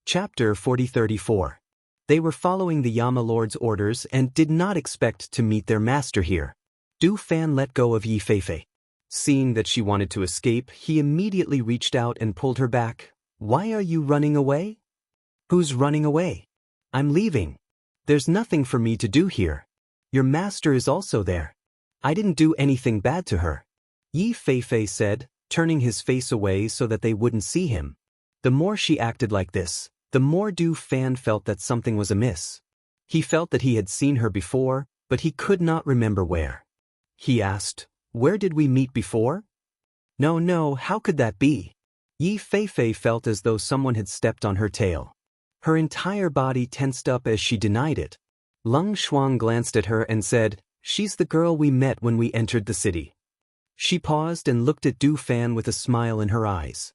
Chapter 4034. They were following the Yama Lord's orders and did not expect to meet their master here. Du Fan let go of Yi Feifei. Seeing that she wanted to escape, he immediately reached out and pulled her back. Why are you running away? Who's running away? I'm leaving. There's nothing for me to do here. Your master is also there. I didn't do anything bad to her. Yi Feifei said, turning his face away so that they wouldn't see him. The more she acted like this, the more Du Fan felt that something was amiss. He felt that he had seen her before, but he could not remember where. He asked, "Where did we meet before?" No, how could that be? Yi Feifei felt as though someone had stepped on her tail. Her entire body tensed up as she denied it. Leng Shuang glanced at her and said, "She's the girl we met when we entered the city." She paused and looked at Du Fan with a smile in her eyes.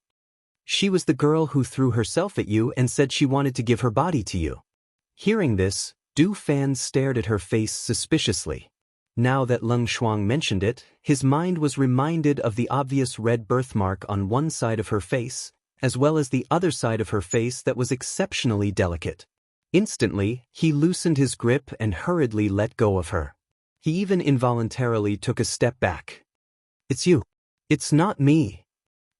She was the girl who threw herself at you and said she wanted to give her body to you. Hearing this, Du Fan stared at her face suspiciously. Now that Leng Shuang mentioned it, his mind was reminded of the obvious red birthmark on one side of her face, as well as the other side of her face that was exceptionally delicate. Instantly, he loosened his grip and hurriedly let go of her. He even involuntarily took a step back. "It's you. It's not me."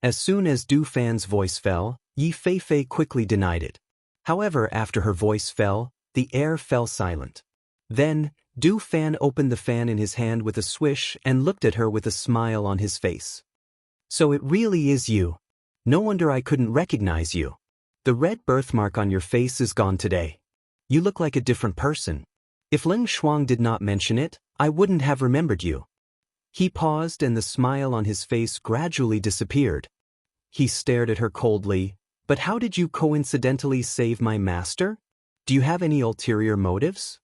As soon as Du Fan's voice fell, Yi Feifei quickly denied it. However, after her voice fell, the air fell silent. Then, Du Fan opened the fan in his hand with a swish and looked at her with a smile on his face. "So it really is you. No wonder I couldn't recognize you. The red birthmark on your face is gone today. You look like a different person. If Leng Shuang did not mention it, I wouldn't have remembered you." He paused and the smile on his face gradually disappeared. He stared at her coldly. "But how did you coincidentally save my master? Do you have any ulterior motives?"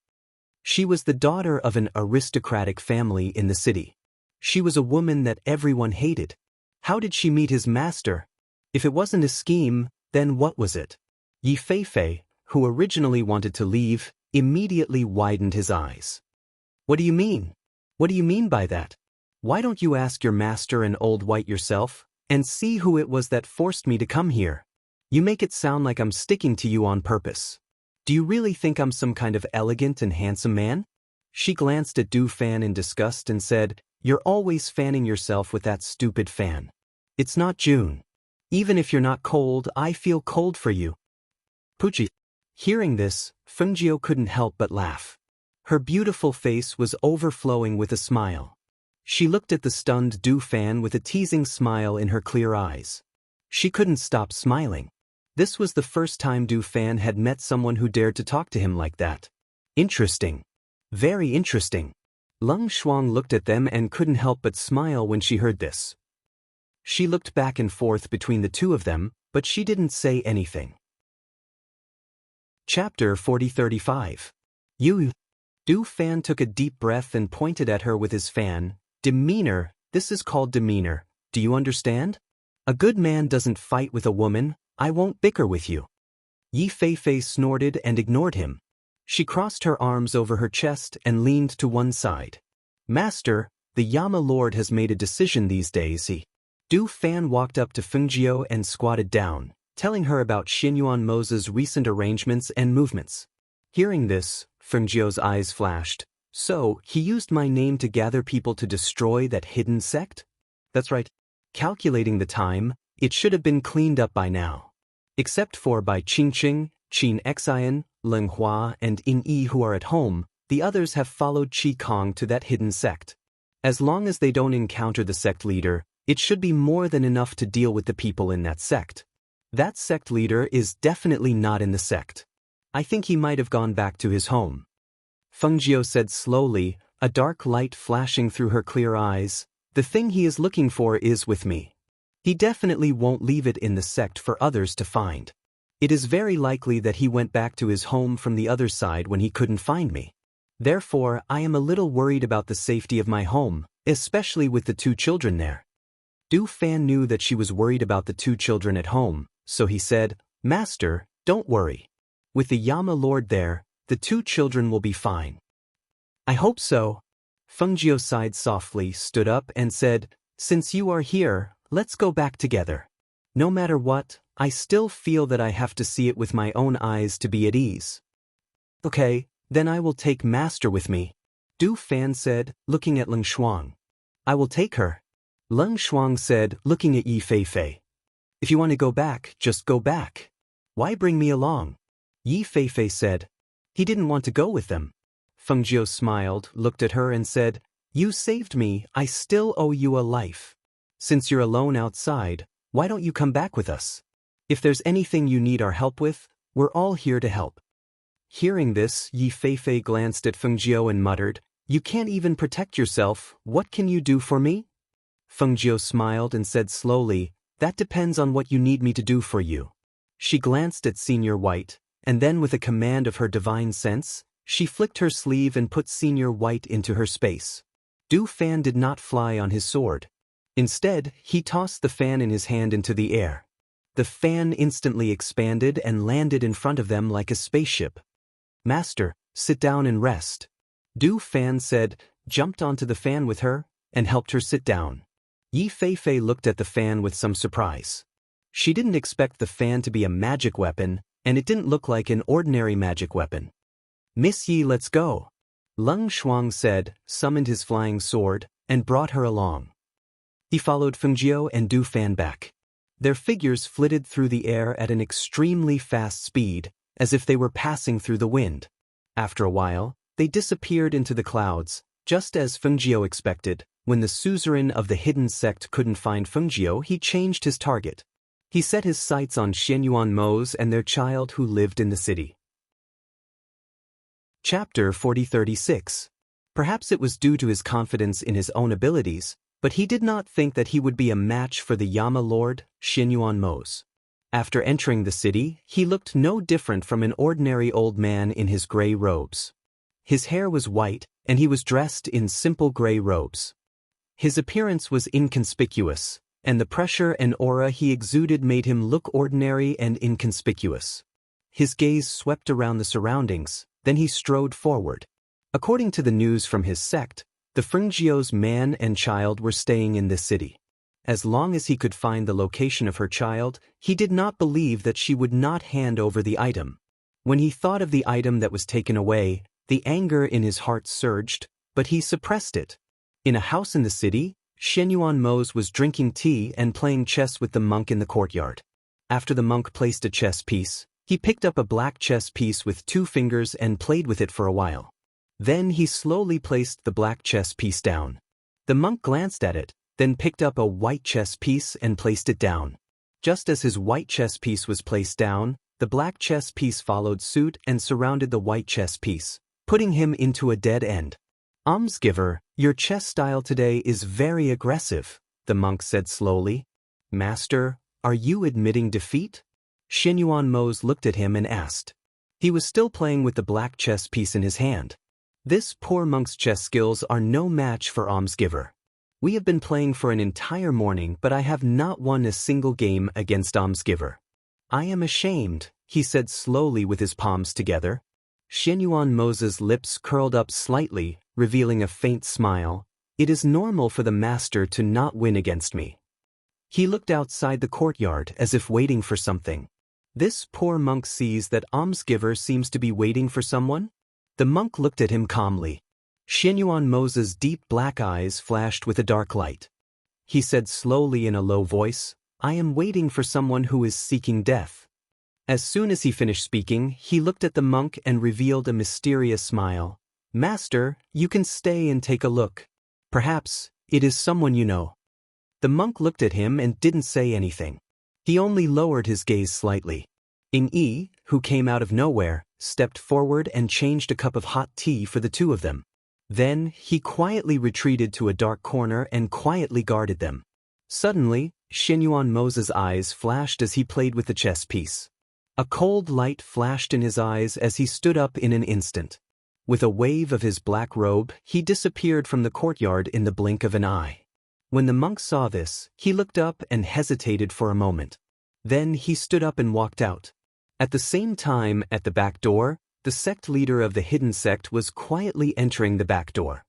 She was the daughter of an aristocratic family in the city. She was a woman that everyone hated. How did she meet his master? If it wasn't a scheme, then what was it? Yi Feifei, who originally wanted to leave, immediately widened his eyes. "What do you mean? What do you mean by that? Why don't you ask your master and Old White yourself, and see who it was that forced me to come here? You make it sound like I'm sticking to you on purpose. Do you really think I'm some kind of elegant and handsome man?" She glanced at Du Fan in disgust and said, "You're always fanning yourself with that stupid fan. It's not June. Even if you're not cold, I feel cold for you." Puchi. Hearing this, Fengjiu couldn't help but laugh. Her beautiful face was overflowing with a smile. She looked at the stunned Du Fan with a teasing smile in her clear eyes. She couldn't stop smiling. This was the first time Du Fan had met someone who dared to talk to him like that. Interesting. Very interesting. Leng Shuang looked at them and couldn't help but smile when she heard this. She looked back and forth between the two of them, but she didn't say anything. Chapter 4035. You. Du Fan took a deep breath and pointed at her with his fan. "Demeanor, this is called demeanor. Do you understand? A good man doesn't fight with a woman. I won't bicker with you." Yi Feifei snorted and ignored him. She crossed her arms over her chest and leaned to one side. "Master, the Yama Lord has made a decision these days." Du Fan walked up to Fengjiu and squatted down, telling her about Xinyuan Mo's recent arrangements and movements. Hearing this, Fengjiu's eyes flashed. "So, he used my name to gather people to destroy that hidden sect?" "That's right. Calculating the time, it should have been cleaned up by now. Except for Bai Qingqing, Qin Xian, Leng Hua, and In Yi who are at home, the others have followed Qi Kong to that hidden sect. As long as they don't encounter the sect leader, it should be more than enough to deal with the people in that sect. That sect leader is definitely not in the sect. I think he might have gone back to his home." Fengjiu said slowly, a dark light flashing through her clear eyes. "The thing he is looking for is with me. He definitely won't leave it in the sect for others to find. It is very likely that he went back to his home from the other side when he couldn't find me. Therefore, I am a little worried about the safety of my home, especially with the two children there." Du Fan knew that she was worried about the two children at home, so he said, "Master, don't worry. With the Yama Lord there, the two children will be fine." "I hope so." Fengjiu sighed softly, stood up and said, "Since you are here, let's go back together." No matter what, I still feel that I have to see it with my own eyes to be at ease. Okay, then I will take Master with me, Du Fan said, looking at Leng Shuang. I will take her. Leng Shuang said, looking at Yi Feifei. If you want to go back, just go back. Why bring me along? Yi Feifei said. He didn't want to go with them. Feng Jiu smiled, looked at her and said, You saved me, I still owe you a life. Since you're alone outside, why don't you come back with us? If there's anything you need our help with, we're all here to help. Hearing this, Yi Feifei glanced at Feng Jiu and muttered, You can't even protect yourself, what can you do for me? Feng Jiu smiled and said slowly, That depends on what you need me to do for you. She glanced at Senior White, and then with a command of her divine sense, she flicked her sleeve and put Senior White into her space. Du Fan did not fly on his sword. Instead, he tossed the fan in his hand into the air. The fan instantly expanded and landed in front of them like a spaceship. Master, sit down and rest. Du Fan said, jumped onto the fan with her, and helped her sit down. Yi Feifei looked at the fan with some surprise. She didn't expect the fan to be a magic weapon, and it didn't look like an ordinary magic weapon. Miss Yi, let's go. Leng Shuang said, summoned his flying sword, and brought her along. He followed Feng Jiu and Du Fan back. Their figures flitted through the air at an extremely fast speed, as if they were passing through the wind. After a while, they disappeared into the clouds, just as Feng Jiu expected. When the suzerain of the hidden sect couldn't find Feng Jiu, he changed his target. He set his sights on Xianyuan Mose and their child who lived in the city. Chapter 4036. Perhaps it was due to his confidence in his own abilities, but he did not think that he would be a match for the Yama Lord, Xianyuan Mose. After entering the city, he looked no different from an ordinary old man in his gray robes. His hair was white, and he was dressed in simple gray robes. His appearance was inconspicuous, and the pressure and aura he exuded made him look ordinary and inconspicuous. His gaze swept around the surroundings, then he strode forward. According to the news from his sect, the Feng Jiu's man and child were staying in this city. As long as he could find the location of her child, he did not believe that she would not hand over the item. When he thought of the item that was taken away, the anger in his heart surged, but he suppressed it. In a house in the city, Xianyuan Mose was drinking tea and playing chess with the monk in the courtyard. After the monk placed a chess piece, he picked up a black chess piece with 2 fingers and played with it for a while. Then he slowly placed the black chess piece down. The monk glanced at it, then picked up a white chess piece and placed it down. Just as his white chess piece was placed down, the black chess piece followed suit and surrounded the white chess piece, putting him into a dead end. Almsgiver, your chess style today is very aggressive, the monk said slowly. Master, are you admitting defeat? Xianyuan Mose looked at him and asked. He was still playing with the black chess piece in his hand. This poor monk's chess skills are no match for Almsgiver. We have been playing for an entire morning, but I have not won a single game against Almsgiver. I am ashamed, he said slowly with his palms together. Xianyuan Mose's lips curled up slightly, revealing a faint smile. It is normal for the master to not win against me. He looked outside the courtyard as if waiting for something. This poor monk sees that Almsgiver seems to be waiting for someone. The monk looked at him calmly. Xianyuan Mose's deep black eyes flashed with a dark light. He said slowly in a low voice, I am waiting for someone who is seeking death. As soon as he finished speaking, he looked at the monk and revealed a mysterious smile. Master, you can stay and take a look. Perhaps it is someone you know. The monk looked at him and didn't say anything. He only lowered his gaze slightly. Ing Yi, who came out of nowhere, stepped forward and changed a cup of hot tea for the 2 of them. Then, he quietly retreated to a dark corner and quietly guarded them. Suddenly, Xianyuan Mose's eyes flashed as he played with the chess piece. A cold light flashed in his eyes as he stood up in an instant. With a wave of his black robe, he disappeared from the courtyard in the blink of an eye. When the monk saw this, he looked up and hesitated for a moment. Then he stood up and walked out. At the same time, at the back door, the sect leader of the hidden sect was quietly entering the back door.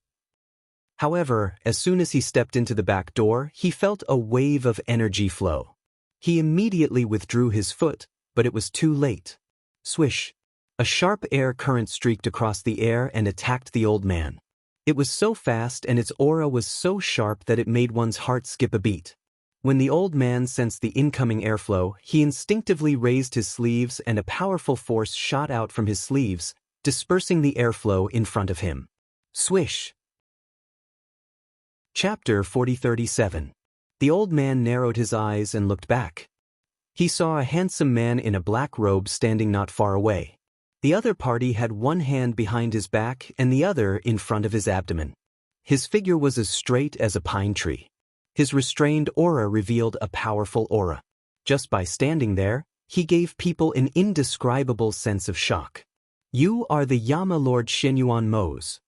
However, as soon as he stepped into the back door, he felt a wave of energy flow. He immediately withdrew his foot, but it was too late. Swish! A sharp air current streaked across the air and attacked the old man. It was so fast and its aura was so sharp that it made one's heart skip a beat. When the old man sensed the incoming airflow, he instinctively raised his sleeves and a powerful force shot out from his sleeves, dispersing the airflow in front of him. Swish! Chapter 4037. The old man narrowed his eyes and looked back. He saw a handsome man in a black robe standing not far away. The other party had one hand behind his back and the other in front of his abdomen. His figure was as straight as a pine tree. His restrained aura revealed a powerful aura. Just by standing there, he gave people an indescribable sense of shock. You are the Yama Lord Shenyuan Mose.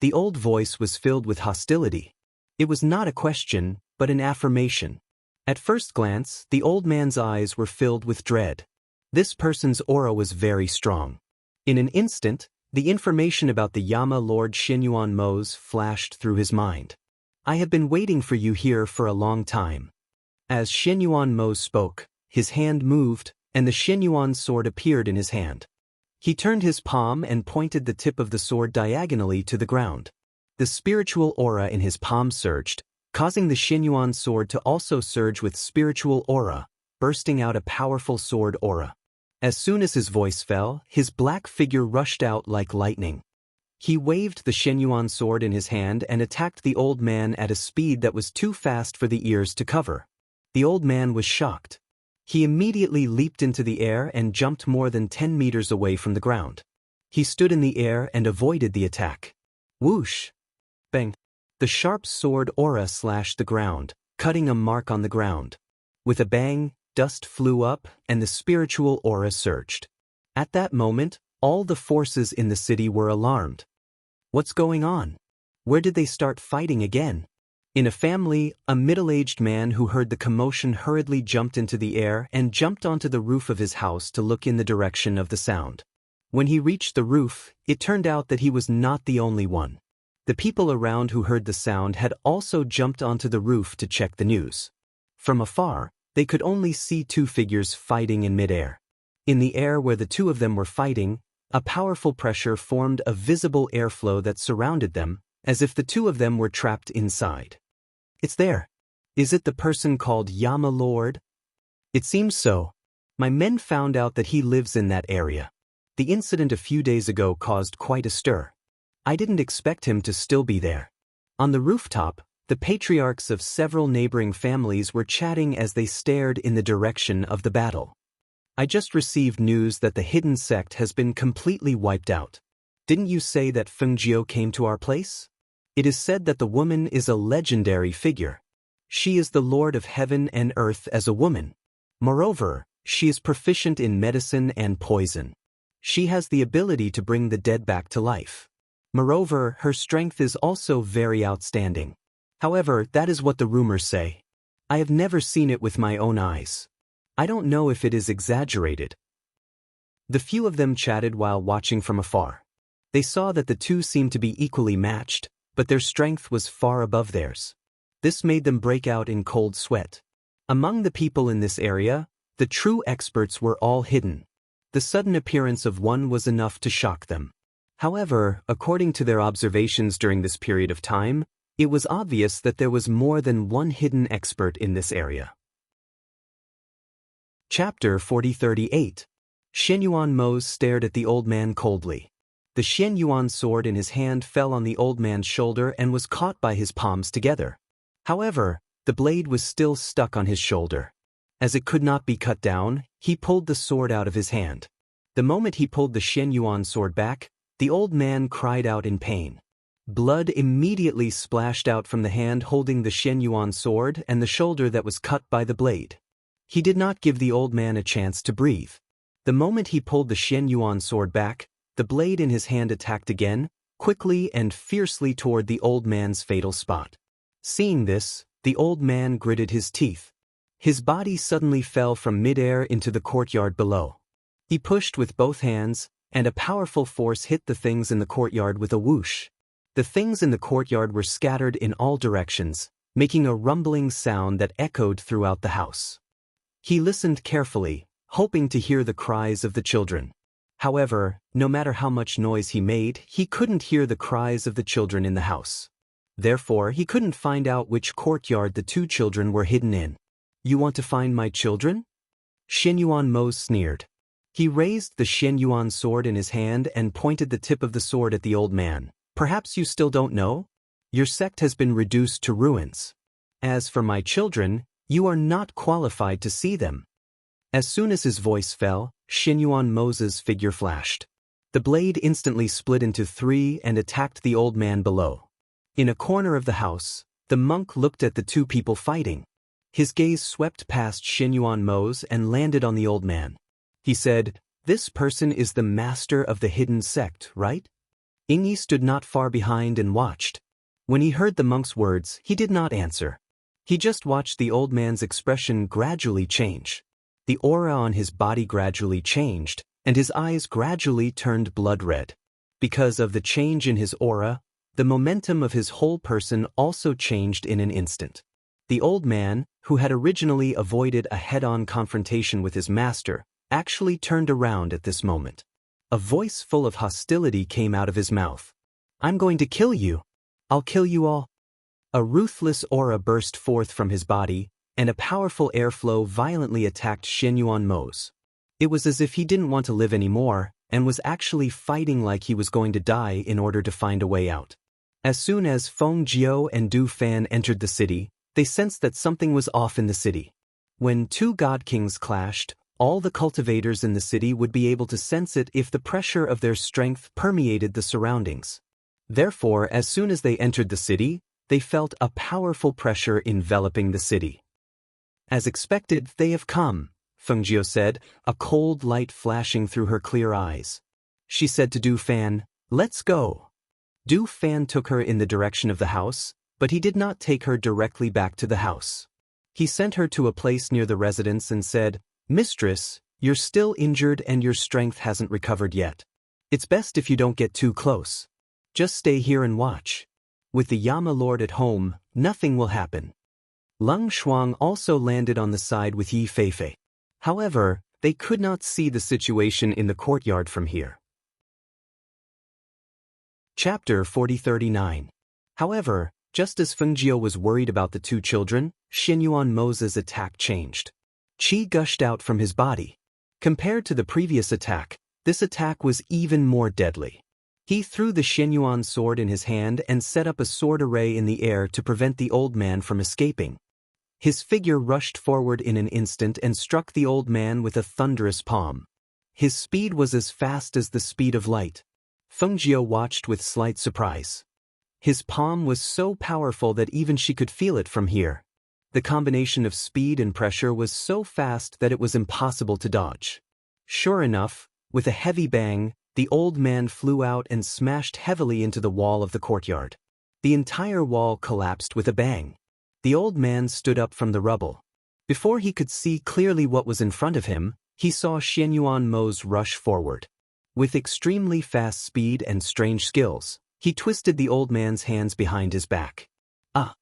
The old voice was filled with hostility. It was not a question, but an affirmation. At first glance, the old man's eyes were filled with dread. This person's aura was very strong. In an instant, the information about the Yama Lord Shenyuan Mose flashed through his mind. I have been waiting for you here for a long time. As Shenyuan Mose spoke, his hand moved, and the Shenyuan sword appeared in his hand. He turned his palm and pointed the tip of the sword diagonally to the ground. The spiritual aura in his palm surged, causing the Shenyuan sword to also surge with spiritual aura, bursting out a powerful sword aura. As soon as his voice fell, his black figure rushed out like lightning. He waved the Shenyuan sword in his hand and attacked the old man at a speed that was too fast for the ears to cover. The old man was shocked. He immediately leaped into the air and jumped more than 10 meters away from the ground. He stood in the air and avoided the attack. Whoosh! Bang! The sharp sword aura slashed the ground, cutting a mark on the ground. With a bang, dust flew up and the spiritual aura surged. At that moment, all the forces in the city were alarmed. What's going on? Where did they start fighting again? In a family, a middle-aged man who heard the commotion hurriedly jumped into the air and jumped onto the roof of his house to look in the direction of the sound. When he reached the roof, it turned out that he was not the only one. The people around who heard the sound had also jumped onto the roof to check the news. From afar, they could only see two figures fighting in midair. In the air where the two of them were fighting, a powerful pressure formed a visible airflow that surrounded them, as if the two of them were trapped inside. It's there. Is it the person called Yama Lord? It seems so. My men found out that he lives in that area. The incident a few days ago caused quite a stir. I didn't expect him to still be there. On the rooftop, the patriarchs of several neighboring families were chatting as they stared in the direction of the battle. I just received news that the hidden sect has been completely wiped out. Didn't you say that Fengjiu came to our place? It is said that the woman is a legendary figure. She is the Lord of heaven and earth as a woman. Moreover, she is proficient in medicine and poison. She has the ability to bring the dead back to life. Moreover, her strength is also very outstanding. However, that is what the rumors say. I have never seen it with my own eyes. I don't know if it is exaggerated. The few of them chatted while watching from afar. They saw that the two seemed to be equally matched, but their strength was far above theirs. This made them break out in cold sweat. Among the people in this area, the true experts were all hidden. The sudden appearance of one was enough to shock them. However, according to their observations during this period of time, it was obvious that there was more than one hidden expert in this area. Chapter 4038. Shenyuan Mose stared at the old man coldly. The Shenyuan sword in his hand fell on the old man's shoulder and was caught by his palms together. However, the blade was still stuck on his shoulder. As it could not be cut down, he pulled the sword out of his hand. The moment he pulled the Shenyuan sword back, the old man cried out in pain. Blood immediately splashed out from the hand holding the Shenyuan sword and the shoulder that was cut by the blade. He did not give the old man a chance to breathe. The moment he pulled the Shenyuan sword back, the blade in his hand attacked again, quickly and fiercely toward the old man's fatal spot. Seeing this, the old man gritted his teeth. His body suddenly fell from midair into the courtyard below. He pushed with both hands, and a powerful force hit the things in the courtyard with a whoosh. The things in the courtyard were scattered in all directions, making a rumbling sound that echoed throughout the house. He listened carefully, hoping to hear the cries of the children. However, no matter how much noise he made, he couldn't hear the cries of the children in the house. Therefore, he couldn't find out which courtyard the two children were hidden in. "You want to find my children?" Xianyuan Mo sneered. He raised the Xianyuan sword in his hand and pointed the tip of the sword at the old man. "Perhaps you still don't know? Your sect has been reduced to ruins. As for my children, you are not qualified to see them." As soon as his voice fell, Xianyuan Mo's figure flashed. The blade instantly split into three and attacked the old man below. In a corner of the house, the monk looked at the two people fighting. His gaze swept past Xianyuan Mo's and landed on the old man. He said, "This person is the master of the hidden sect, right?" Ingyi stood not far behind and watched. When he heard the monk's words, he did not answer. He just watched the old man's expression gradually change. The aura on his body gradually changed, and his eyes gradually turned blood red. Because of the change in his aura, the momentum of his whole person also changed in an instant. The old man, who had originally avoided a head-on confrontation with his master, actually turned around at this moment. A voice full of hostility came out of his mouth. "I'm going to kill you. I'll kill you all." A ruthless aura burst forth from his body, and a powerful airflow violently attacked Xianyuan Mo's. It was as if he didn't want to live anymore, and was actually fighting like he was going to die in order to find a way out. As soon as Feng Jiao and Du Fan entered the city, they sensed that something was off in the city. When two god kings clashed, all the cultivators in the city would be able to sense it if the pressure of their strength permeated the surroundings. Therefore, as soon as they entered the city, they felt a powerful pressure enveloping the city. "As expected, they have come," Feng Jiao said, a cold light flashing through her clear eyes. She said to Du Fan, "Let's go." Du Fan took her in the direction of the house, but he did not take her directly back to the house. He sent her to a place near the residence and said, "Mistress, you're still injured and your strength hasn't recovered yet. It's best if you don't get too close. Just stay here and watch. With the Yama Lord at home, nothing will happen." Leng Shuang also landed on the side with Yi Feifei. However, they could not see the situation in the courtyard from here. Chapter 4039. However, just as Feng Jiao was worried about the two children, Xianyuan Mo's attack changed. Qi gushed out from his body. Compared to the previous attack, this attack was even more deadly. He threw the Xianyuan sword in his hand and set up a sword array in the air to prevent the old man from escaping. His figure rushed forward in an instant and struck the old man with a thunderous palm. His speed was as fast as the speed of light. Feng Jiao watched with slight surprise. His palm was so powerful that even she could feel it from here. The combination of speed and pressure was so fast that it was impossible to dodge. Sure enough, with a heavy bang, the old man flew out and smashed heavily into the wall of the courtyard. The entire wall collapsed with a bang. The old man stood up from the rubble. Before he could see clearly what was in front of him, he saw Xianyuan Mo's rush forward. With extremely fast speed and strange skills, he twisted the old man's hands behind his back. Ah!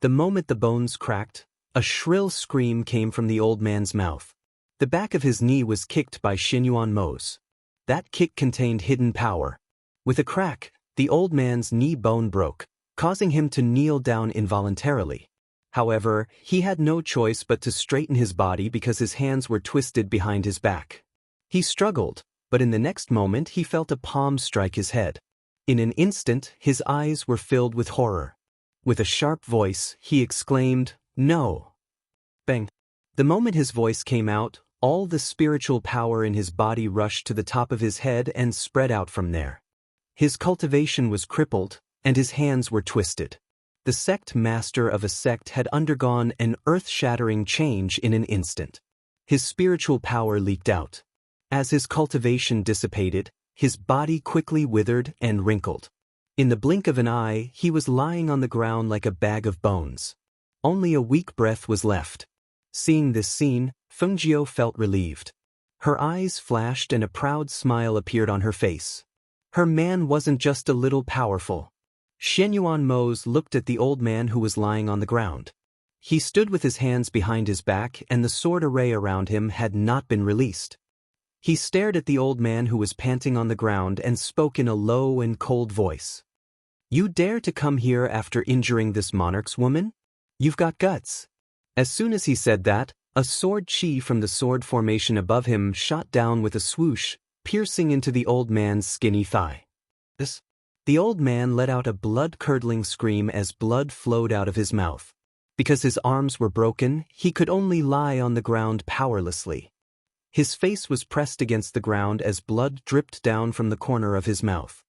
The moment the bones cracked, a shrill scream came from the old man's mouth. The back of his knee was kicked by Xianyuan Mo's. That kick contained hidden power. With a crack, the old man's knee bone broke, causing him to kneel down involuntarily. However, he had no choice but to straighten his body because his hands were twisted behind his back. He struggled, but in the next moment he felt a palm strike his head. In an instant, his eyes were filled with horror. With a sharp voice, he exclaimed, "No!" Bang! The moment his voice came out, all the spiritual power in his body rushed to the top of his head and spread out from there. His cultivation was crippled, and his hands were twisted. The sect master of a sect had undergone an earth-shattering change in an instant. His spiritual power leaked out. As his cultivation dissipated, his body quickly withered and wrinkled. In the blink of an eye, he was lying on the ground like a bag of bones. Only a weak breath was left. Seeing this scene, Feng Jiao felt relieved. Her eyes flashed and a proud smile appeared on her face. Her man wasn't just a little powerful. Xianyuan Mo's looked at the old man who was lying on the ground. He stood with his hands behind his back and the sword array around him had not been released. He stared at the old man who was panting on the ground and spoke in a low and cold voice. "You dare to come here after injuring this monarch's woman? You've got guts." As soon as he said that, a sword chi from the sword formation above him shot down with a swoosh, piercing into the old man's skinny thigh. The old man let out a blood-curdling scream as blood flowed out of his mouth. Because his arms were broken, he could only lie on the ground powerlessly. His face was pressed against the ground as blood dripped down from the corner of his mouth.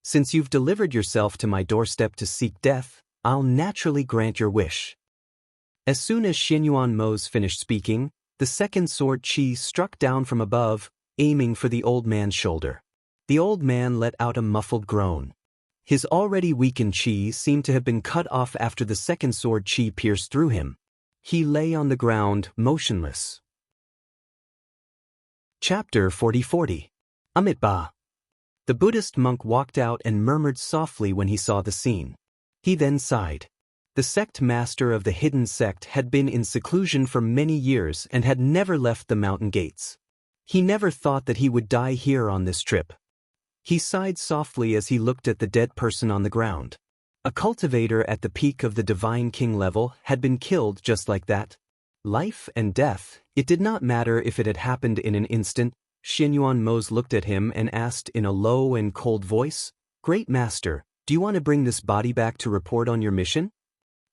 "Since you've delivered yourself to my doorstep to seek death, I'll naturally grant your wish." As soon as Xianyuan Mose finished speaking, the second sword chi struck down from above, aiming for the old man's shoulder. The old man let out a muffled groan. His already weakened chi seemed to have been cut off after the second sword chi pierced through him. He lay on the ground, motionless. Chapter 40. Amitabha. The Buddhist monk walked out and murmured softly when he saw the scene. He then sighed. The sect master of the hidden sect had been in seclusion for many years and had never left the mountain gates. He never thought that he would die here on this trip. He sighed softly as he looked at the dead person on the ground. A cultivator at the peak of the Divine King level had been killed just like that. Life and death, it did not matter if it had happened in an instant. Xianyuan Mose looked at him and asked in a low and cold voice, "Great Master, do you want to bring this body back to report on your mission?"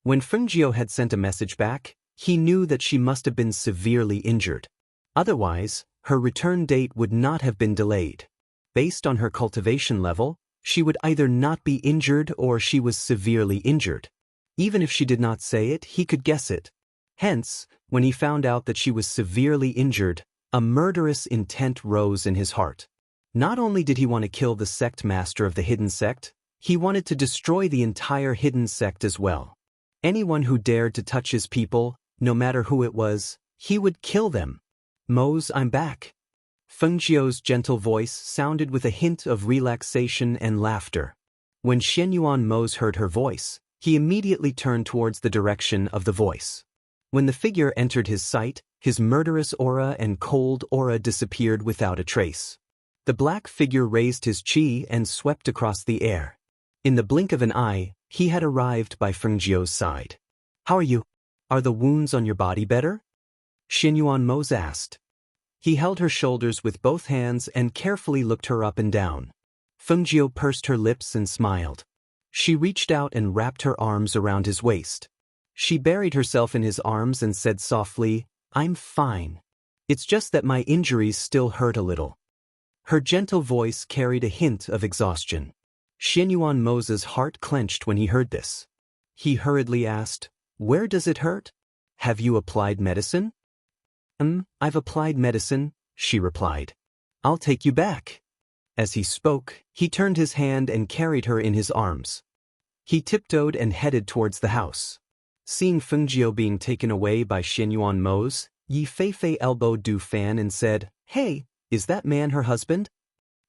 When Fengjiu had sent a message back, he knew that she must have been severely injured. Otherwise, her return date would not have been delayed. Based on her cultivation level, she would either not be injured or she was severely injured. Even if she did not say it, he could guess it. Hence, when he found out that she was severely injured, a murderous intent rose in his heart. Not only did he want to kill the sect master of the hidden sect, he wanted to destroy the entire hidden sect as well. Anyone who dared to touch his people, no matter who it was, he would kill them. "Mose, I'm back." Fengjiu's gentle voice sounded with a hint of relaxation and laughter. When Xianyuan Mose heard her voice, he immediately turned towards the direction of the voice. When the figure entered his sight, his murderous aura and cold aura disappeared without a trace. The black figure raised his chi and swept across the air. In the blink of an eye, he had arrived by Fengjiu's side. "How are you? Are the wounds on your body better?" Xianyuan Mose asked. He held her shoulders with both hands and carefully looked her up and down. Fengjiu pursed her lips and smiled. She reached out and wrapped her arms around his waist. She buried herself in his arms and said softly, "I'm fine. It's just that my injuries still hurt a little." Her gentle voice carried a hint of exhaustion. Xianyuan Mose's heart clenched when he heard this. He hurriedly asked, "Where does it hurt? Have you applied medicine?" I've applied medicine," she replied. "I'll take you back." As he spoke, he turned his hand and carried her in his arms. He tiptoed and headed towards the house. Seeing Fengjiu being taken away by Xianyuan Mose, Yi Feifei elbowed Du Fan and said, "Hey, is that man her husband?"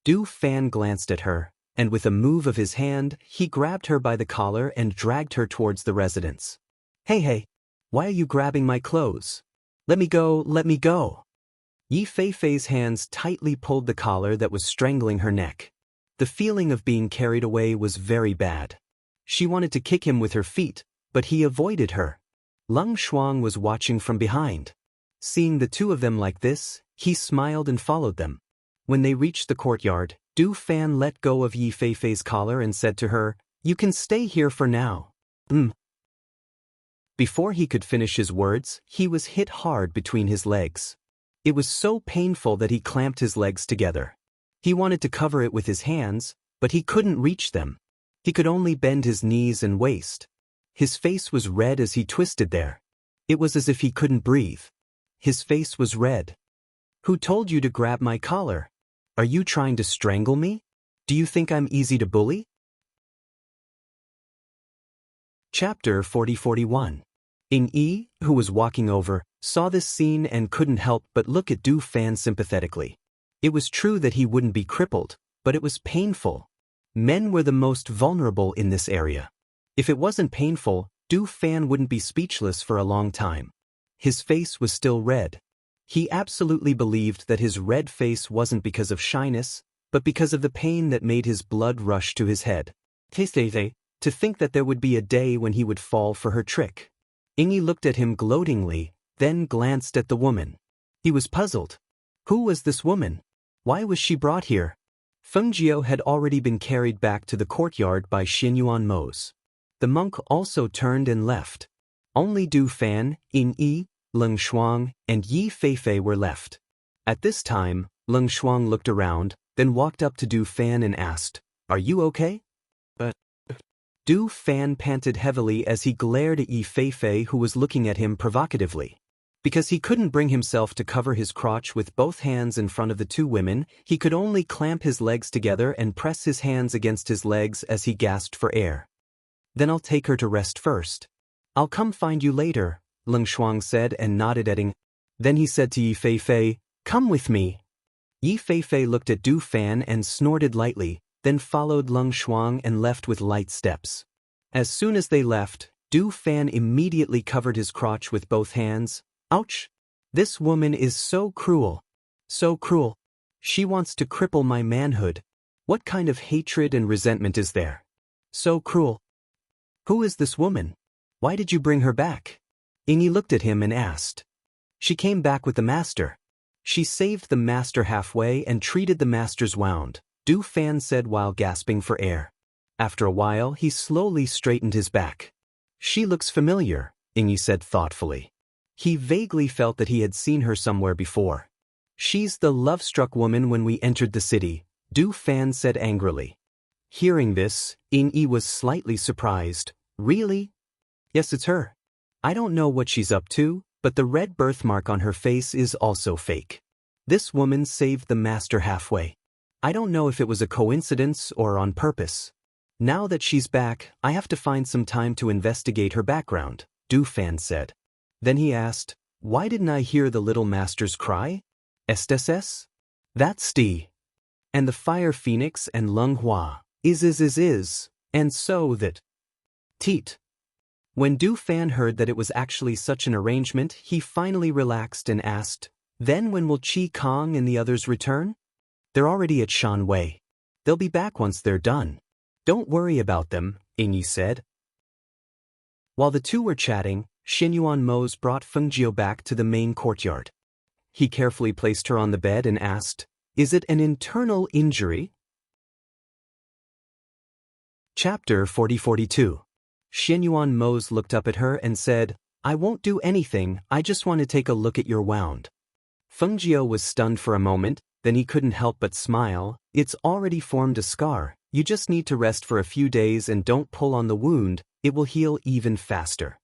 Du Fan glanced at her, and with a move of his hand, he grabbed her by the collar and dragged her towards the residence. Hey, why are you grabbing my clothes? Let me go, let me go." Yi Feifei's hands tightly pulled the collar that was strangling her neck. The feeling of being carried away was very bad. She wanted to kick him with her feet, but he avoided her. Lung Shuang was watching from behind. Seeing the two of them like this, he smiled and followed them. When they reached the courtyard, Du Fan let go of Yi Feifei's collar and said to her, "You can stay here for now." Before he could finish his words, he was hit hard between his legs. It was so painful that he clamped his legs together. He wanted to cover it with his hands, but he couldn't reach them. He could only bend his knees and waist. His face was red as he twisted there. It was as if he couldn't breathe. His face was red. "Who told you to grab my collar? Are you trying to strangle me? Do you think I'm easy to bully?" Chapter 40-41. Ing Yi, who was walking over, saw this scene and couldn't help but look at Du Fan sympathetically. It was true that he wouldn't be crippled, but it was painful. Men were the most vulnerable in this area. If it wasn't painful, Du Fan wouldn't be speechless for a long time. His face was still red. He absolutely believed that his red face wasn't because of shyness, but because of the pain that made his blood rush to his head. To think that there would be a day when he would fall for her trick. Ingi looked at him gloatingly, then glanced at the woman. He was puzzled. Who was this woman? Why was she brought here? Fengjiu had already been carried back to the courtyard by Xinyuan Mose. The monk also turned and left. Only Du Fan, Yin Yi, Leng Shuang, and Yi Feifei were left. At this time, Leng Shuang looked around, then walked up to Du Fan and asked, "Are you okay?" Du Fan panted heavily as he glared at Yi Feifei, who was looking at him provocatively. Because he couldn't bring himself to cover his crotch with both hands in front of the two women, he could only clamp his legs together and press his hands against his legs as he gasped for air. "Then I'll take her to rest first. I'll come find you later," Leng Shuang said and nodded at Ing. Then he said to Yi Feifei, "Come with me." Yi Feifei looked at Du Fan and snorted lightly, then followed Leng Shuang and left with light steps. As soon as they left, Du Fan immediately covered his crotch with both hands. Ouch! This woman is so cruel. So cruel. She wants to cripple my manhood. What kind of hatred and resentment is there? So cruel. Who is this woman? Why did you bring her back? Ingi looked at him and asked. She came back with the master. She saved the master halfway and treated the master's wound, Du Fan said while gasping for air. After a while, he slowly straightened his back. She looks familiar, Ingi said thoughtfully. He vaguely felt that he had seen her somewhere before. She's the love-struck woman when we entered the city, Du Fan said angrily. Hearing this, Ingi was slightly surprised. Really? Yes, it's her. I don't know what she's up to, but the red birthmark on her face is also fake. This woman saved the master halfway. I don't know if it was a coincidence or on purpose. Now that she's back, I have to find some time to investigate her background, Du Fan said. Then he asked, why didn't I hear the little master's cry? Estes? That's D. And the fire phoenix and Lung Hua. Is. And so that. Teat. When Du Fan heard that it was actually such an arrangement, he finally relaxed and asked, then when will Qi Kong and the others return? They're already at Shanwei. They'll be back once they're done. Don't worry about them, Ingi said. While the two were chatting, Xinyuan Mose brought Fengjiu back to the main courtyard. He carefully placed her on the bed and asked, is it an internal injury? Chapter 40-42. Xinyuan Mose looked up at her and said, I won't do anything, I just want to take a look at your wound. Fengjiu was stunned for a moment, then he couldn't help but smile. It's already formed a scar. You just need to rest for a few days and don't pull on the wound, it will heal even faster.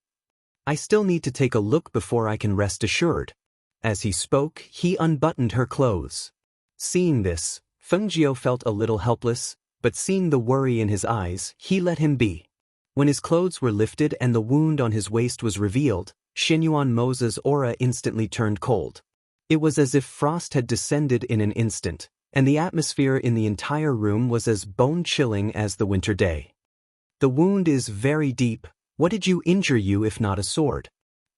I still need to take a look before I can rest assured. As he spoke, he unbuttoned her clothes. Seeing this, Fengjiu felt a little helpless, but seeing the worry in his eyes, he let him be. When his clothes were lifted and the wound on his waist was revealed, Xinyuan Mose's aura instantly turned cold. It was as if frost had descended in an instant, and the atmosphere in the entire room was as bone-chilling as the winter day. The wound is very deep. What did you injure you if not a sword?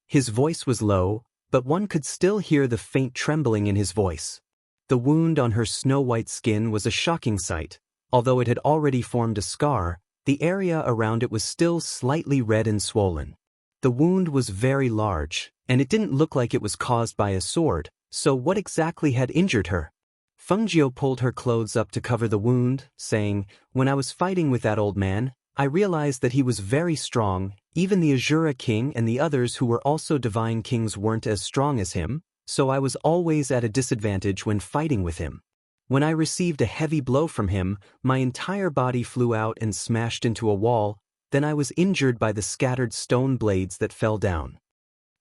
His voice was low, but one could still hear the faint trembling in his voice. The wound on her snow-white skin was a shocking sight. Although it had already formed a scar, the area around it was still slightly red and swollen. The wound was very large, and it didn't look like it was caused by a sword, so what exactly had injured her? Fengjiu pulled her clothes up to cover the wound, saying, when I was fighting with that old man, I realized that he was very strong. Even the Azura King and the others who were also divine kings weren't as strong as him, so I was always at a disadvantage when fighting with him. When I received a heavy blow from him, my entire body flew out and smashed into a wall, then I was injured by the scattered stone blades that fell down.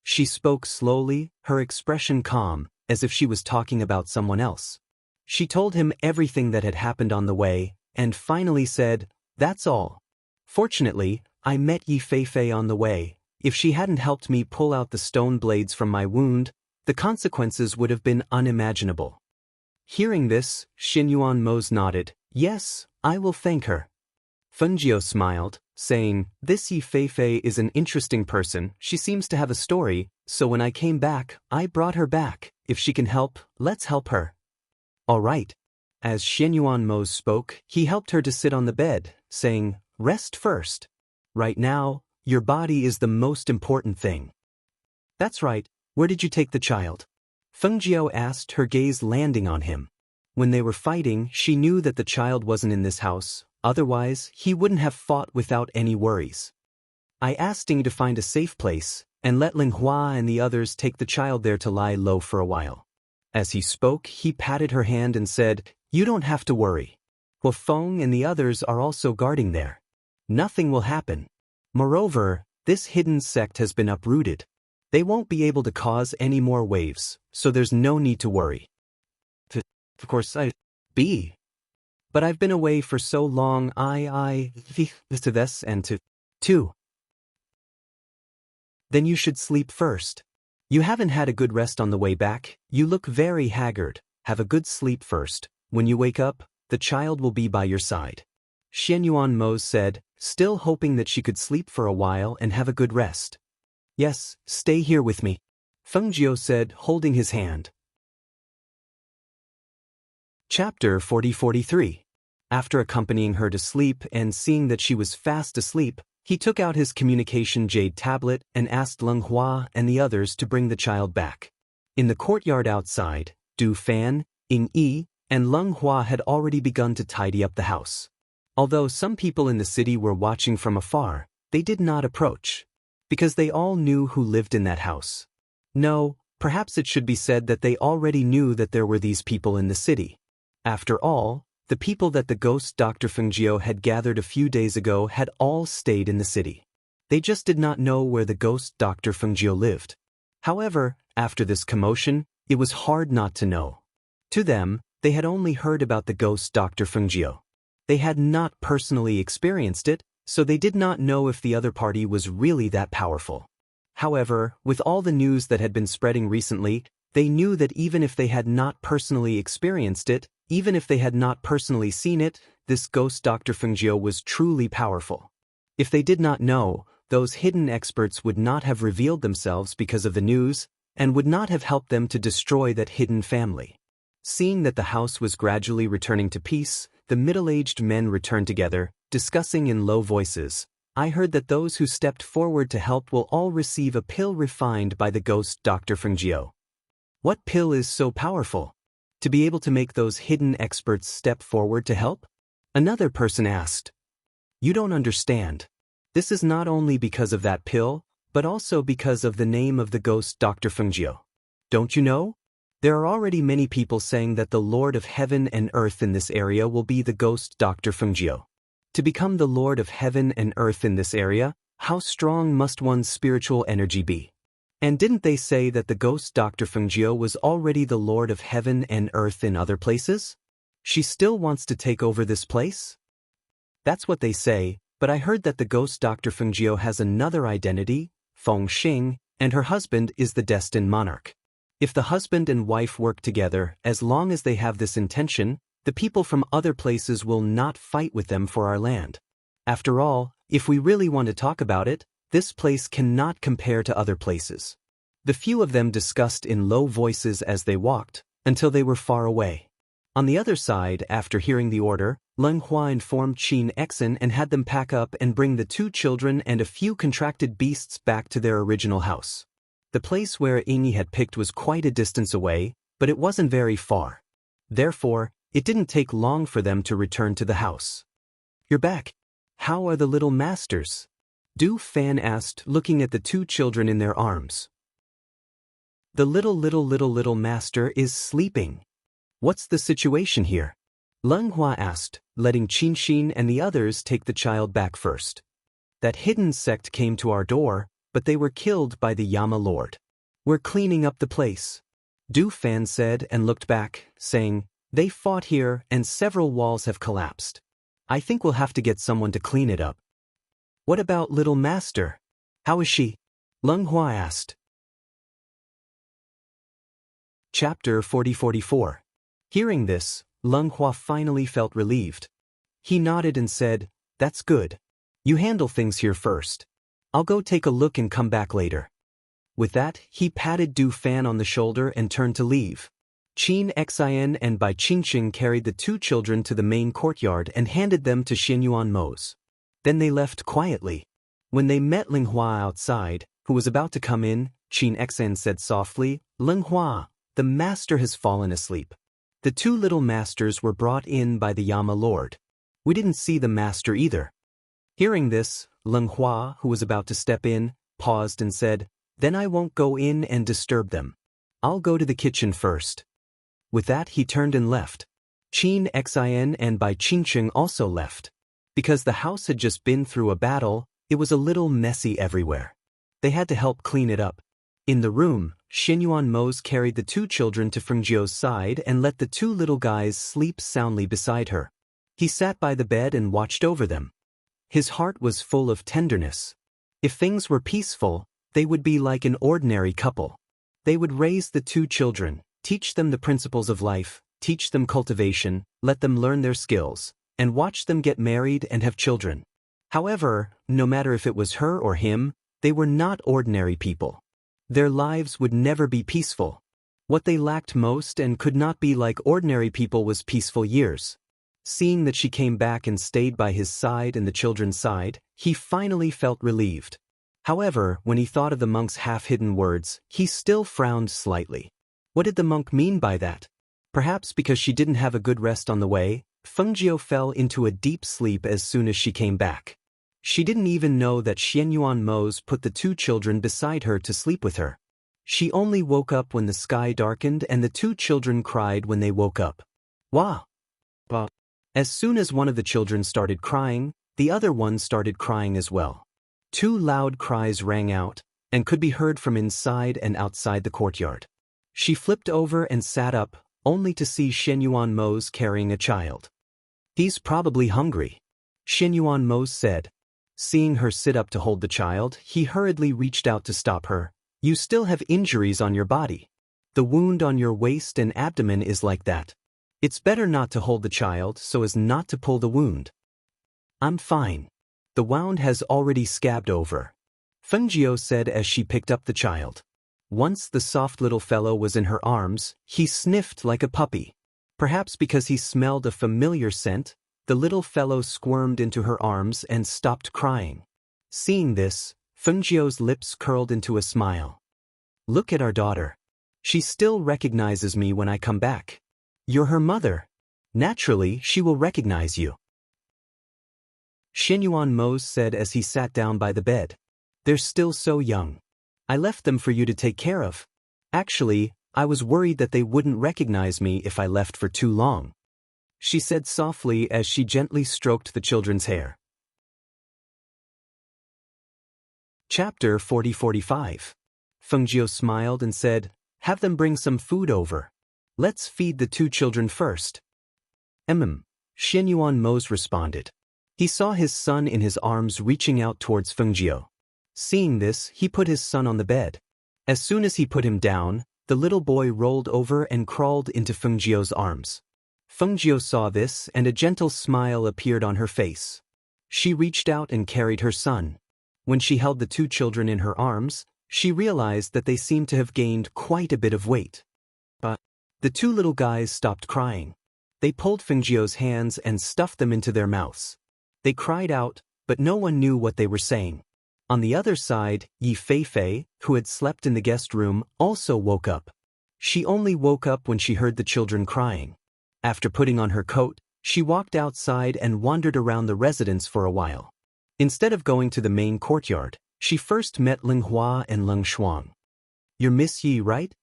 She spoke slowly, her expression calm, as if she was talking about someone else. She told him everything that had happened on the way, and finally said, that's all. Fortunately, I met Yi Feifei on the way. If she hadn't helped me pull out the stone blades from my wound, the consequences would have been unimaginable. Hearing this, Xinyuan Mose nodded. Yes, I will thank her. Fengjiu smiled. saying, "This Yi Feifei is an interesting person, she seems to have a story, so when I came back, I brought her back. If she can help, let's help her." "All right." As Xianyuan Mo spoke, he helped her to sit on the bed, saying, "Rest first. Right now, your body is the most important thing." "That's right. Where did you take the child?" Fengjiao asked, her gaze landing on him. When they were fighting, she knew that the child wasn't in this house, otherwise, he wouldn't have fought without any worries. "I asked Ying to find a safe place, and let Ling Hua and the others take the child there to lie low for a while." As he spoke, he patted her hand and said, "You don't have to worry. Hua Feng and the others are also guarding there. Nothing will happen. Moreover, this hidden sect has been uprooted. They won't be able to cause any more waves, so there's no need to worry." Of course but I've been away for so long, to this and to too. Then you should sleep first. You haven't had a good rest on the way back, you look very haggard. Have a good sleep first. When you wake up, the child will be by your side. Xianyuan Mo said, still hoping that she could sleep for a while and have a good rest. "Yes, stay here with me," Fengjiao said, holding his hand. Chapter 40-43. After accompanying her to sleep and seeing that she was fast asleep, he took out his communication jade tablet and asked Leng Hua and the others to bring the child back. In the courtyard outside, Du Fan, Ying Yi, and Leng Hua had already begun to tidy up the house. Although some people in the city were watching from afar, they did not approach, because they all knew who lived in that house. No, perhaps it should be said that they already knew that there were these people in the city. After all, the people that the ghost Dr. Fengjiao had gathered a few days ago had all stayed in the city. They just did not know where the ghost Dr. Fengjiao lived. However, after this commotion, it was hard not to know. To them, they had only heard about the ghost Dr. Fengjiao. They had not personally experienced it, so they did not know if the other party was really that powerful. However, with all the news that had been spreading recently, they knew that even if they had not personally experienced it, even if they had not personally seen it, this ghost Dr. Fengjiao was truly powerful. If they did not know, those hidden experts would not have revealed themselves because of the news, and would not have helped them to destroy that hidden family. Seeing that the house was gradually returning to peace, the middle-aged men returned together, discussing in low voices. "I heard that those who stepped forward to help will all receive a pill refined by the ghost Dr. Fengjiao." "What pill is so powerful? To be able to make those hidden experts step forward to help?" Another person asked. "You don't understand. This is not only because of that pill, but also because of the name of the ghost Dr. Fengjiao. Don't you know? There are already many people saying that the Lord of Heaven and Earth in this area will be the ghost Dr. Fengjiao. To become the Lord of Heaven and Earth in this area, how strong must one's spiritual energy be? And didn't they say that the ghost Dr. Fengjiao was already the Lord of Heaven and Earth in other places? She still wants to take over this place? That's what they say, but I heard that the ghost Dr. Fengjiao has another identity, Feng Xing, and her husband is the destined monarch. If the husband and wife work together, as long as they have this intention, the people from other places will not fight with them for our land. After all, if we really want to talk about it, this place cannot compare to other places." The few of them discussed in low voices as they walked, until they were far away. On the other side, after hearing the order, Leng Hua informed Qin Exen and had them pack up and bring the 2 children and a few contracted beasts back to their original house. The place where Ying Yi had picked was quite a distance away, but it wasn't very far. Therefore, it didn't take long for them to return to the house. "You're back. How are the little masters?" Du Fan asked, looking at the 2 children in their arms. "The little master is sleeping. What's the situation here?" Leng Hua asked, letting Qin Xin and the others take the child back first. "That hidden sect came to our door, but they were killed by the Yama Lord. We're cleaning up the place," Du Fan said and looked back, saying, "They fought here and several walls have collapsed. I think we'll have to get someone to clean it up." "What about little master? How is she?" Leng Hua asked. Chapter 40-44. Hearing this, Leng Hua finally felt relieved. He nodded and said, "That's good. You handle things here first. I'll go take a look and come back later. With that, he patted Du Fan on the shoulder and turned to leave. Qin Xin and Bai Qingqing carried the two children to the main courtyard and handed them to Xianyuan Mo's. Then they left quietly. When they met Ling Hua outside, who was about to come in, Qin Xin said softly, "Ling Hua, the master has fallen asleep." The two little masters were brought in by the Yama Lord. We didn't see the master either. Hearing this, Ling Hua, who was about to step in, paused and said, "Then I won't go in and disturb them. I'll go to the kitchen first." With that, he turned and left. Qin Xin and Bai Qingqing also left. Because the house had just been through a battle, it was a little messy everywhere. They had to help clean it up. In the room, Xianyuan Mo's carried the two children to Fengjiu's side and let the two little guys sleep soundly beside her. He sat by the bed and watched over them. His heart was full of tenderness. If things were peaceful, they would be like an ordinary couple. They would raise the two children, teach them the principles of life, teach them cultivation, let them learn their skills, and watch them get married and have children. However, no matter if it was her or him, they were not ordinary people. Their lives would never be peaceful. What they lacked most and could not be like ordinary people was peaceful years. Seeing that she came back and stayed by his side and the children's side, he finally felt relieved. However, when he thought of the monk's half-hidden words, he still frowned slightly. What did the monk mean by that? Perhaps because she didn't have a good rest on the way, Fengjiu fell into a deep sleep as soon as she came back. She didn't even know that Xianyuan Mo's put the two children beside her to sleep with her. She only woke up when the sky darkened and the two children cried when they woke up. Wah! Bah! As soon as one of the children started crying, the other one started crying as well. Two loud cries rang out, and could be heard from inside and outside the courtyard. She flipped over and sat up, only to see Xianyuan Mo's carrying a child. "He's probably hungry," Xianyuan Mo said. Seeing her sit up to hold the child, he hurriedly reached out to stop her. "You still have injuries on your body. The wound on your waist and abdomen is like that. It's better not to hold the child so as not to pull the wound." "I'm fine. The wound has already scabbed over," Fengjiu said as she picked up the child. Once the soft little fellow was in her arms, he sniffed like a puppy. Perhaps because he smelled a familiar scent, the little fellow squirmed into her arms and stopped crying. Seeing this, Fengjiu's lips curled into a smile. "Look at our daughter. She still recognizes me when I come back. You're her mother. Naturally, she will recognize you," Xianyuan Mo said as he sat down by the bed. "They're still so young. I left them for you to take care of. Actually, I was worried that they wouldn't recognize me if I left for too long," she said softly as she gently stroked the children's hair. Chapter 40-45. Fengjiu smiled and said, "Have them bring some food over. Let's feed the two children first." Xianyuan Mo's responded. He saw his son in his arms reaching out towards Fengjiu. Seeing this, he put his son on the bed. As soon as he put him down, the little boy rolled over and crawled into Fengjiu's arms. Fengjiu saw this and a gentle smile appeared on her face. She reached out and carried her son. When she held the two children in her arms, she realized that they seemed to have gained quite a bit of weight. But the two little guys stopped crying. They pulled Fengjiu's hands and stuffed them into their mouths. They cried out, but no one knew what they were saying. On the other side, Yi Feifei, who had slept in the guest room, also woke up. She only woke up when she heard the children crying. After putting on her coat, she walked outside and wandered around the residence for a while. Instead of going to the main courtyard, she first met Ling Hua and Leng Shuang. "You're Miss Yi, right?"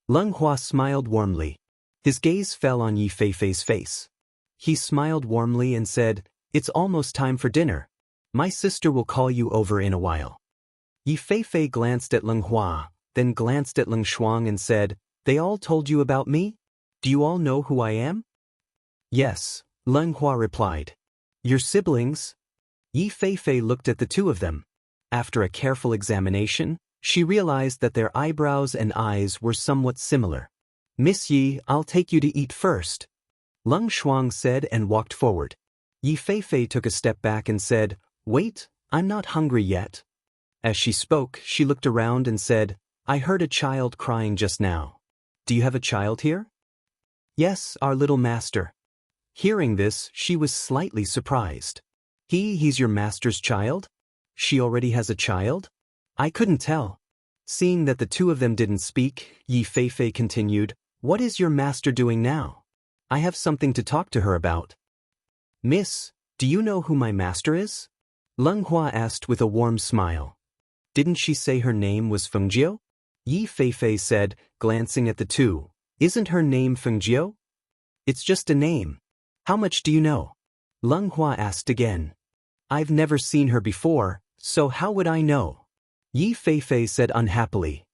Leng Hua smiled warmly. His gaze fell on Yi Feifei's face. He smiled warmly and said, "It's almost time for dinner. My sister will call you over in a while." Yi Feifei glanced at Leng Hua, then glanced at Leng Shuang and said, "They all told you about me? Do you all know who I am?" "Yes," Leng Hua replied. "Your siblings?" Yi Feifei looked at the two of them. After a careful examination, she realized that their eyebrows and eyes were somewhat similar. "Miss Yi, I'll take you to eat first," Leng Shuang said and walked forward. Yi Feifei took a step back and said, "Wait, I'm not hungry yet. As she spoke, she looked around and said, I heard a child crying just now. Do you have a child here? Yes, our little master. Hearing this, she was slightly surprised. He's your master's child? She already has a child? I couldn't tell. Seeing that the two of them didn't speak, Yi Feifei continued, What is your master doing now? I have something to talk to her about. Miss, do you know who my master is? Leng Hua asked with a warm smile. Didn't she say her name was Fengjiu? Yi Feifei said, glancing at the two. Isn't her name Fengjiu? It's just a name. How much do you know? Leng Hua asked again. I've never seen her before, so how would I know? Yi Feifei said unhappily.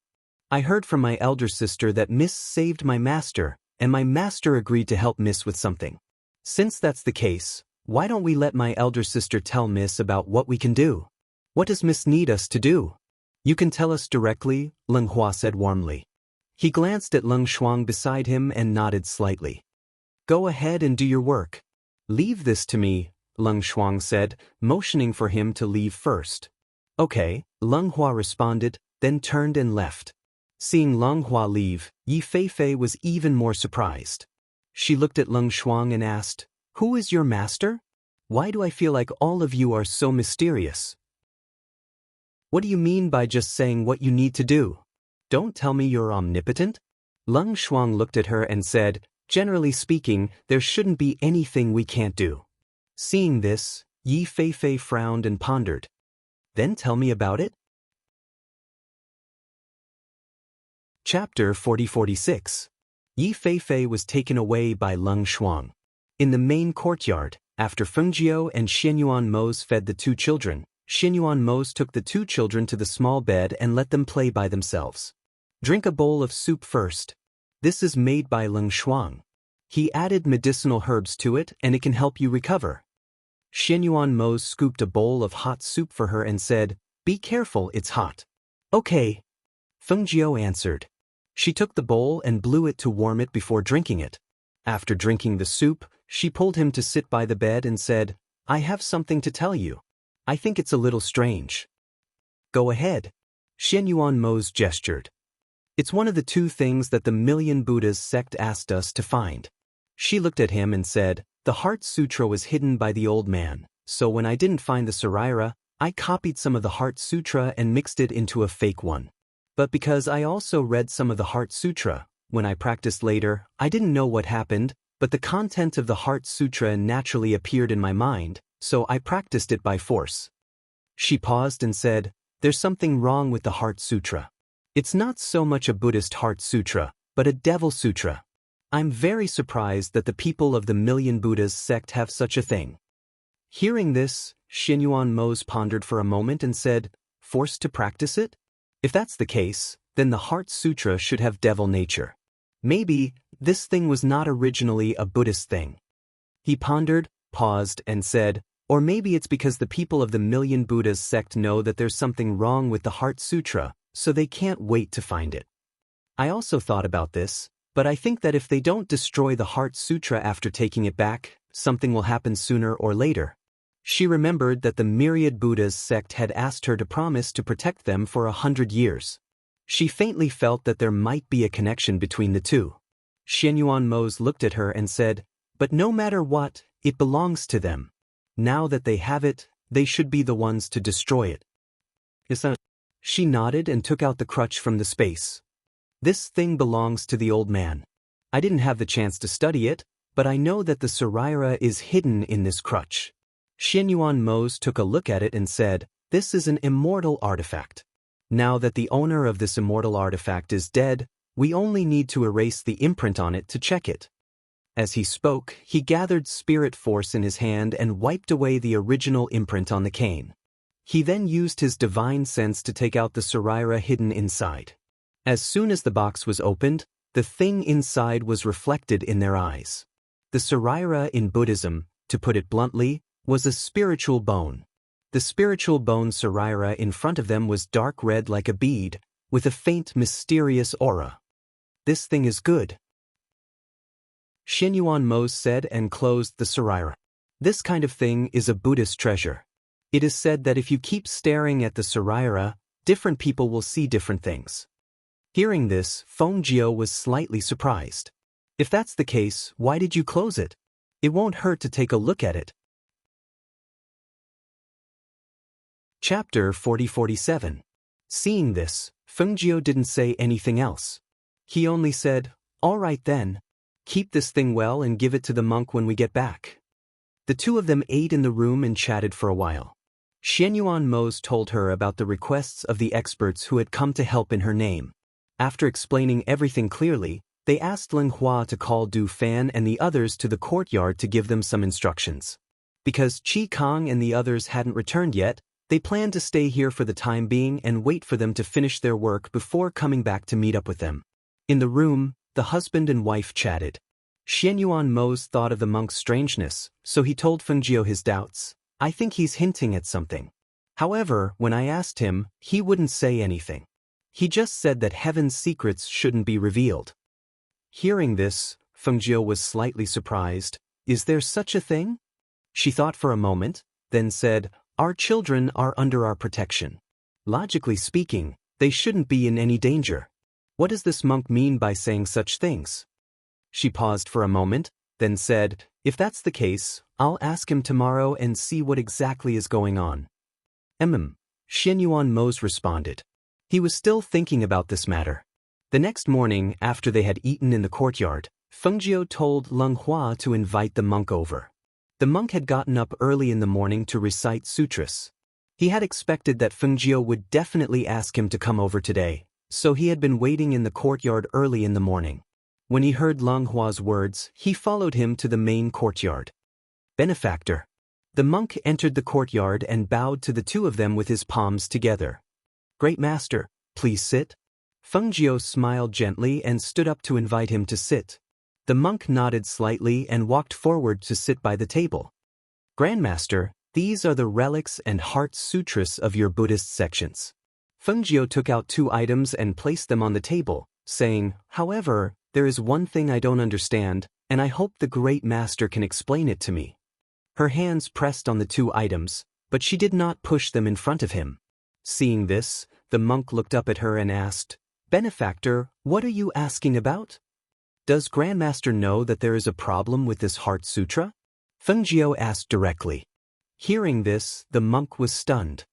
I heard from my elder sister that Miss saved my master, and my master agreed to help Miss with something. Since that's the case, why don't we let my elder sister tell Miss about what we can do? What does Miss need us to do? You can tell us directly, Leng Hua said warmly. He glanced at Leng Shuang beside him and nodded slightly. Go ahead and do your work. Leave this to me, Leng Shuang said, motioning for him to leave first. Okay, Leng Hua responded, then turned and left. Seeing Leng Hua leave, Yi Feifei was even more surprised. She looked at Leng Shuang and asked, Who is your master? Why do I feel like all of you are so mysterious? What do you mean by just saying what you need to do? Don't tell me you're omnipotent? Leng Shuang looked at her and said, Generally speaking, there shouldn't be anything we can't do. Seeing this, Yi Feifei frowned and pondered. Then tell me about it? Chapter 40-46. Yi Feifei was taken away by Leng Shuang. In the main courtyard, after Fengjiu and Xianyuan Mose fed the two children, Xianyuan Mose took the two children to the small bed and let them play by themselves. Drink a bowl of soup first. This is made by Leng Shuang. He added medicinal herbs to it and it can help you recover. Xianyuan Mose scooped a bowl of hot soup for her and said, Be careful, it's hot. Okay. Fengjiu answered. She took the bowl and blew it to warm it before drinking it. After drinking the soup, she pulled him to sit by the bed and said, I have something to tell you. I think it's a little strange. Go ahead. Xianyuan Mose gestured. It's one of the two things that the Million Buddhas sect asked us to find. She looked at him and said, The Heart Sutra was hidden by the old man, so when I didn't find the Saraira, I copied some of the Heart Sutra and mixed it into a fake one. But because I also read some of the Heart Sutra, when I practiced later, I didn't know what happened, but the content of the Heart Sutra naturally appeared in my mind, so I practiced it by force. She paused and said, There's something wrong with the Heart Sutra. It's not so much a Buddhist Heart Sutra, but a Devil Sutra. I'm very surprised that the people of the Million Buddhas sect have such a thing. Hearing this, Xianyuan Mose pondered for a moment and said, Forced to practice it? If that's the case, then the Heart Sutra should have devil nature. Maybe, this thing was not originally a Buddhist thing. He pondered, paused, and said, Or maybe it's because the people of the Million Buddhas sect know that there's something wrong with the Heart Sutra, so they can't wait to find it. I also thought about this, but I think that if they don't destroy the Heart Sutra after taking it back, something will happen sooner or later. She remembered that the Myriad Buddhas sect had asked her to promise to protect them for 100 years. She faintly felt that there might be a connection between the two. Xianyuan Mose looked at her and said, But no matter what, it belongs to them. Now that they have it, they should be the ones to destroy it. She nodded and took out the crutch from the space. This thing belongs to the old man. I didn't have the chance to study it, but I know that the Saraira is hidden in this crutch. Xianyuan Mose took a look at it and said, This is an immortal artifact. Now that the owner of this immortal artifact is dead, we only need to erase the imprint on it to check it. As he spoke, he gathered spirit force in his hand and wiped away the original imprint on the cane. He then used his divine sense to take out the Saraira hidden inside. As soon as the box was opened, the thing inside was reflected in their eyes. The Saraira in Buddhism, to put it bluntly, was a spiritual bone. The spiritual bone Saraira in front of them was dark red like a bead, with a faint mysterious aura. This thing is good. Xianyuan Mose said and closed the Saraira. This kind of thing is a Buddhist treasure. It is said that if you keep staring at the Saraira, different people will see different things. Hearing this, Fengjio was slightly surprised. If that's the case, why did you close it? It won't hurt to take a look at it. Chapter 40-47. Seeing this, Fengjio didn't say anything else. He only said, "All right then. Keep this thing well and give it to the monk when we get back." The two of them ate in the room and chatted for a while. Xianyuan Mose told her about the requests of the experts who had come to help in her name. After explaining everything clearly, they asked Ling Hua to call Du Fan and the others to the courtyard to give them some instructions. Because Qi Kong and the others hadn't returned yet, they planned to stay here for the time being and wait for them to finish their work before coming back to meet up with them. In the room, the husband and wife chatted. Xianyuan Mose thought of the monk's strangeness, so he told Fengjio his doubts. "I think he's hinting at something. However, when I asked him, he wouldn't say anything. He just said that heaven's secrets shouldn't be revealed." Hearing this, Fengjio was slightly surprised. Is there such a thing? She thought for a moment, then said, "Our children are under our protection. Logically speaking, they shouldn't be in any danger. What does this monk mean by saying such things?" She paused for a moment, then said, "If that's the case, I'll ask him tomorrow and see what exactly is going on." Xianyuan Mose responded. He was still thinking about this matter. The next morning, after they had eaten in the courtyard, Fengjio told Ling Hua to invite the monk over. The monk had gotten up early in the morning to recite sutras. He had expected that Fengjio would definitely ask him to come over today, so he had been waiting in the courtyard early in the morning. When he heard Ling Hua's words, he followed him to the main courtyard. "Benefactor." The monk entered the courtyard and bowed to the two of them with his palms together. "Great master, please sit." Fengjio smiled gently and stood up to invite him to sit. The monk nodded slightly and walked forward to sit by the table. "Grandmaster, these are the relics and heart sutras of your Buddhist sections." Fengjio took out 2 items and placed them on the table, saying, "However, there is one thing I don't understand, and I hope the great master can explain it to me." Her hands pressed on the 2 items, but she did not push them in front of him. Seeing this, the monk looked up at her and asked, "Benefactor, what are you asking about? Does Grandmaster know that there is a problem with this Heart Sutra?" Fengjio asked directly. Hearing this, the monk was stunned.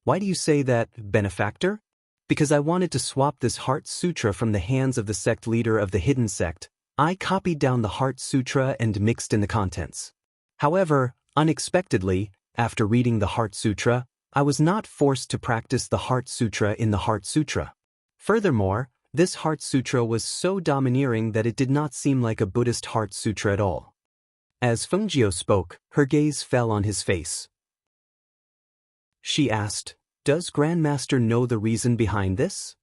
"Why do you say that, Benefactor?" "Because I wanted to swap this Heart Sutra from the hands of the sect leader of the hidden sect. I copied down the Heart Sutra and mixed in the contents. However, unexpectedly, after reading the Heart Sutra, I was not forced to practice the Heart Sutra in the Heart Sutra. Furthermore, this Heart Sutra was so domineering that it did not seem like a Buddhist Heart Sutra at all." As Fengjio spoke, her gaze fell on his face. She asked, "Does Grandmaster know the reason behind this?"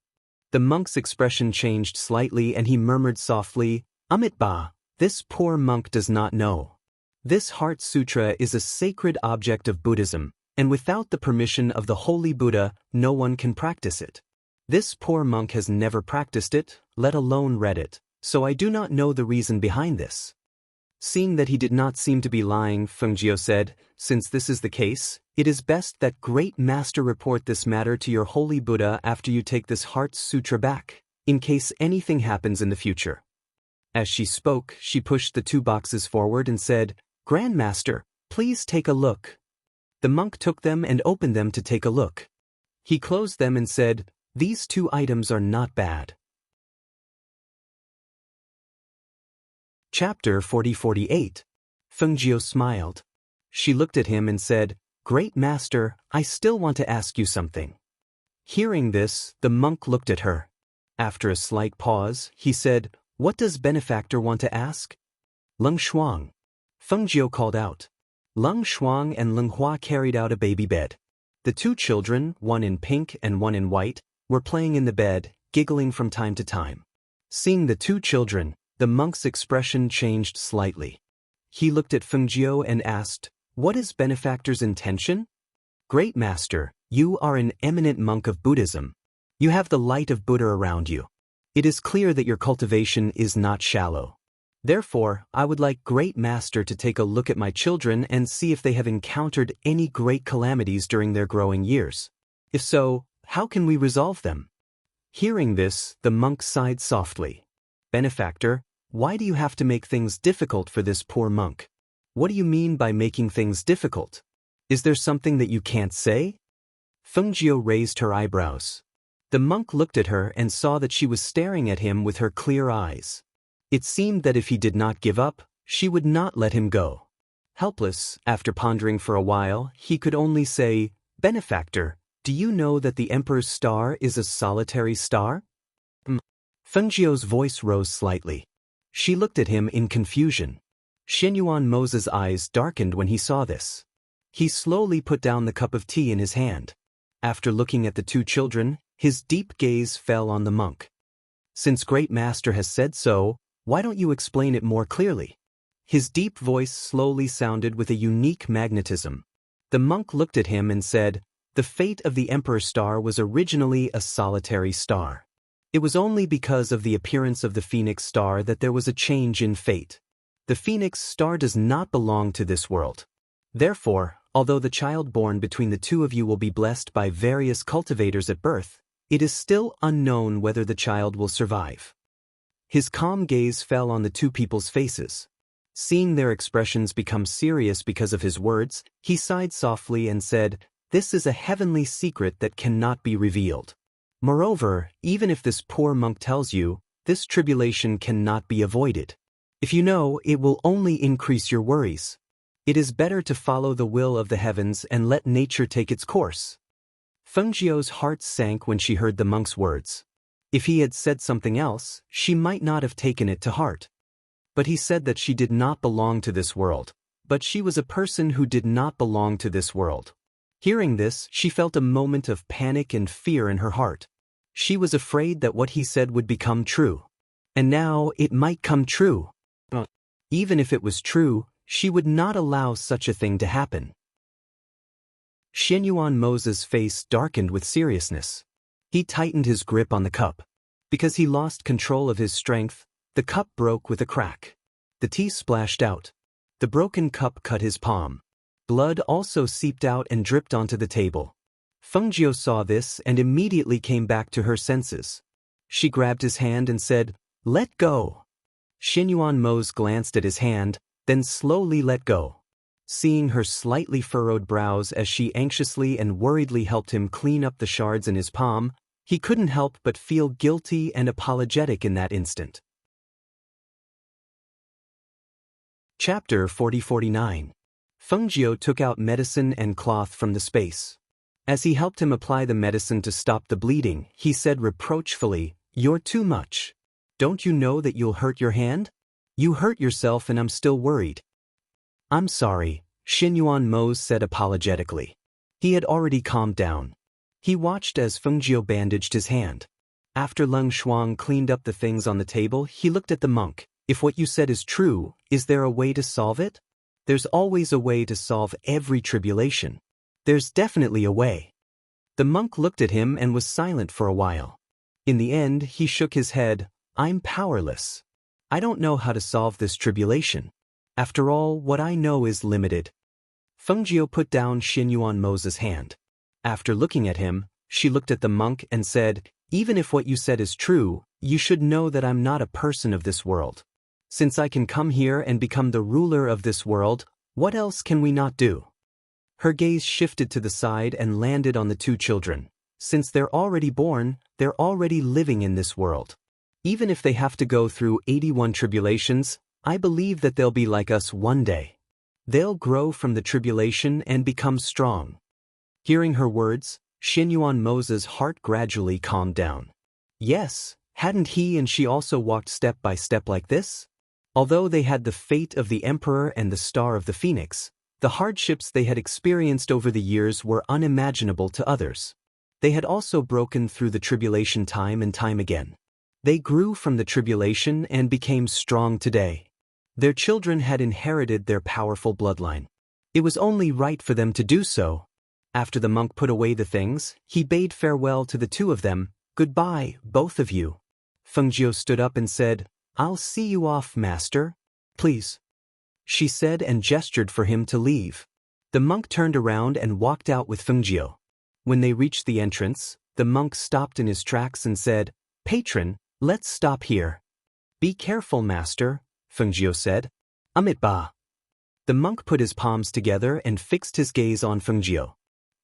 The monk's expression changed slightly and he murmured softly, "Amitabha, this poor monk does not know. This Heart Sutra is a sacred object of Buddhism, and without the permission of the Holy Buddha, no one can practice it. This poor monk has never practiced it, let alone read it, so I do not know the reason behind this." Seeing that he did not seem to be lying, Fengjio said, "Since this is the case, it is best that Great Master report this matter to your Holy Buddha after you take this Heart Sutra back, in case anything happens in the future." As she spoke, she pushed the 2 boxes forward and said, "Grandmaster, please take a look." The monk took them and opened them to take a look. He closed them and said, "These 2 items are not bad." Chapter 40-48. Fengjio smiled. She looked at him and said, "Great master, I still want to ask you something." Hearing this, the monk looked at her. After a slight pause, he said, "What does Benefactor want to ask?" "Leng Shuang." Fengjio called out. Leng Shuang and Ling Hua carried out a baby bed. The 2 children, one in pink and one in white, were playing in the bed, giggling from time to time. Seeing the 2 children, the monk's expression changed slightly. He looked at Fengjio and asked, "What is Benefactor's intention?" "Great Master, you are an eminent monk of Buddhism. You have the light of Buddha around you. It is clear that your cultivation is not shallow. Therefore, I would like Great Master to take a look at my children and see if they have encountered any great calamities during their growing years. If so, how can we resolve them? Hearing this, the monk sighed softly. Benefactor, why do you have to make things difficult for this poor monk? What do you mean by making things difficult? Is there something that you can't say? Fengjiu raised her eyebrows. The monk looked at her and saw that she was staring at him with her clear eyes. It seemed that if he did not give up, she would not let him go. Helpless, after pondering for a while, he could only say, Benefactor, do you know that the Emperor's star is a solitary star? Fengjiu's voice rose slightly. She looked at him in confusion. Xinyuan Mose's eyes darkened when he saw this. He slowly put down the cup of tea in his hand. After looking at the two children, his deep gaze fell on the monk. Since Great Master has said so, why don't you explain it more clearly? His deep voice slowly sounded with a unique magnetism. The monk looked at him and said, The fate of the Emperor's star was originally a solitary star. It was only because of the appearance of the Phoenix star that there was a change in fate. The Phoenix star does not belong to this world. Therefore, although the child born between the two of you will be blessed by various cultivators at birth, it is still unknown whether the child will survive. His calm gaze fell on the two people's faces. Seeing their expressions become serious because of his words, he sighed softly and said, This is a heavenly secret that cannot be revealed. Moreover, even if this poor monk tells you, this tribulation cannot be avoided. If you know, it will only increase your worries. It is better to follow the will of the heavens and let nature take its course. Fengjiu's heart sank when she heard the monk's words. If he had said something else, she might not have taken it to heart. But he said that she did not belong to this world, but she was a person who did not belong to this world. Hearing this, she felt a moment of panic and fear in her heart. She was afraid that what he said would become true. And now it might come true. Even if it was true, she would not allow such a thing to happen. Xinyuan Mose's face darkened with seriousness. He tightened his grip on the cup. Because he lost control of his strength, the cup broke with a crack. The tea splashed out. The broken cup cut his palm. Blood also seeped out and dripped onto the table. Fengjiu saw this and immediately came back to her senses. She grabbed his hand and said, Let go. Xinyuan Mose glanced at his hand, then slowly let go. Seeing her slightly furrowed brows as she anxiously and worriedly helped him clean up the shards in his palm, he couldn't help but feel guilty and apologetic in that instant. Chapter 40-49. Fengjiu took out medicine and cloth from the space. As he helped him apply the medicine to stop the bleeding, he said reproachfully, You're too much. Don't you know that you'll hurt your hand? You hurt yourself and I'm still worried. I'm sorry, Xinyuan Mose said apologetically. He had already calmed down. He watched as Fengjiu bandaged his hand. After Leng Shuang cleaned up the things on the table, he looked at the monk. If what you said is true, is there a way to solve it? There's always a way to solve every tribulation. There's definitely a way. The monk looked at him and was silent for a while. In the end, he shook his head. I'm powerless. I don't know how to solve this tribulation. After all, what I know is limited. Fengjiu put down Xinyuan Mose's hand. After looking at him, she looked at the monk and said, Even if what you said is true, you should know that I'm not a person of this world. Since I can come here and become the ruler of this world, what else can we not do? Her gaze shifted to the side and landed on the two children. Since they're already born, they're already living in this world. Even if they have to go through 81 tribulations, I believe that they'll be like us one day. They'll grow from the tribulation and become strong. Hearing her words, Xinyuan Mose's heart gradually calmed down. Yes, hadn't he and she also walked step by step like this? Although they had the fate of the Emperor and the star of the Phoenix, the hardships they had experienced over the years were unimaginable to others. They had also broken through the tribulation time and time again. They grew from the tribulation and became strong today. Their children had inherited their powerful bloodline. It was only right for them to do so. After the monk put away the things, he bade farewell to the two of them. Goodbye, both of you. Fengjiu stood up and said, I'll see you off, master. Please, she said and gestured for him to leave. The monk turned around and walked out with Fengjiu. When they reached the entrance, the monk stopped in his tracks and said, Patron, let's stop here. Be careful, master, Fengjiu said. Ba. The monk put his palms together and fixed his gaze on Fengjiu.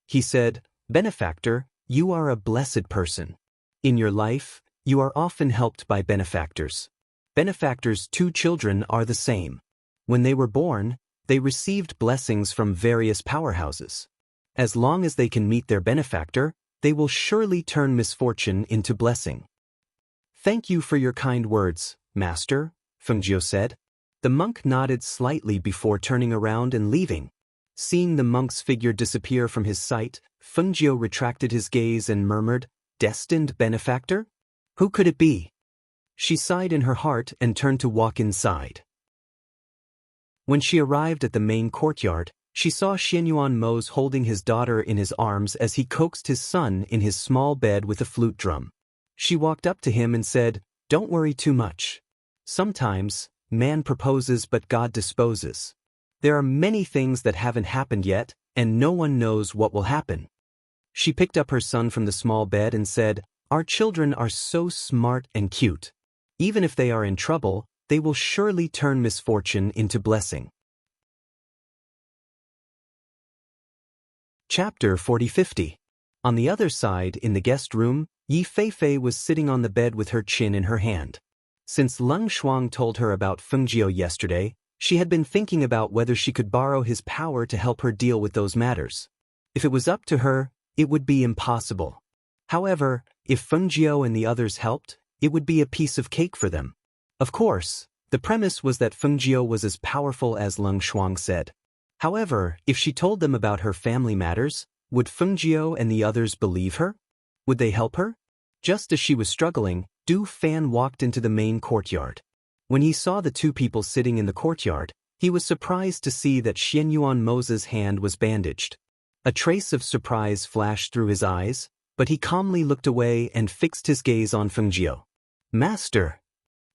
He said, Benefactor, you are a blessed person. In your life, you are often helped by benefactors. Benefactors' two children are the same. When they were born, they received blessings from various powerhouses. As long as they can meet their benefactor, they will surely turn misfortune into blessing. Thank you for your kind words, master, Fengjiu said. The monk nodded slightly before turning around and leaving. Seeing the monk's figure disappear from his sight, Fengjiu retracted his gaze and murmured, Destined benefactor? Who could it be? She sighed in her heart and turned to walk inside. When she arrived at the main courtyard, she saw Xianyuan Mose holding his daughter in his arms as he coaxed his son in his small bed with a flute drum. She walked up to him and said, Don't worry too much. Sometimes, man proposes but God disposes. There are many things that haven't happened yet, and no one knows what will happen. She picked up her son from the small bed and said, Our children are so smart and cute. Even if they are in trouble, they will surely turn misfortune into blessing. Chapter 40-50. On the other side, in the guest room, Yi Feifei was sitting on the bed with her chin in her hand. Since Leng Shuang told her about Fengjiu yesterday, she had been thinking about whether she could borrow his power to help her deal with those matters. If it was up to her, it would be impossible. However, if Fengjiu and the others helped, it would be a piece of cake for them. Of course, the premise was that Fengjiu was as powerful as Leng Shuang said. However, if she told them about her family matters, would Fengjiu and the others believe her? Would they help her? Just as she was struggling, Du Fan walked into the main courtyard. When he saw the two people sitting in the courtyard, he was surprised to see that Xianyuan Mose's hand was bandaged. A trace of surprise flashed through his eyes, but he calmly looked away and fixed his gaze on Fengjiu. Master!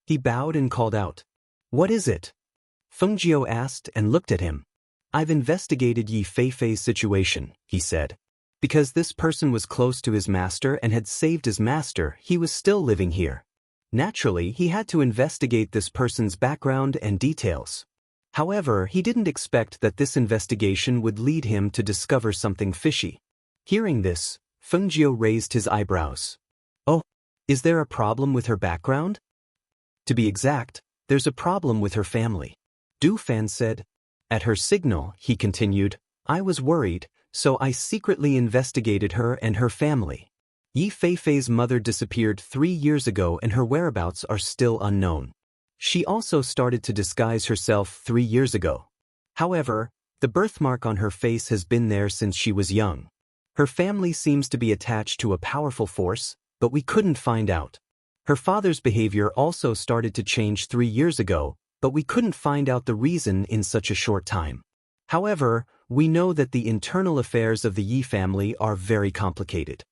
He bowed and called out. What is it? Fengjiu asked and looked at him. I've investigated Yi Feifei's situation, he said. Because this person was close to his master and had saved his master, he was still living here. Naturally, he had to investigate this person's background and details. However, he didn't expect that this investigation would lead him to discover something fishy. Hearing this, Fengjiu raised his eyebrows. Oh, is there a problem with her background? To be exact, there's a problem with her family. Du Fan said. At her signal, he continued, I was worried, so I secretly investigated her and her family. Yi Feifei's mother disappeared 3 years ago and her whereabouts are still unknown. She also started to disguise herself 3 years ago. However, the birthmark on her face has been there since she was young. Her family seems to be attached to a powerful force, but we couldn't find out. Her father's behavior also started to change 3 years ago, but we couldn't find out the reason in such a short time. However, we know that the internal affairs of the Yi family are very complicated.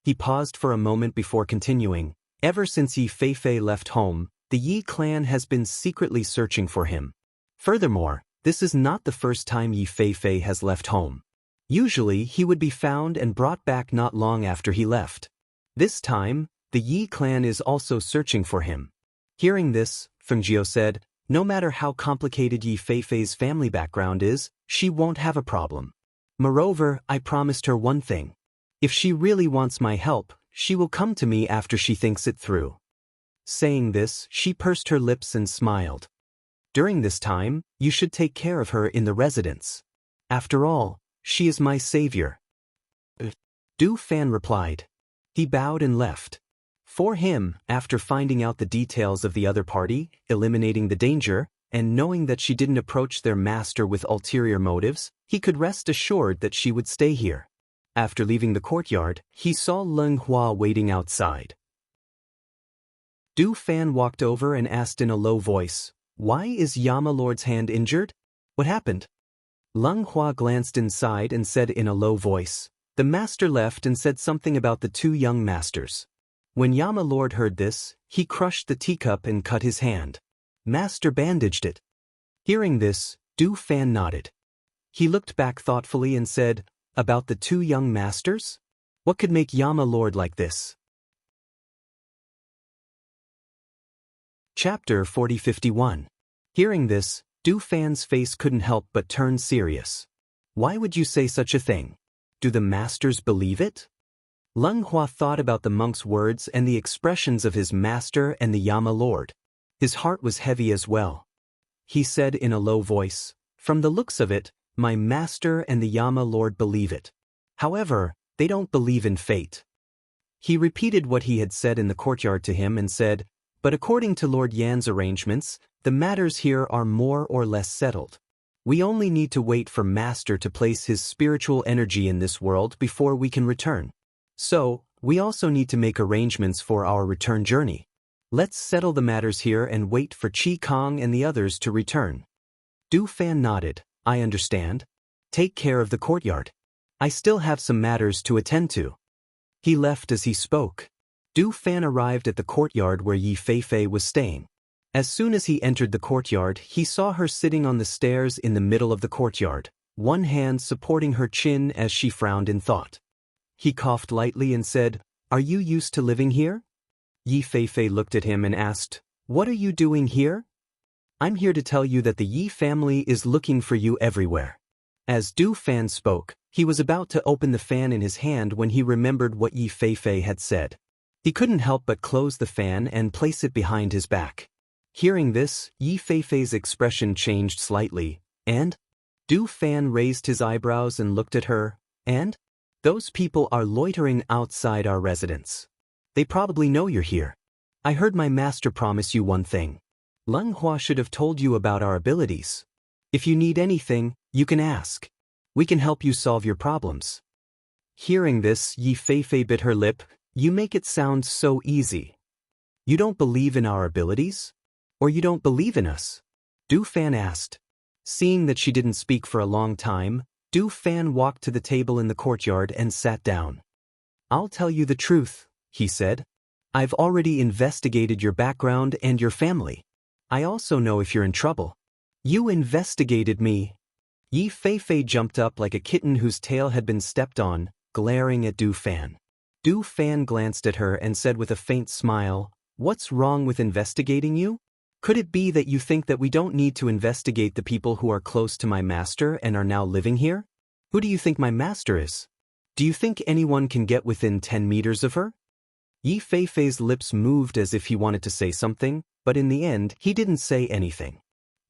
He paused for a moment before continuing. Ever since Yi Feifei left home, the Yi clan has been secretly searching for him. Furthermore, this is not the first time Yi Feifei has left home. Usually, he would be found and brought back not long after he left. This time, the Yi clan is also searching for him. Hearing this, Fengjiu said, no matter how complicated Yi Feifei's family background is, she won't have a problem. Moreover, I promised her one thing. If she really wants my help, she will come to me after she thinks it through. Saying this, she pursed her lips and smiled. During this time, you should take care of her in the residence. After all, she is my savior. Du Fan replied. He bowed and left. For him, after finding out the details of the other party, eliminating the danger, and knowing that she didn't approach their master with ulterior motives, he could rest assured that she would stay here. After leaving the courtyard, he saw Leng Hua waiting outside. Du Fan walked over and asked in a low voice, Why is Yama Lord's hand injured? What happened? Leng Hua glanced inside and said in a low voice, The master left and said something about the 2 young masters. When Yama Lord heard this, he crushed the teacup and cut his hand. Master bandaged it. Hearing this, Du Fan nodded. He looked back thoughtfully and said, "About the two young masters? What could make Yama Lord like this?" Chapter 4051. Hearing this, Du Fan's face couldn't help but turn serious. Why would you say such a thing? Do the masters believe it? Leng Hua thought about the monk's words and the expressions of his master and the Yama Lord. His heart was heavy as well. He said in a low voice, "From the looks of it, my master and the Yama Lord believe it. However, they don't believe in fate." He repeated what he had said in the courtyard to him and said, "But according to Lord Yan's arrangements, the matters here are more or less settled. We only need to wait for Master to place his spiritual energy in this world before we can return. So, we also need to make arrangements for our return journey. Let's settle the matters here and wait for Qi Kong and the others to return." Du Fan nodded. "I understand. Take care of the courtyard. I still have some matters to attend to." He left as he spoke. Du Fan arrived at the courtyard where Yi Feifei was staying. As soon as he entered the courtyard, he saw her sitting on the stairs in the middle of the courtyard, one hand supporting her chin as she frowned in thought. He coughed lightly and said, "Are you used to living here?" Yi Feifei looked at him and asked, "What are you doing here?" "I'm here to tell you that the Yi family is looking for you everywhere." As Du Fan spoke, he was about to open the fan in his hand when he remembered what Yi Feifei had said. He couldn't help but close the fan and place it behind his back. Hearing this, Yi Feifei's expression changed slightly, and? Du Fan raised his eyebrows and looked at her, and? "Those people are loitering outside our residence. They probably know you're here. I heard my master promise you one thing. Leng Hua should have told you about our abilities. If you need anything, you can ask. We can help you solve your problems." Hearing this, Yi Feifei bit her lip. "You make it sound so easy. You don't believe in our abilities? Or you don't believe in us?" Du Fan asked. Seeing that she didn't speak for a long time, Du Fan walked to the table in the courtyard and sat down. "I'll tell you the truth," he said. "I've already investigated your background and your family. I also know if you're in trouble." "You investigated me." Yi Feifei jumped up like a kitten whose tail had been stepped on, glaring at Du Fan. Du Fan glanced at her and said with a faint smile, "What's wrong with investigating you? Could it be that you think that we don't need to investigate the people who are close to my master and are now living here? Who do you think my master is? Do you think anyone can get within 10 meters of her?" Yi Feifei's lips moved as if he wanted to say something, but in the end, he didn't say anything.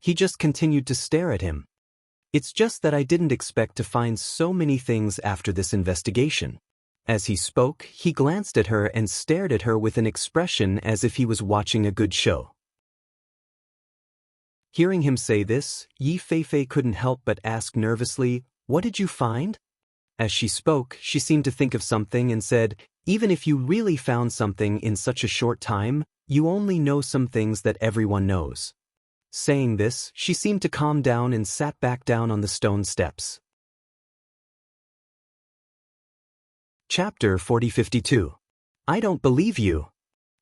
He just continued to stare at him. "It's just that I didn't expect to find so many things after this investigation." As he spoke, he glanced at her and stared at her with an expression as if he was watching a good show. Hearing him say this, Yi Feifei couldn't help but ask nervously, "What did you find?" As she spoke, she seemed to think of something and said, "Even if you really found something in such a short time, you only know some things that everyone knows." Saying this, she seemed to calm down and sat back down on the stone steps. Chapter 4052. "I don't believe you,"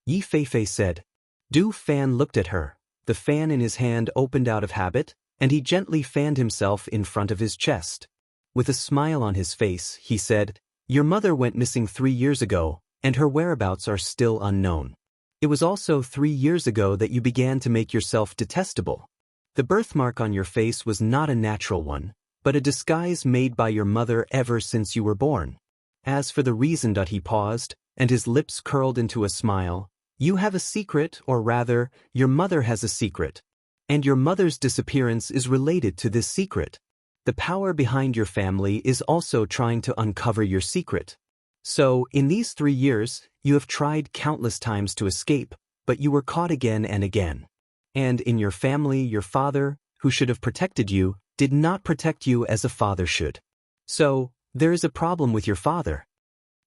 Yi Feifei said. Du Fan looked at her. The fan in his hand opened out of habit, and he gently fanned himself in front of his chest. With a smile on his face, he said, "Your mother went missing 3 years ago, and her whereabouts are still unknown. It was also 3 years ago that you began to make yourself detestable. The birthmark on your face was not a natural one, but a disguise made by your mother ever since you were born. As for the reason," he paused, and his lips curled into a smile, "you have a secret, or rather, your mother has a secret. And your mother's disappearance is related to this secret. The power behind your family is also trying to uncover your secret. So, in these 3 years, you have tried countless times to escape, but you were caught again and again. And in your family, your father, who should have protected you, did not protect you as a father should. So, there is a problem with your father."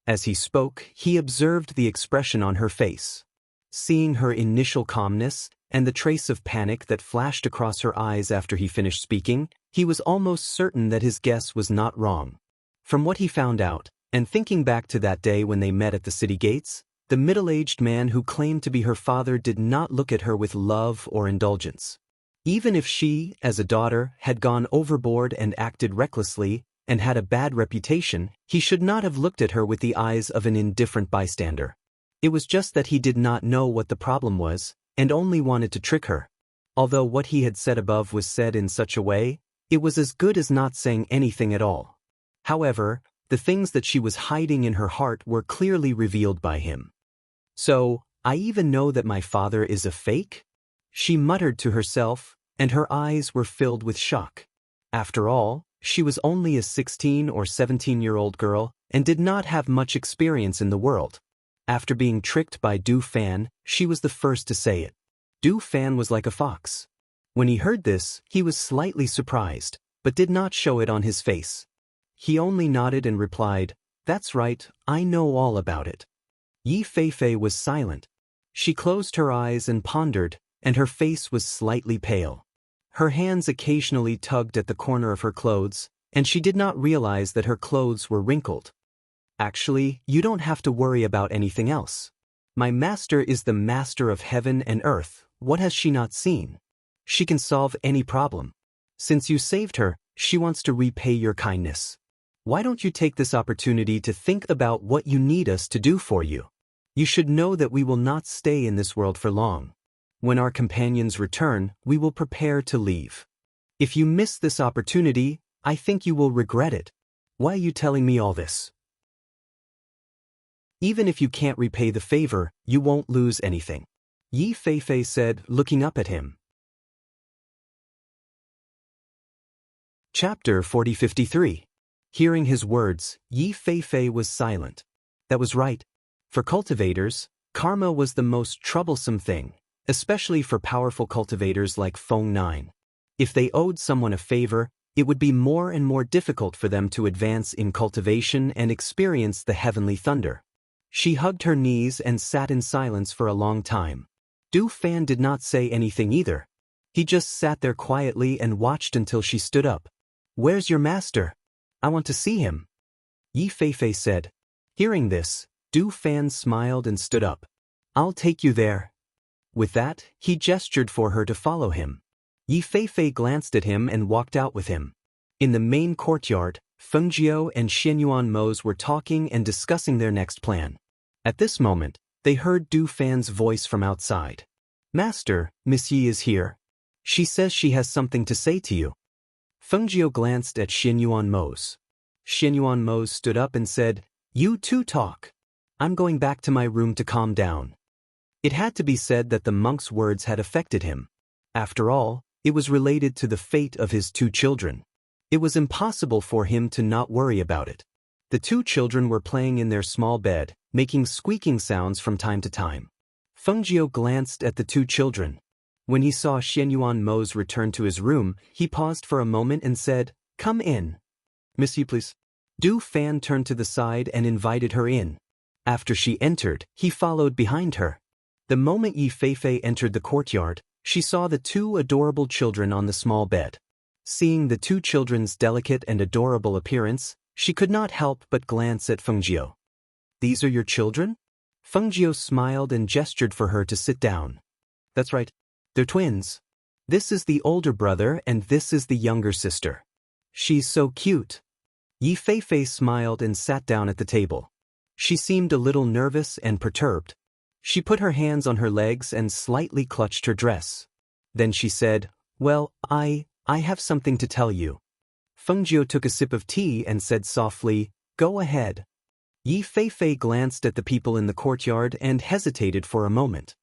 As he spoke, he observed the expression on her face. Seeing her initial calmness, and the trace of panic that flashed across her eyes after he finished speaking, he was almost certain that his guess was not wrong. From what he found out, and thinking back to that day when they met at the city gates, The middle-aged man who claimed to be her father did not look at her with love or indulgence. Even if she, as a daughter, had gone overboard and acted recklessly, and had a bad reputation, he should not have looked at her with the eyes of an indifferent bystander. It was just that he did not know what the problem was, and only wanted to trick her. Although what he had said above was said in such a way, it was as good as not saying anything at all. However, the things that she was hiding in her heart were clearly revealed by him. "So, I even know that my father is a fake?" she muttered to herself, and her eyes were filled with shock. After all, she was only a 16 or 17-year-old girl and did not have much experience in the world. After being tricked by Du Fan, she was the first to say it. Du Fan was like a fox. When he heard this, he was slightly surprised, but did not show it on his face. He only nodded and replied, "That's right, I know all about it." Yi Feifei was silent. She closed her eyes and pondered, and her face was slightly pale. Her hands occasionally tugged at the corner of her clothes, and she did not realize that her clothes were wrinkled. "Actually, you don't have to worry about anything else. My master is the master of heaven and earth. What has she not seen? She can solve any problem. Since you saved her, she wants to repay your kindness. Why don't you take this opportunity to think about what you need us to do for you? You should know that we will not stay in this world for long. When our companions return, we will prepare to leave. If you miss this opportunity, I think you will regret it. Why are you telling me all this? Even if you can't repay the favor, you won't lose anything," Yi Feifei said, looking up at him. Chapter 4053. Hearing his words, Yi Feifei was silent. That was right. For cultivators, karma was the most troublesome thing, especially for powerful cultivators like Feng Nine. If they owed someone a favor, it would be more and more difficult for them to advance in cultivation and experience the heavenly thunder. She hugged her knees and sat in silence for a long time. Du Fan did not say anything either. He just sat there quietly and watched until she stood up. "Where's your master? I want to see him," Yi Feifei said. Hearing this, Du Fan smiled and stood up. "I'll take you there." With that, he gestured for her to follow him. Yi Feifei glanced at him and walked out with him. In the main courtyard, Feng Jiao and Xianyuan Mose were talking and discussing their next plan. At this moment, they heard Du Fan's voice from outside. "Master, Miss Yi is here. She says she has something to say to you." Feng Jiao glanced at Xianyuan Mose. Xianyuan Mose stood up and said, "You two talk. I'm going back to my room to calm down." It had to be said that the monk's words had affected him. After all, it was related to the fate of his two children. It was impossible for him to not worry about it. The two children were playing in their small bed, making squeaking sounds from time to time. Feng Jiao glanced at the two children. When he saw Xianyuan Mose return to his room, he paused for a moment and said, "Come in. Miss Yi, please." Du Fan turned to the side and invited her in. After she entered, he followed behind her. The moment Yi Feifei entered the courtyard, she saw the two adorable children on the small bed. Seeing the two children's delicate and adorable appearance, she could not help but glance at Feng Jiao. "These are your children?" Feng Jiao smiled and gestured for her to sit down. "That's right. They're twins. This is the older brother and this is the younger sister. She's so cute." Yi Feifei smiled and sat down at the table. She seemed a little nervous and perturbed. She put her hands on her legs and slightly clutched her dress. Then she said, "Well, I have something to tell you." Feng Jiao took a sip of tea and said softly, "Go ahead." Yi Feifei glanced at the people in the courtyard and hesitated for a moment.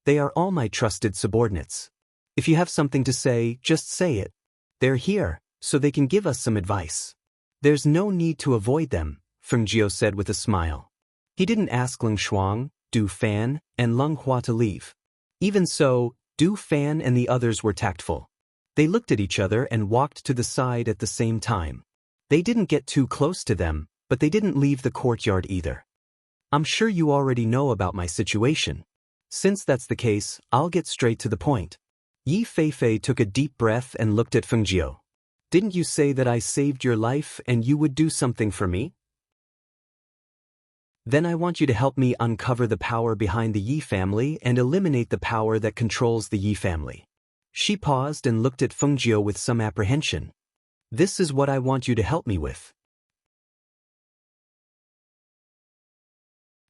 "They are all my trusted subordinates. If you have something to say, just say it. They're here, so they can give us some advice. There's no need to avoid them," Feng Jiao said with a smile. He didn't ask Leng Shuang, Du Fan, and Leng Hua to leave. Even so, Du Fan and the others were tactful. They looked at each other and walked to the side at the same time. They didn't get too close to them, but they didn't leave the courtyard either. "I'm sure you already know about my situation. Since that's the case, I'll get straight to the point." Yi Feifei took a deep breath and looked at Feng Jiao. "Didn't you say that I saved your life and you would do something for me?" Then I want you to help me uncover the power behind the Yi family and eliminate the power that controls the Yi family. She paused and looked at Fengjiu with some apprehension. This is what I want you to help me with.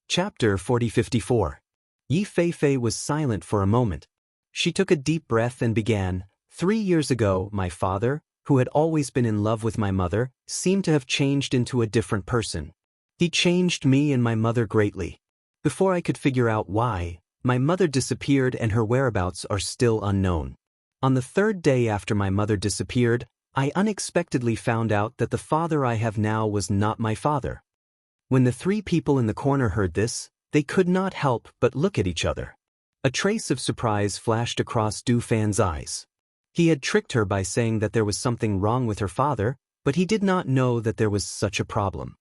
Chapter 40-54. Yi Feifei was silent for a moment. She took a deep breath and began, 3 years ago, my father, who had always been in love with my mother, seemed to have changed into a different person. He changed me and my mother greatly. Before I could figure out why, my mother disappeared and her whereabouts are still unknown. On the 3rd day after my mother disappeared, I unexpectedly found out that the father I have now was not my father. When the 3 people in the corner heard this, they could not help but look at each other. A trace of surprise flashed across Du Fan's eyes. He had tricked her by saying that there was something wrong with her father, but he did not know that there was such a problem.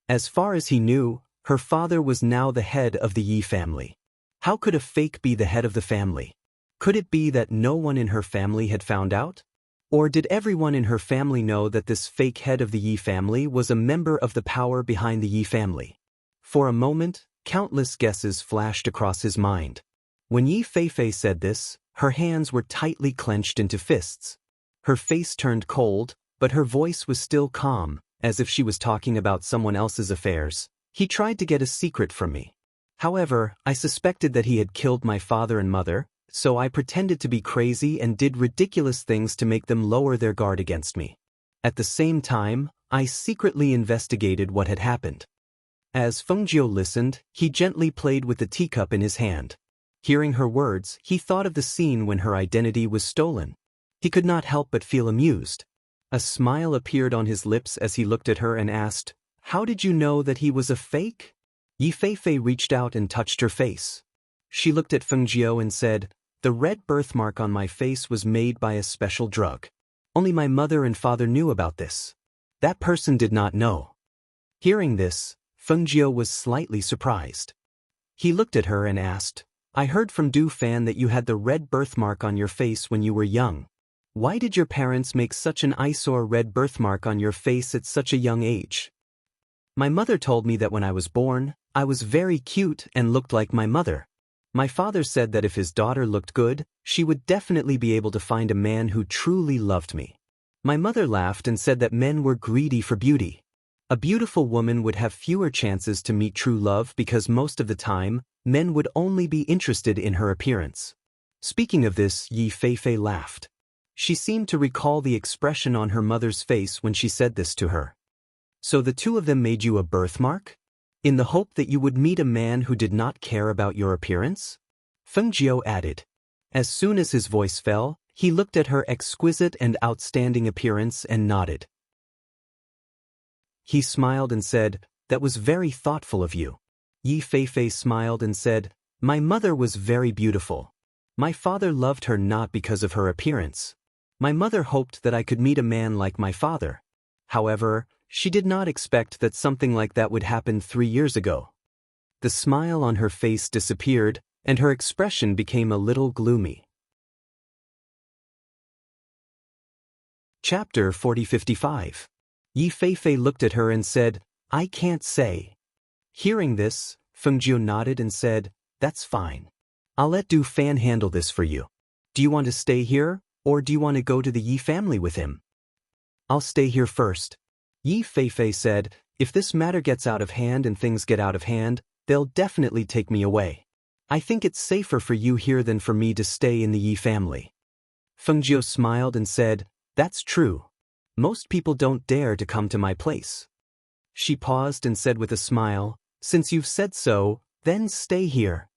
As far as he knew, her father was now the head of the Yi family. How could a fake be the head of the family? Could it be that no one in her family had found out? Or did everyone in her family know that this fake head of the Yi family was a member of the power behind the Yi family? For a moment, countless guesses flashed across his mind. When Yi Feifei said this, her hands were tightly clenched into fists. Her face turned cold, but her voice was still calm, as if she was talking about someone else's affairs. He tried to get a secret from me. However, I suspected that he had killed my father and mother, so I pretended to be crazy and did ridiculous things to make them lower their guard against me. At the same time, I secretly investigated what had happened. As Fengjiu listened, he gently played with the teacup in his hand. Hearing her words, he thought of the scene when her identity was stolen. He could not help but feel amused. A smile appeared on his lips as he looked at her and asked, "How did you know that he was a fake?" Yi Feifei reached out and touched her face. She looked at Fengjiu and said, "The red birthmark on my face was made by a special drug. Only my mother and father knew about this. That person did not know." Hearing this, Fengjiu was slightly surprised. He looked at her and asked, "I heard from Du Fan that you had the red birthmark on your face when you were young. Why did your parents make such an eyesore red birthmark on your face at such a young age?" "My mother told me that when I was born, I was very cute and looked like my mother. My father said that if his daughter looked good, she would definitely be able to find a man who truly loved me. My mother laughed and said that men were greedy for beauty. A beautiful woman would have fewer chances to meet true love because most of the time, men would only be interested in her appearance." Speaking of this, Yi Feifei laughed. She seemed to recall the expression on her mother's face when she said this to her. "So the 2 of them made you a birthmark? In the hope that you would meet a man who did not care about your appearance?" Fengjiu added. As soon as his voice fell, he looked at her exquisite and outstanding appearance and nodded. He smiled and said, "That was very thoughtful of you." Yi Feifei smiled and said, "My mother was very beautiful. My father loved her not because of her appearance. My mother hoped that I could meet a man like my father. However, she did not expect that something like that would happen 3 years ago." The smile on her face disappeared, and her expression became a little gloomy. Chapter 40-55. Yi Feifei looked at her and said, "I can't say." Hearing this, Fengjiu nodded and said, "That's fine. I'll let Du Fan handle this for you. Do you want to stay here, or do you want to go to the Yi family with him?" "I'll stay here first." Yi Feifei said, "If this matter gets out of hand and things get out of hand, they'll definitely take me away. I think it's safer for you here than for me to stay in the Yi family." Fengjiu smiled and said, "That's true. Most people don't dare to come to my place." She paused and said with a smile, "Since you've said so, then stay here."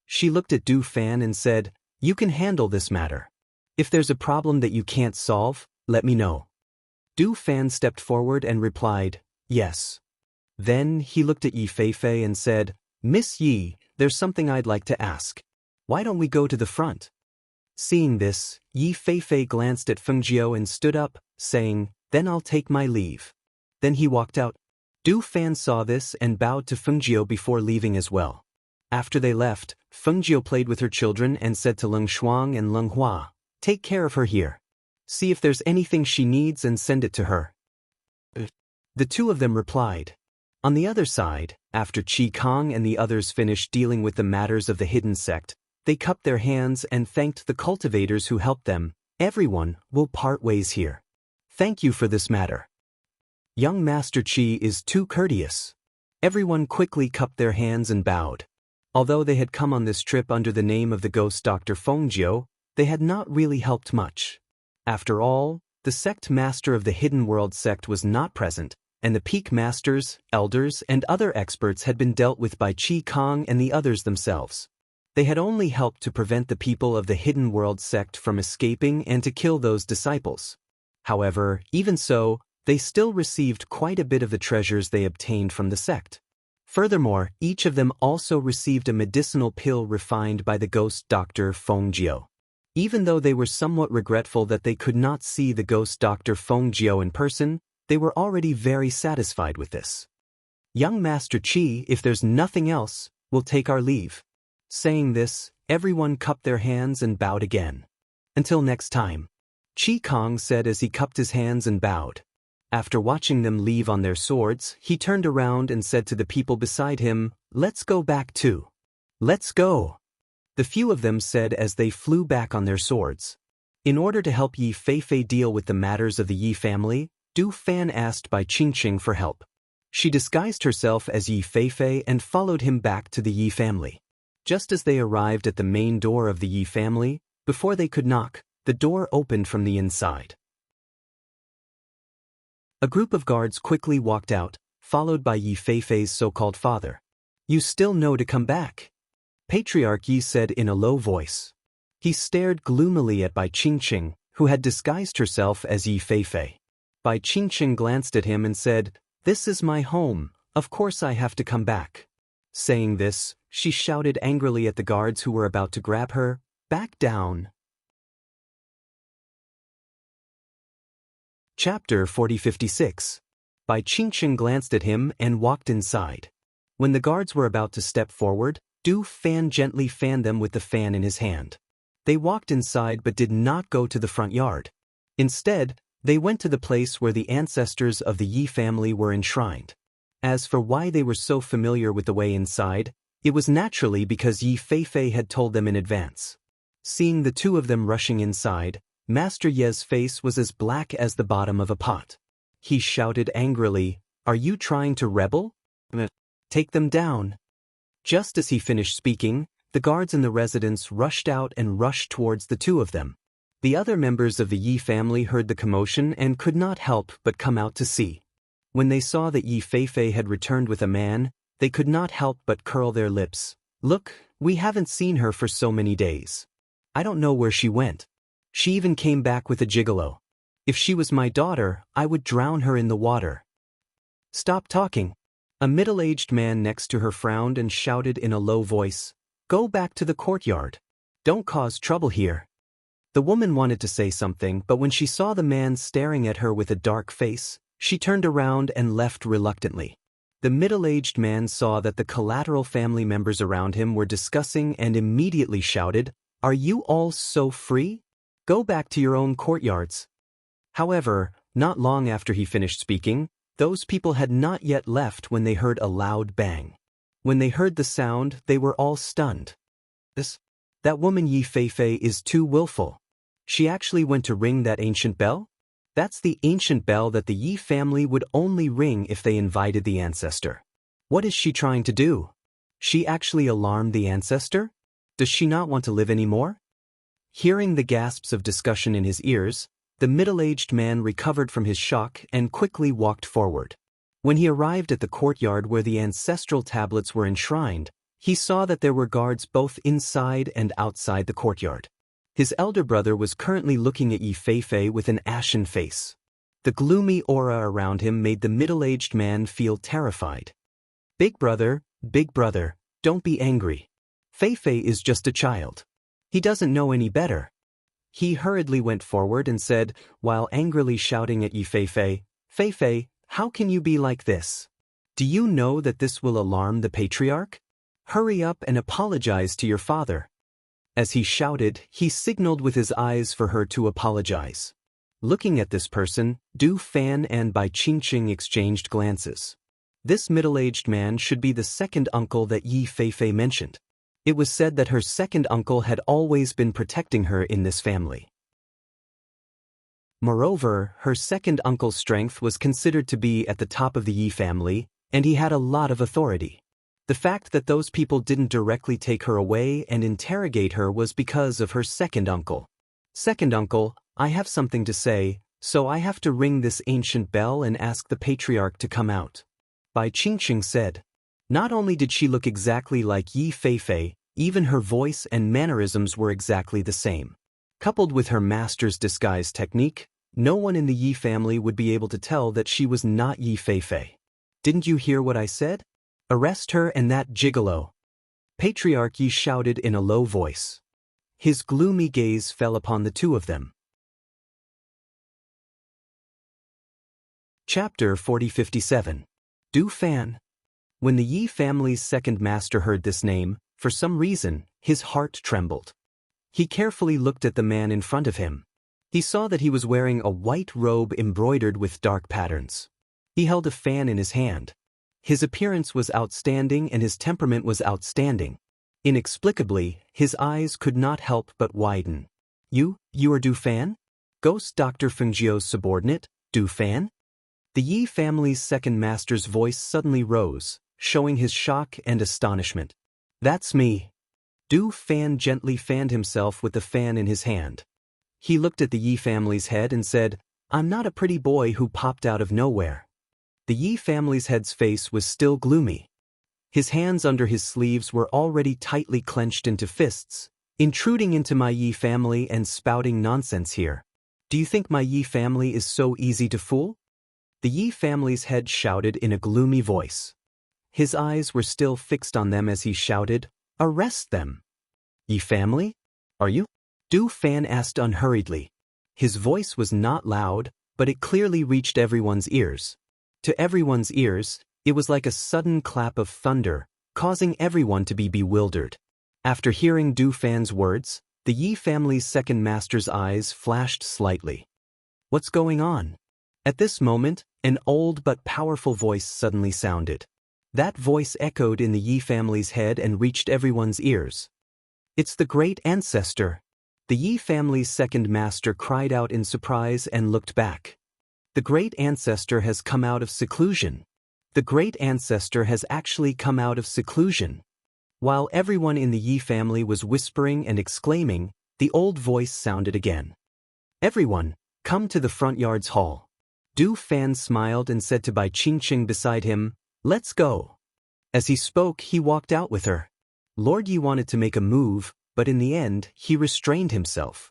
She looked at Du Fan and said, "You can handle this matter. If there's a problem that you can't solve, let me know." Du Fan stepped forward and replied, "Yes." Then he looked at Yi Feifei and said, "Miss Yi, there's something I'd like to ask. Why don't we go to the front?" Seeing this, Yi Feifei glanced at Fengjiu and stood up, saying, "Then I'll take my leave." Then he walked out. Du Fan saw this and bowed to Fengjiu before leaving as well. After they left, Fengjiu played with her children and said to Leng Shuang and Leng Hua, "Take care of her here. See if there's anything she needs and send it to her." The 2 of them replied. On the other side, after Qi Kong and the others finished dealing with the matters of the hidden sect, they cupped their hands and thanked the cultivators who helped them. Everyone will part ways here. Thank you for this matter. Young Master Qi is too courteous. Everyone quickly cupped their hands and bowed. Although they had come on this trip under the name of the ghost Dr. Fengjiu, they had not really helped much. After all, the sect master of the Hidden World sect was not present, and the peak masters, elders, and other experts had been dealt with by Qi Kong and the others themselves. They had only helped to prevent the people of the Hidden World sect from escaping and to kill those disciples. However, even so, they still received quite a bit of the treasures they obtained from the sect. Furthermore, each of them also received a medicinal pill refined by the ghost Dr. Fengjiu. Even though they were somewhat regretful that they could not see the ghost Dr. Fengjiu in person, they were already very satisfied with this. Young Master Qi, if there's nothing else, we'll take our leave. Saying this, everyone cupped their hands and bowed again. Until next time. Qi Kong said as he cupped his hands and bowed. After watching them leave on their swords, he turned around and said to the people beside him, "Let's go back too." "Let's go." The few of them said as they flew back on their swords. In order to help Yi Feifei deal with the matters of the Yi family, Du Fan asked Bai Qingqing for help. She disguised herself as Yi Feifei and followed him back to the Yi family. Just as they arrived at the main door of the Yi family, before they could knock, the door opened from the inside. A group of guards quickly walked out, followed by Yi Feifei's so-called father. "You still know to come back," Patriarch Yi said in a low voice. He stared gloomily at Bai Qingqing, who had disguised herself as Yi Feifei. Bai Qingqing glanced at him and said, "This is my home, of course I have to come back." Saying this, she shouted angrily at the guards who were about to grab her, "Back down." Chapter 4056. Bai Qingqing glanced at him and walked inside. When the guards were about to step forward, Du Fan gently fanned them with the fan in his hand. They walked inside but did not go to the front yard. Instead, they went to the place where the ancestors of the Yi family were enshrined. As for why they were so familiar with the way inside, it was naturally because Yi Feifei had told them in advance. Seeing the two of them rushing inside, Master Ye's face was as black as the bottom of a pot. He shouted angrily, "Are you trying to rebel? Take them down." Just as he finished speaking, the guards in the residence rushed out and rushed towards the two of them. The other members of the Yi family heard the commotion and could not help but come out to see. When they saw that Yi Feifei had returned with a man, they could not help but curl their lips. "Look, we haven't seen her for so many days. I don't know where she went. She even came back with a gigolo. If she was my daughter, I would drown her in the water." "Stop talking." A middle-aged man next to her frowned and shouted in a low voice, "Go back to the courtyard. Don't cause trouble here." The woman wanted to say something, but when she saw the man staring at her with a dark face, she turned around and left reluctantly. The middle-aged man saw that the collateral family members around him were discussing and immediately shouted, "Are you all so free? Go back to your own courtyards." However, not long after he finished speaking, those people had not yet left when they heard a loud bang. When they heard the sound, they were all stunned. That woman Yi Feifei is too willful. She actually went to ring that ancient bell? That's the ancient bell that the Yi family would only ring if they invited the ancestor. What is she trying to do? She actually alarmed the ancestor? Does she not want to live anymore? Hearing the gasps of discussion in his ears, the middle-aged man recovered from his shock and quickly walked forward. When he arrived at the courtyard where the ancestral tablets were enshrined, he saw that there were guards both inside and outside the courtyard. His elder brother was currently looking at Yi Feifei with an ashen face. The gloomy aura around him made the middle-aged man feel terrified. Big brother, don't be angry. Feifei is just a child. He doesn't know any better." He hurriedly went forward and said, while angrily shouting at Yi Feifei, "Feifei, how can you be like this? Do you know that this will alarm the patriarch? Hurry up and apologize to your father." As he shouted, he signaled with his eyes for her to apologize. Looking at this person, Du Fan and Bai Qingqing exchanged glances. This middle-aged man should be the second uncle that Yi Feifei mentioned. It was said that her second uncle had always been protecting her in this family. Moreover, her second uncle's strength was considered to be at the top of the Yi family, and he had a lot of authority. The fact that those people didn't directly take her away and interrogate her was because of her second uncle. Second uncle, I have something to say, so I have to ring this ancient bell and ask the patriarch to come out. Bai Qingqing said. Not only did she look exactly like Yi Feifei, even her voice and mannerisms were exactly the same. Coupled with her master's disguise technique, no one in the Yi family would be able to tell that she was not Yi Feifei. Didn't you hear what I said? Arrest her and that gigolo. Patriarch Yi shouted in a low voice. His gloomy gaze fell upon the two of them. Chapter 4057. Du Fan. When the Yi family's second master heard this name, for some reason, his heart trembled. He carefully looked at the man in front of him. He saw that he was wearing a white robe embroidered with dark patterns. He held a fan in his hand. His appearance was outstanding and his temperament was outstanding. Inexplicably, his eyes could not help but widen. You are Du Fan? Ghost Dr. Fengjiu's subordinate, Du Fan? The Yi family's second master's voice suddenly rose, showing his shock and astonishment. That's me. Du Fan gently fanned himself with the fan in his hand. He looked at the Yi family's head and said, I'm not a pretty boy who popped out of nowhere. The Yi family's head's face was still gloomy. His hands under his sleeves were already tightly clenched into fists, intruding into my Yi family and spouting nonsense here. Do you think my Yi family is so easy to fool? The Yi family's head shouted in a gloomy voice. His eyes were still fixed on them as he shouted, Arrest them! Yi family? Are you? Du Fan asked unhurriedly. His voice was not loud, but it clearly reached everyone's ears. To everyone's ears, it was like a sudden clap of thunder, causing everyone to be bewildered. After hearing Du Fan's words, the Yi family's second master's eyes flashed slightly. What's going on? At this moment, an old but powerful voice suddenly sounded. That voice echoed in the Yi family's head and reached everyone's ears. It's the great ancestor. The Yi family's second master cried out in surprise and looked back. The great ancestor has come out of seclusion. The great ancestor has actually come out of seclusion. While everyone in the Yi family was whispering and exclaiming, the old voice sounded again. Everyone, come to the front yard's hall. Du Fan smiled and said to Bai Qingqing beside him, Let's go. As he spoke, he walked out with her. Lord Yi wanted to make a move, but in the end, he restrained himself.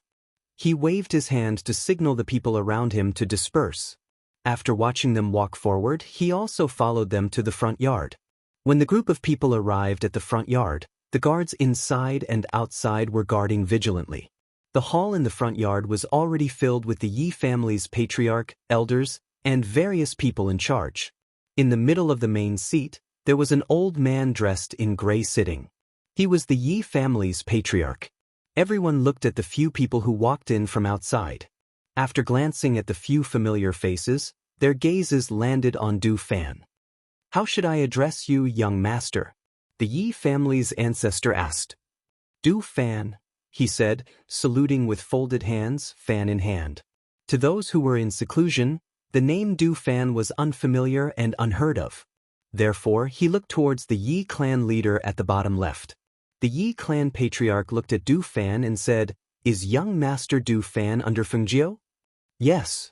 He waved his hand to signal the people around him to disperse. After watching them walk forward, he also followed them to the front yard. When the group of people arrived at the front yard, the guards inside and outside were guarding vigilantly. The hall in the front yard was already filled with the Yi family's patriarch, elders, and various people in charge. In the middle of the main seat, there was an old man dressed in gray sitting. He was the Yi family's patriarch. Everyone looked at the few people who walked in from outside. After glancing at the few familiar faces, their gazes landed on Du Fan. How should I address you, young master? The Yi family's ancestor asked. Du Fan, he said, saluting with folded hands, fan in hand. To those who were in seclusion, the name Du Fan was unfamiliar and unheard of. Therefore, he looked towards the Yi clan leader at the bottom left. The Yi clan patriarch looked at Du Fan and said, Is young master Du Fan under Fengjiu? Yes.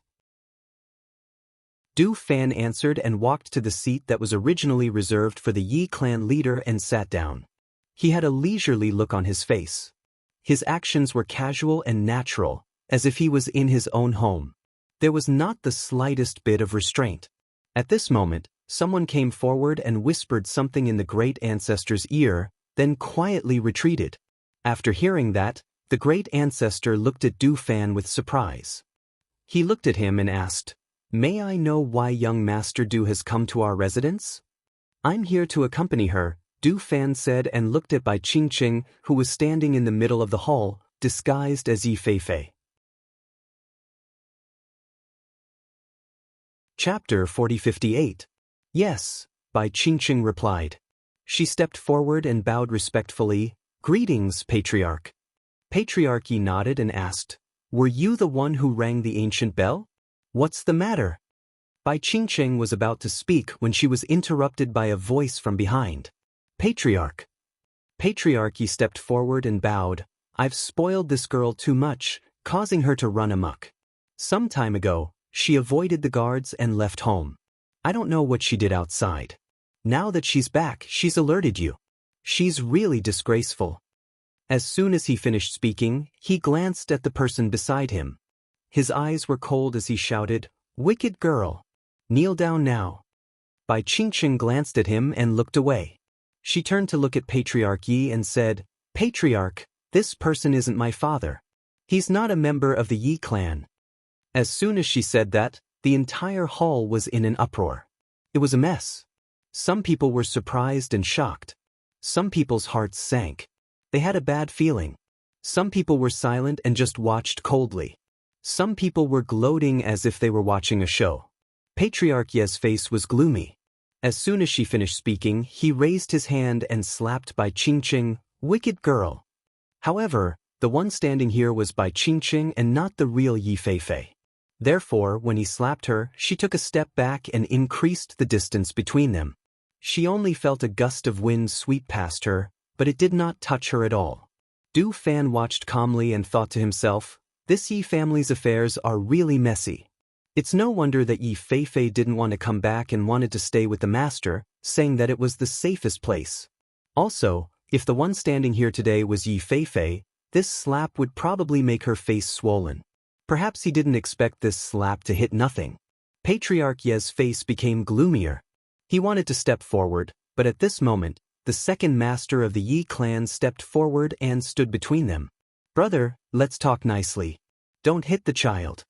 Du Fan answered and walked to the seat that was originally reserved for the Yi clan leader and sat down. He had a leisurely look on his face. His actions were casual and natural, as if he was in his own home. There was not the slightest bit of restraint. At this moment, someone came forward and whispered something in the great ancestor's ear, then quietly retreated. After hearing that, the great ancestor looked at Du Fan with surprise. He looked at him and asked, May I know why young Master Du has come to our residence? I'm here to accompany her, Du Fan said and looked at Bai Qingqing, who was standing in the middle of the hall, disguised as Yi Feifei. Chapter 4058. Yes, Bai Qingqing replied. She stepped forward and bowed respectfully. Greetings, Patriarch. Patriarch Yi nodded and asked, Were you the one who rang the ancient bell? What's the matter? Bai Qingqing was about to speak when she was interrupted by a voice from behind. Patriarch. Patriarch Yi stepped forward and bowed. I've spoiled this girl too much, causing her to run amok. Some time ago, she avoided the guards and left home. I don't know what she did outside. Now that she's back, she's alerted you. She's really disgraceful. As soon as he finished speaking, he glanced at the person beside him. His eyes were cold as he shouted, Wicked girl! Kneel down now. Bai Qingqing glanced at him and looked away. She turned to look at Patriarch Yi and said, Patriarch, this person isn't my father. He's not a member of the Yi clan. As soon as she said that, the entire hall was in an uproar. It was a mess. Some people were surprised and shocked. Some people's hearts sank. They had a bad feeling. Some people were silent and just watched coldly. Some people were gloating as if they were watching a show. Patriarch Ye's face was gloomy. As soon as she finished speaking, he raised his hand and slapped Bai Qingqing, Wicked girl. However, the one standing here was Bai Qingqing and not the real Yi Feifei. Therefore, when he slapped her, she took a step back and increased the distance between them. She only felt a gust of wind sweep past her, but it did not touch her at all. Du Fan watched calmly and thought to himself, this Yi family's affairs are really messy. It's no wonder that Yi Feifei didn't want to come back and wanted to stay with the master, saying that it was the safest place. Also, if the one standing here today was Yi Feifei, this slap would probably make her face swollen. Perhaps he didn't expect this slap to hit nothing. Patriarch Ye's face became gloomier. He wanted to step forward, but at this moment, the second master of the Yi clan stepped forward and stood between them. Brother, let's talk nicely. Don't hit the child.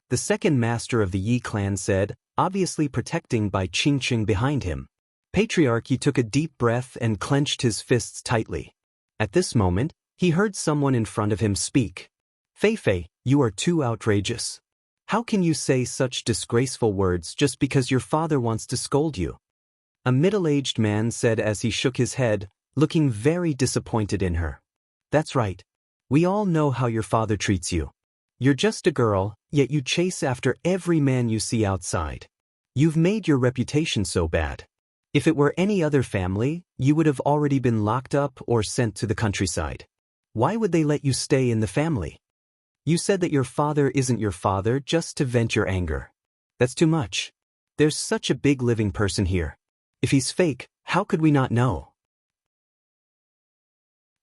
The second master of the Yi clan said, obviously protecting Bai Qingqing behind him. Patriarch Yi took a deep breath and clenched his fists tightly. At this moment, he heard someone in front of him speak. Feifei, you are too outrageous. How can you say such disgraceful words just because your father wants to scold you? A middle-aged man said as he shook his head, looking very disappointed in her. That's right. We all know how your father treats you. You're just a girl, yet you chase after every man you see outside. You've made your reputation so bad. If it were any other family, you would have already been locked up or sent to the countryside. Why would they let you stay in the family? You said that your father isn't your father just to vent your anger. That's too much. There's such a big living person here. If he's fake, how could we not know?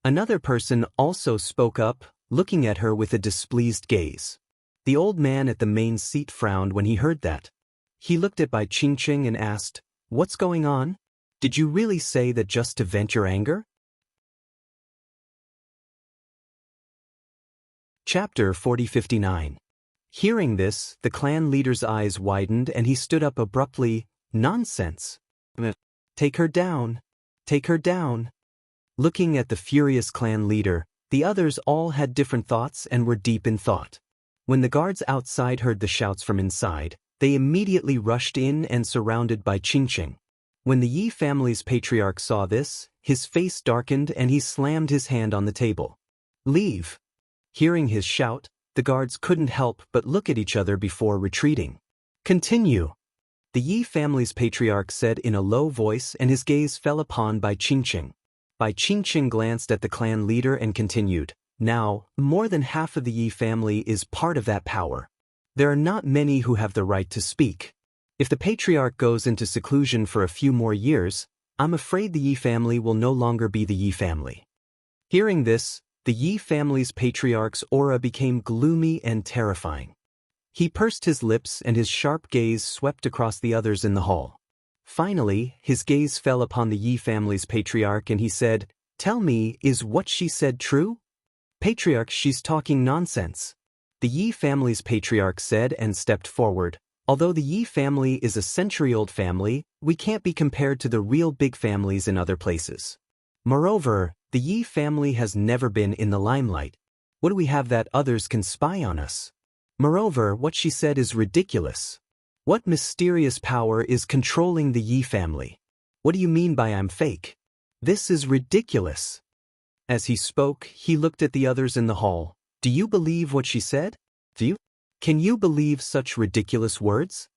Another person also spoke up, looking at her with a displeased gaze. The old man at the main seat frowned when he heard that. He looked at Bai Qingqing and asked, What's going on? Did you really say that just to vent your anger? Chapter 4059. Hearing this, the clan leader's eyes widened and he stood up abruptly. Nonsense. Take her down. Take her down. Looking at the furious clan leader, the others all had different thoughts and were deep in thought. When the guards outside heard the shouts from inside, they immediately rushed in and surrounded Bai Qingqing. When the Yi family's patriarch saw this, his face darkened and he slammed his hand on the table. Leave. Hearing his shout, the guards couldn't help but look at each other before retreating. Continue. The Yi family's patriarch said in a low voice and his gaze fell upon Bai Qingqing. Bai Qingqing glanced at the clan leader and continued, Now, more than half of the Yi family is part of that power. There are not many who have the right to speak. If the patriarch goes into seclusion for a few more years, I'm afraid the Yi family will no longer be the Yi family. Hearing this, the Yi family's patriarch's aura became gloomy and terrifying. He pursed his lips and his sharp gaze swept across the others in the hall. Finally, his gaze fell upon the Yi family's patriarch and he said, Tell me, is what she said true? Patriarch, she's talking nonsense. The Yi family's patriarch said and stepped forward. Although the Yi family is a century-old family, we can't be compared to the real big families in other places. Moreover, the Yi family has never been in the limelight. What do we have that others can spy on us? Moreover, what she said is ridiculous. What mysterious power is controlling the Yi family? What do you mean by I'm fake? This is ridiculous. As he spoke, he looked at the others in the hall. Do you believe what she said? Can you believe such ridiculous words?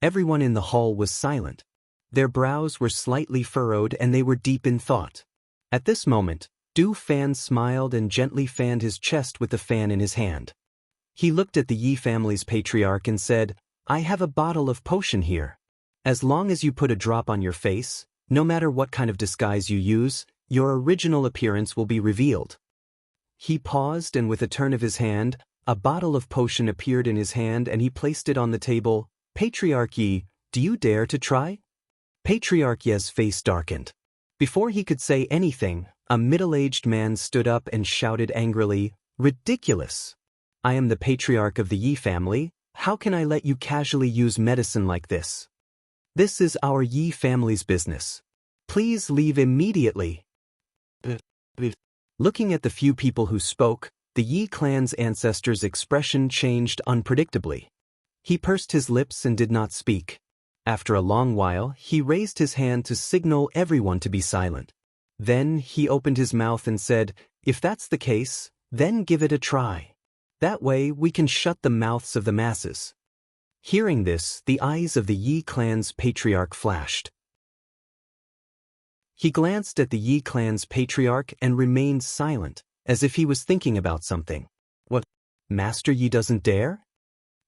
Everyone in the hall was silent. Their brows were slightly furrowed and they were deep in thought. At this moment, Du Fan smiled and gently fanned his chest with the fan in his hand. He looked at the Yi family's patriarch and said, I have a bottle of potion here. As long as you put a drop on your face, no matter what kind of disguise you use, your original appearance will be revealed. He paused and with a turn of his hand, a bottle of potion appeared in his hand and he placed it on the table. Patriarch Yi, do you dare to try? Patriarch Ye's face darkened. Before he could say anything, a middle-aged man stood up and shouted angrily, Ridiculous! I am the patriarch of the Yi family. How can I let you casually use medicine like this? This is our Yi family's business. Please leave immediately. Looking at the few people who spoke, the Yi clan's ancestor's expression changed unpredictably. He pursed his lips and did not speak. After a long while, he raised his hand to signal everyone to be silent. Then he opened his mouth and said, If that's the case, then give it a try. That way we can shut the mouths of the masses. Hearing this, the eyes of the Yi clan's patriarch flashed. He glanced at the Yi clan's patriarch and remained silent, as if he was thinking about something. What? Master Yi doesn't dare?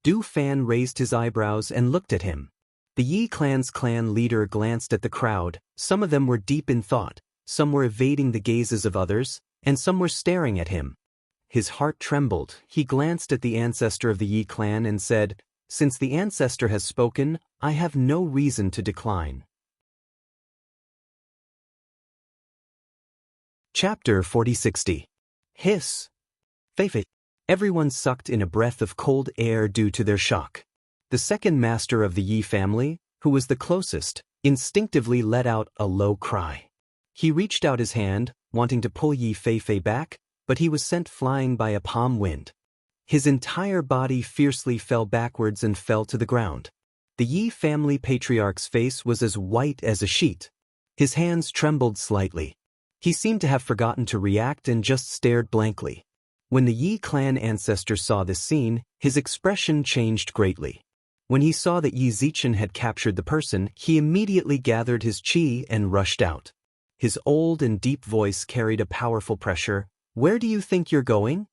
Du Fan raised his eyebrows and looked at him. The Yi clan's clan leader glanced at the crowd. Some of them were deep in thought, some were evading the gazes of others, and some were staring at him. His heart trembled. He glanced at the ancestor of the Yi clan and said, Since the ancestor has spoken, I have no reason to decline. Chapter 4060. Hiss. Feifei. Everyone sucked in a breath of cold air due to their shock. The second master of the Yi family, who was the closest, instinctively let out a low cry. He reached out his hand, wanting to pull Yi Feifei back, but he was sent flying by a palm wind. His entire body fiercely fell backwards and fell to the ground. The Yi family patriarch's face was as white as a sheet. His hands trembled slightly. He seemed to have forgotten to react and just stared blankly. When the Yi clan ancestor saw this scene, his expression changed greatly. When he saw that Yi Zichen had captured the person, he immediately gathered his qi and rushed out. His old and deep voice carried a powerful pressure. Where do you think you're going?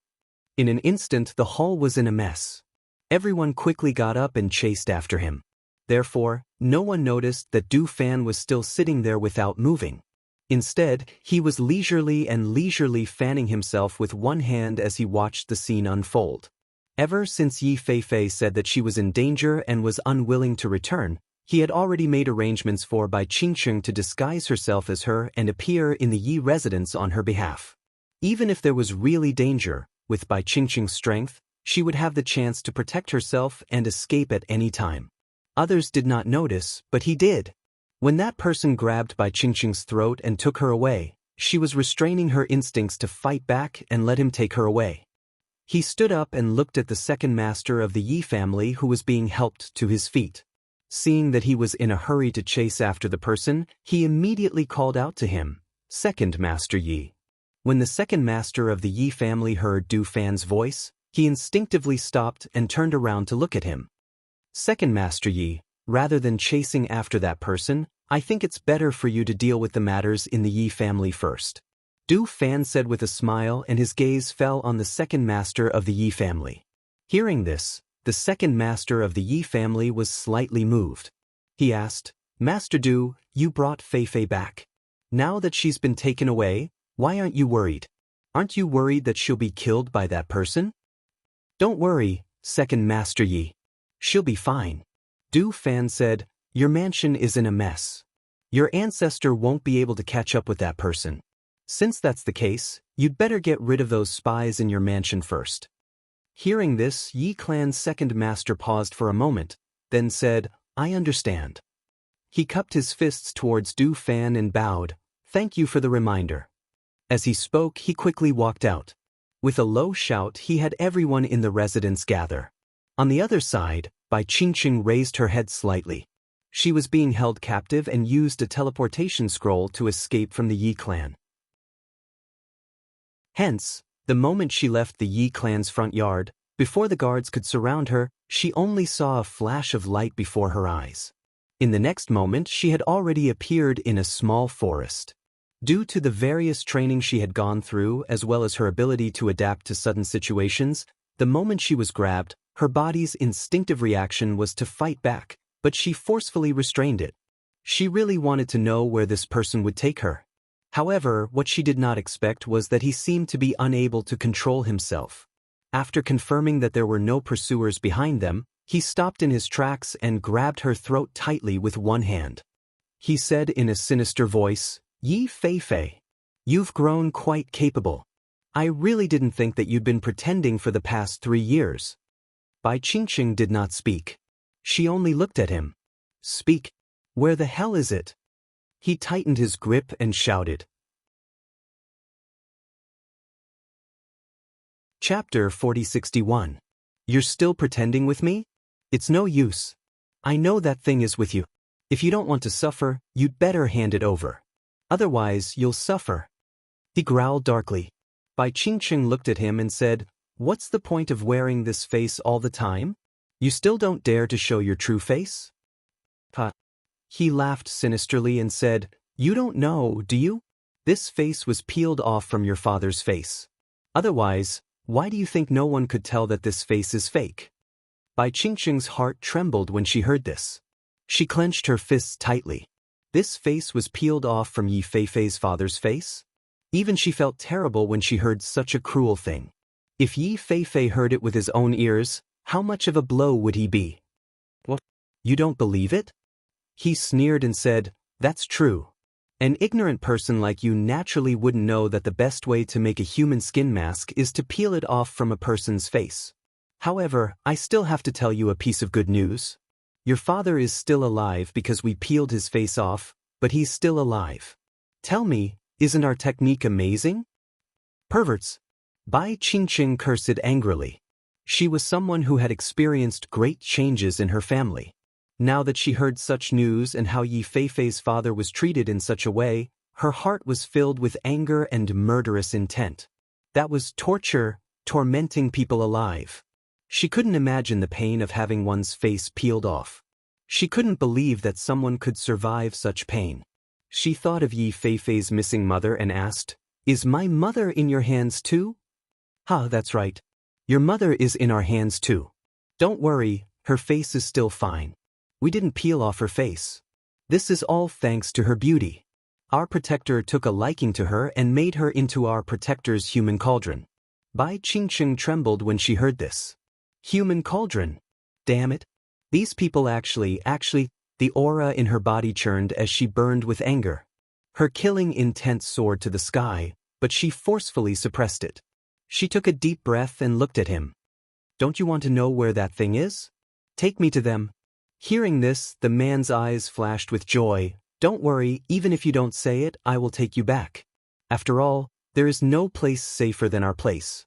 In an instant, the hall was in a mess. Everyone quickly got up and chased after him. Therefore, no one noticed that Du Fan was still sitting there without moving. Instead, he was leisurely fanning himself with one hand as he watched the scene unfold. Ever since Yi Feifei said that she was in danger and was unwilling to return, he had already made arrangements for Bai Qingqing to disguise herself as her and appear in the Yi residence on her behalf. Even if there was really danger, with Bai Qingqing's strength, she would have the chance to protect herself and escape at any time. Others did not notice, but he did. When that person grabbed Bai Qingqing's throat and took her away, she was restraining her instincts to fight back and let him take her away. He stood up and looked at the second master of the Yi family who was being helped to his feet. Seeing that he was in a hurry to chase after the person, he immediately called out to him, Second Master Yi. When the second master of the Yi family heard Du Fan's voice, he instinctively stopped and turned around to look at him. Second Master Yi, rather than chasing after that person, I think it's better for you to deal with the matters in the Yi family first. Du Fan said with a smile, and his gaze fell on the second master of the Yi family. Hearing this, the second master of the Yi family was slightly moved. He asked, Master Du, you brought Feifei back. Now that she's been taken away, why aren't you worried? Aren't you worried that she'll be killed by that person? Don't worry, second Master Yi. She'll be fine. Du Fan said, Your mansion is in a mess. Your ancestor won't be able to catch up with that person. Since that's the case, you'd better get rid of those spies in your mansion first. Hearing this, Yi Clan's second master paused for a moment, then said, I understand. He cupped his fists towards Du Fan and bowed, Thank you for the reminder. As he spoke, he quickly walked out. With a low shout, he had everyone in the residence gather. On the other side, Bai Qingqing raised her head slightly. She was being held captive and used a teleportation scroll to escape from the Yi clan. Hence, the moment she left the Yi clan's front yard, before the guards could surround her, she only saw a flash of light before her eyes. In the next moment, she had already appeared in a small forest. Due to the various training she had gone through as well as her ability to adapt to sudden situations, the moment she was grabbed, her body's instinctive reaction was to fight back, but she forcefully restrained it. She really wanted to know where this person would take her. However, what she did not expect was that he seemed to be unable to control himself. After confirming that there were no pursuers behind them, he stopped in his tracks and grabbed her throat tightly with one hand. He said in a sinister voice, "Yi Feifei, you've grown quite capable. I really didn't think that you'd been pretending for the past 3 years." Bai Qingqing did not speak. She only looked at him. "Speak. Where the hell is it?" He tightened his grip and shouted. Chapter 4061. You're still pretending with me? It's no use. I know that thing is with you. If you don't want to suffer, you'd better hand it over. Otherwise, you'll suffer. He growled darkly. Bai Qingqing looked at him and said, "What's the point of wearing this face all the time? You still don't dare to show your true face?" Ha. He laughed sinisterly and said, "You don't know, do you? This face was peeled off from your father's face. Otherwise, why do you think no one could tell that this face is fake?" Bai Qingqing's heart trembled when she heard this. She clenched her fists tightly. This face was peeled off from Yi Feifei's father's face? Even she felt terrible when she heard such a cruel thing. If Yi Feifei heard it with his own ears, how much of a blow would he be? "What? You don't believe it?" He sneered and said, "That's true. An ignorant person like you naturally wouldn't know that the best way to make a human skin mask is to peel it off from a person's face. However, I still have to tell you a piece of good news. Your father is still alive because we peeled his face off, but he's still alive. Tell me, isn't our technique amazing?" Perverts. Bai Qingqing cursed angrily. She was someone who had experienced great changes in her family. Now that she heard such news and how Yi Feifei's father was treated in such a way, her heart was filled with anger and murderous intent. That was torture, tormenting people alive. She couldn't imagine the pain of having one's face peeled off. She couldn't believe that someone could survive such pain. She thought of Yi Feifei's missing mother and asked, "Is my mother in your hands too?" "Ha, that's right. Your mother is in our hands too. Don't worry, her face is still fine. We didn't peel off her face. This is all thanks to her beauty. Our protector took a liking to her and made her into our protector's human cauldron." Bai Qingqing trembled when she heard this. Human cauldron. Damn it. These people actually, the aura in her body churned as she burned with anger. Her killing intent soared to the sky, but she forcefully suppressed it. She took a deep breath and looked at him. "Don't you want to know where that thing is? Take me to them." Hearing this, the man's eyes flashed with joy. "Don't worry, even if you don't say it, I will take you back. After all, there is no place safer than our place."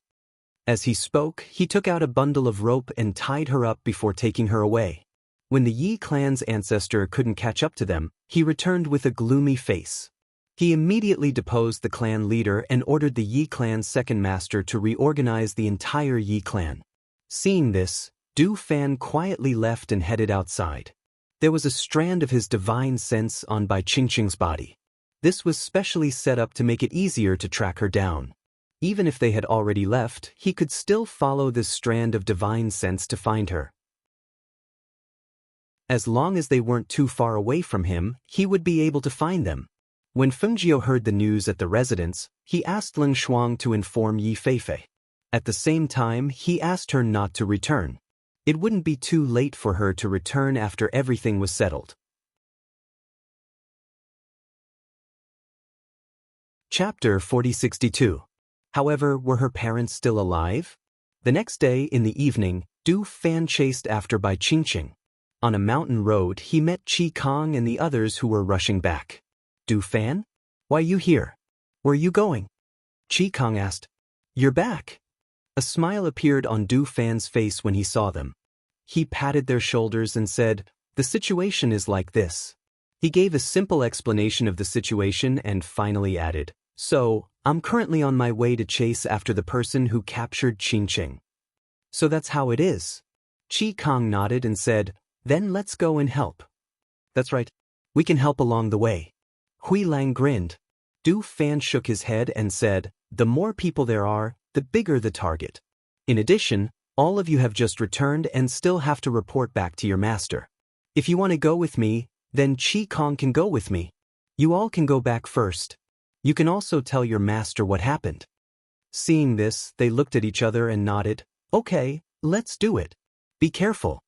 As he spoke, he took out a bundle of rope and tied her up before taking her away. When the Yi clan's ancestor couldn't catch up to them, he returned with a gloomy face. He immediately deposed the clan leader and ordered the Yi clan's second master to reorganize the entire Yi clan. Seeing this, Du Fan quietly left and headed outside. There was a strand of his divine sense on Bai Qingqing's body. This was specially set up to make it easier to track her down. Even if they had already left, he could still follow this strand of divine sense to find her. As long as they weren't too far away from him, he would be able to find them. When Fengjiu heard the news at the residence, he asked Ling Shuang to inform Yi Feifei. At the same time, he asked her not to return. It wouldn't be too late for her to return after everything was settled. Chapter 4062. However, were her parents still alive? The next day, in the evening, Du Fan chased after Bai Qingqing. On a mountain road, he met Qi Kong and the others who were rushing back. "Du Fan? Why you here? Where are you going?" Qi Kong asked. "You're back." A smile appeared on Du Fan's face when he saw them. He patted their shoulders and said, The situation is like this. He gave a simple explanation of the situation and finally added, "So, I'm currently on my way to chase after the person who captured Qingqing." "So that's how it is." Qi Kong nodded and said, "Then let's go and help." "That's right. We can help along the way." Hui Lang grinned. Du Fan shook his head and said, "The more people there are, the bigger the target. In addition, all of you have just returned and still have to report back to your master. If you want to go with me, then Qi Kong can go with me. You all can go back first. You can also tell your master what happened." Seeing this, they looked at each other and nodded. "Okay, let's do it. Be careful."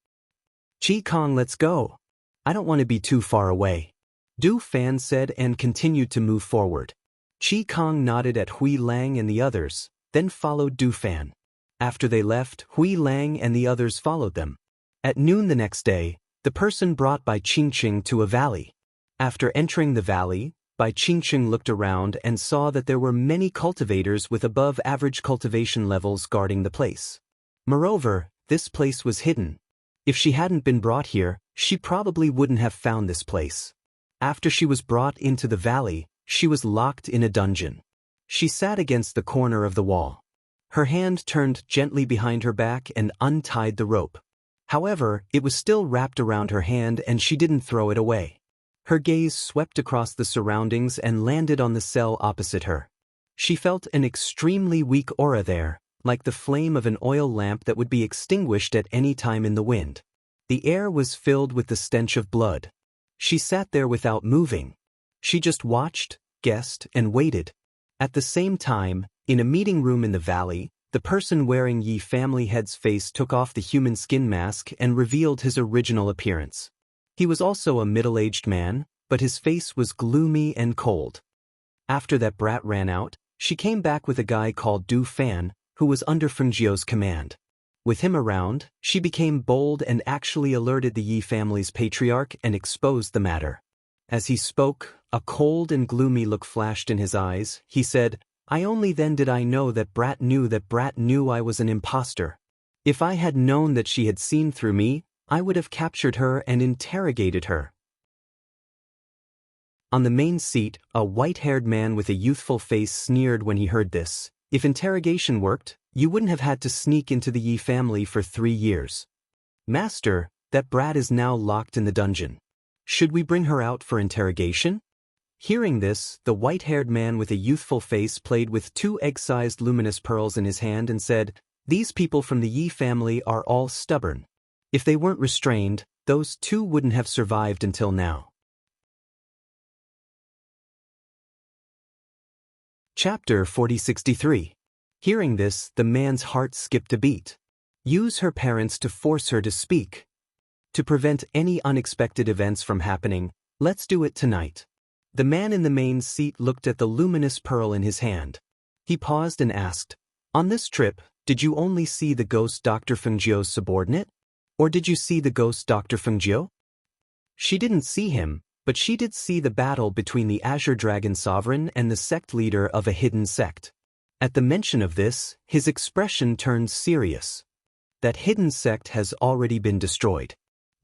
"Qi Kong, let's go. I don't want to be too far away," Du Fan said and continued to move forward. Qi Kong nodded at Hui Lang and the others, then followed Du Fan. After they left, Hui Lang and the others followed them. At noon the next day, the person brought Bai Qingqing to a valley. After entering the valley, Bai Qingqing looked around and saw that there were many cultivators with above-average cultivation levels guarding the place. Moreover, this place was hidden. If she hadn't been brought here, she probably wouldn't have found this place. After she was brought into the valley, she was locked in a dungeon. She sat against the corner of the wall. Her hand turned gently behind her back and untied the rope. However, it was still wrapped around her hand and she didn't throw it away. Her gaze swept across the surroundings and landed on the cell opposite her. She felt an extremely weak aura there, like the flame of an oil lamp that would be extinguished at any time in the wind. The air was filled with the stench of blood. She sat there without moving. She just watched, guessed, and waited. At the same time, in a meeting room in the valley, the person wearing Yi family head's face took off the human skin mask and revealed his original appearance. He was also a middle-aged man, but his face was gloomy and cold. After that brat ran out, she came back with a guy called Du Fan, who was under Fengjiu's command. With him around, she became bold and actually alerted the Yi family's patriarch and exposed the matter. As he spoke, a cold and gloomy look flashed in his eyes. He said, "I only then did I know that Brat knew I was an imposter. If I had known that she had seen through me, I would have captured her and interrogated her." On the main seat, a white-haired man with a youthful face sneered when he heard this. "If interrogation worked, you wouldn't have had to sneak into the Yi family for 3 years. Master, that brat is now locked in the dungeon. Should we bring her out for interrogation?" Hearing this, the white-haired man with a youthful face played with 2 egg-sized luminous pearls in his hand and said, "These people from the Yi family are all stubborn. If they weren't restrained, those 2 wouldn't have survived until now." Chapter 4063. Hearing this, the man's heart skipped a beat. Use her parents to force her to speak. To prevent any unexpected events from happening, let's do it tonight. The man in the main seat looked at the luminous pearl in his hand. He paused and asked, "On this trip, did you only see the ghost Dr. Fengjiu's subordinate? Or did you see the ghost Dr. Fengjiu?" She didn't see him, but she did see the battle between the Azure Dragon Sovereign and the sect leader of a hidden sect. At the mention of this, his expression turned serious. That hidden sect has already been destroyed.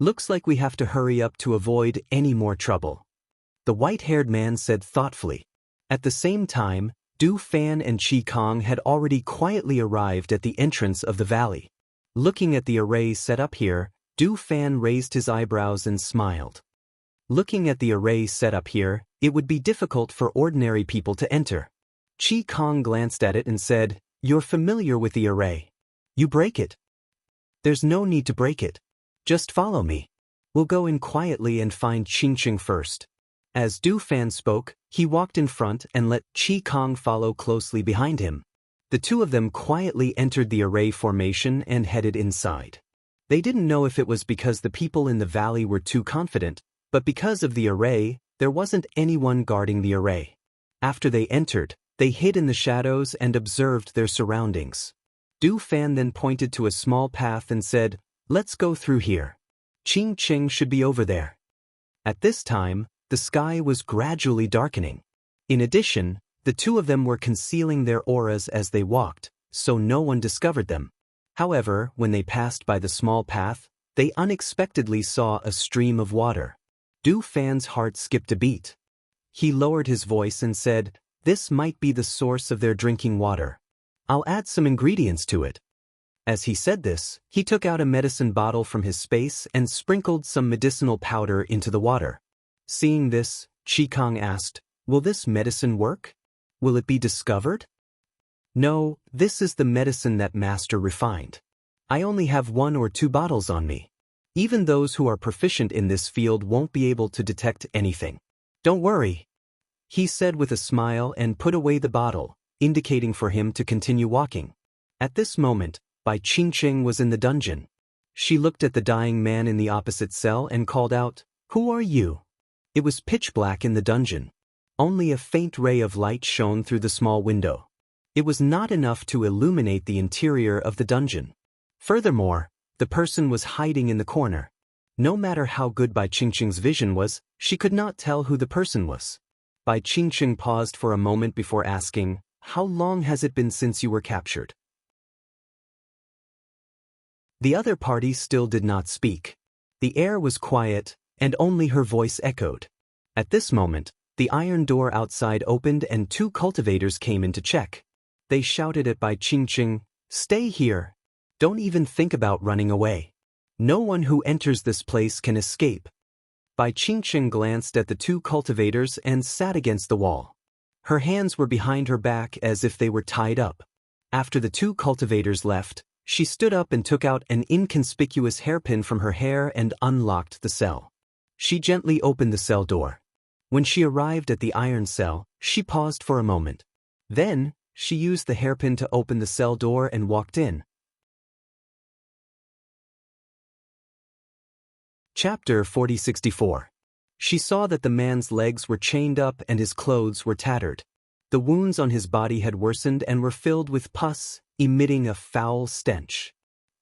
Looks like we have to hurry up to avoid any more trouble. The white-haired man said thoughtfully. At the same time, Du Fan and Qi Kong had already quietly arrived at the entrance of the valley. Looking at the array set up here, Du Fan raised his eyebrows and smiled. Looking at the array set up here, it would be difficult for ordinary people to enter. Qi Kong glanced at it and said, "You're familiar with the array. You break it." "There's no need to break it. Just follow me. We'll go in quietly and find Qingqing first." As Du Fan spoke, he walked in front and let Qi Kong follow closely behind him. The 2 of them quietly entered the array formation and headed inside. They didn't know if it was because the people in the valley were too confident, but because of the array, there wasn't anyone guarding the array. After they entered, they hid in the shadows and observed their surroundings. Du Fan then pointed to a small path and said, "Let's go through here. Qingqing should be over there." At this time, the sky was gradually darkening. In addition, the 2 of them were concealing their auras as they walked, so no one discovered them. However, when they passed by the small path, They unexpectedly saw a stream of water. Du Fan's heart skipped a beat. He lowered his voice and said, "This might be the source of their drinking water. I'll add some ingredients to it." As he said this, he took out a medicine bottle from his space and sprinkled some medicinal powder into the water. Seeing this, Qikong asked, "Will this medicine work? Will it be discovered?" "No, this is the medicine that Master refined. I only have 1 or 2 bottles on me. Even those who are proficient in this field won't be able to detect anything. Don't worry," he said with a smile and put away the bottle, indicating for him to continue walking. At this moment, Bai Qingqing was in the dungeon. She looked at the dying man in the opposite cell and called out, "Who are you?" It was pitch black in the dungeon. Only a faint ray of light shone through the small window. It was not enough to illuminate the interior of the dungeon. Furthermore, the person was hiding in the corner. No matter how good Bai Qingqing's vision was, she could not tell who the person was. Bai Qingqing paused for a moment before asking, "How long has it been since you were captured?" The other party still did not speak. The air was quiet, and only her voice echoed. At this moment, the iron door outside opened and 2 cultivators came in to check. They shouted at Bai Qingqing, "Stay here. Don't even think about running away. No one who enters this place can escape." Bai Qingqing glanced at the 2 cultivators and sat against the wall. Her hands were behind her back as if they were tied up. After the 2 cultivators left, she stood up and took out an inconspicuous hairpin from her hair and unlocked the cell. She gently opened the cell door. When she arrived at the iron cell, she paused for a moment. Then, she used the hairpin to open the cell door and walked in. Chapter 4064. She saw that the man's legs were chained up and his clothes were tattered. The wounds on his body had worsened and were filled with pus, emitting a foul stench.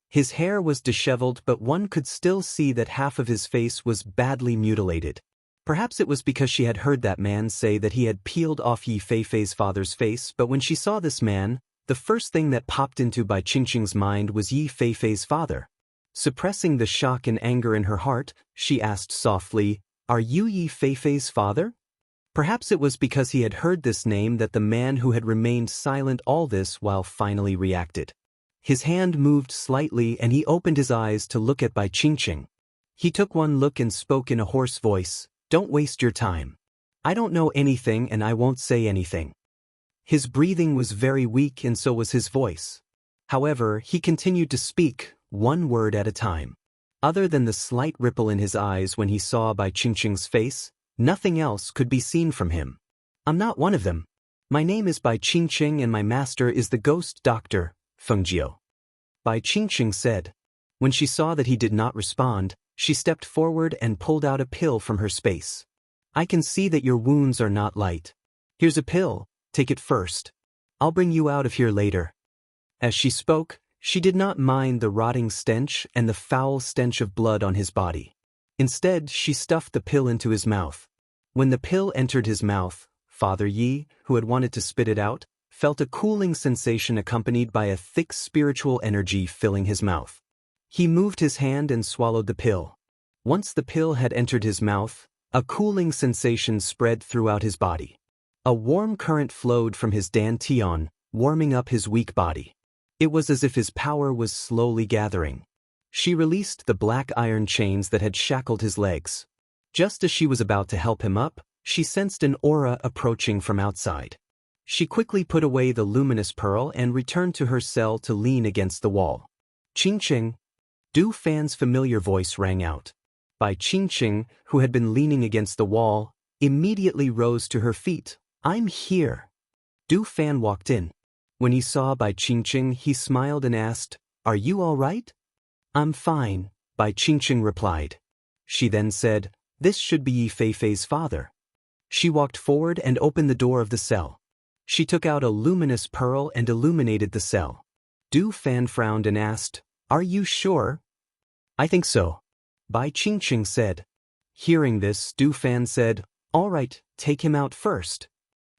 His hair was disheveled, but one could still see that half of his face was badly mutilated. Perhaps it was because she had heard that man say that he had peeled off Yi Feifei's father's face, but when she saw this man, the first thing that popped into Bai Qingqing's mind was Yi Feifei's father. Suppressing the shock and anger in her heart, she asked softly, "Are you Yi Feifei's father?" Perhaps it was because he had heard this name that the man who had remained silent all this while finally reacted. His hand moved slightly and he opened his eyes to look at Bai Qingqing. He took one look and spoke in a hoarse voice, "Don't waste your time. I don't know anything and I won't say anything." His breathing was very weak and so was his voice. However, he continued to speak, 1 word at a time. Other than the slight ripple in his eyes when he saw Bai Qingqing's face, nothing else could be seen from him. "I'm not one of them. My name is Bai Qingqing and my master is the ghost doctor, Fengjiu," Bai Qingqing said. When she saw that he did not respond, she stepped forward and pulled out a pill from her space. "I can see that your wounds are not light. Here's a pill, take it first. I'll bring you out of here later." As she spoke, she did not mind the rotting stench and the foul stench of blood on his body. Instead, she stuffed the pill into his mouth. When the pill entered his mouth, Father Yi, who had wanted to spit it out, felt a cooling sensation accompanied by a thick spiritual energy filling his mouth. He moved his hand and swallowed the pill. Once the pill had entered his mouth, a cooling sensation spread throughout his body. A warm current flowed from his dantian, warming up his weak body. It was as if his power was slowly gathering. She released the black iron chains that had shackled his legs. Just as she was about to help him up, she sensed an aura approaching from outside. She quickly put away the luminous pearl and returned to her cell to lean against the wall. "Qingqing." Du Fan's familiar voice rang out. Bai Qingqing, who had been leaning against the wall, immediately rose to her feet. "I'm here." Du Fan walked in. When he saw Bai Qingqing, he smiled and asked, "Are you all right?" "I'm fine," Bai Qingqing replied. She then said, "This should be Yi Feifei's father." She walked forward and opened the door of the cell. She took out a luminous pearl and illuminated the cell. Du Fan frowned and asked, "Are you sure?" "I think so," Bai Qingqing said. Hearing this, Du Fan said, "All right, take him out first."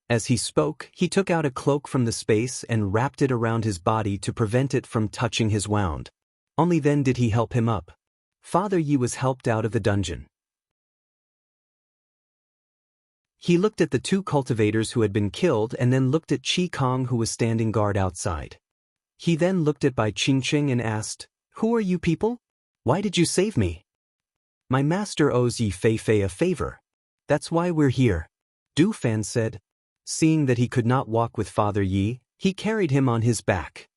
As he spoke, he took out a cloak from the space and wrapped it around his body to prevent it from touching his wound. Only then did he help him up. Father Yi was helped out of the dungeon. He looked at the two cultivators who had been killed and then looked at Qi Kong who was standing guard outside. He then looked at Bai Qingqing and asked, "Who are you people? Why did you save me?" "My master owes Yi Feifei a favor. That's why we're here," Du Fan said. Seeing that he could not walk with Father Yi, he carried him on his back.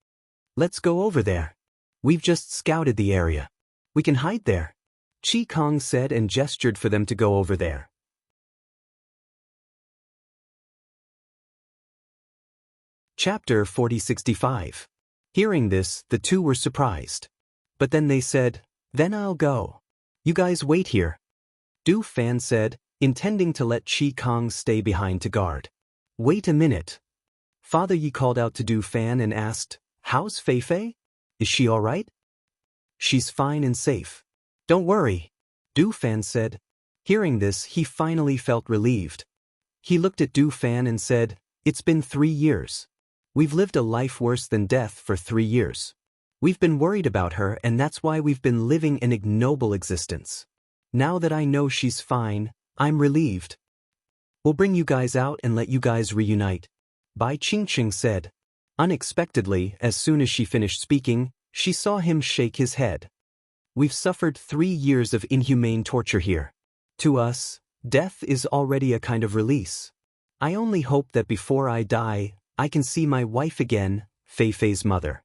"Let's go over there. We've just scouted the area. We can hide there," Qi Kong said and gestured for them to go over there. Chapter 4065. Hearing this, the two were surprised. But then they said, "Then I'll go. You guys wait here," Du Fan said, intending to let Qi Kong stay behind to guard. "Wait a minute." Father Yi called out to Du Fan and asked, "How's Feifei? Is she all right?" "She's fine and safe. Don't worry," Du Fan said. Hearing this, he finally felt relieved. He looked at Du Fan and said, "It's been 3 years. We've lived a life worse than death for 3 years. We've been worried about her and that's why we've been living an ignoble existence. Now that I know she's fine, I'm relieved. We'll bring you guys out and let you guys reunite," Bai Qingqing said. Unexpectedly, as soon as she finished speaking, she saw him shake his head. "We've suffered 3 years of inhumane torture here. To us, death is already a kind of release. I only hope that before I die, I can see my wife again, Feifei's mother."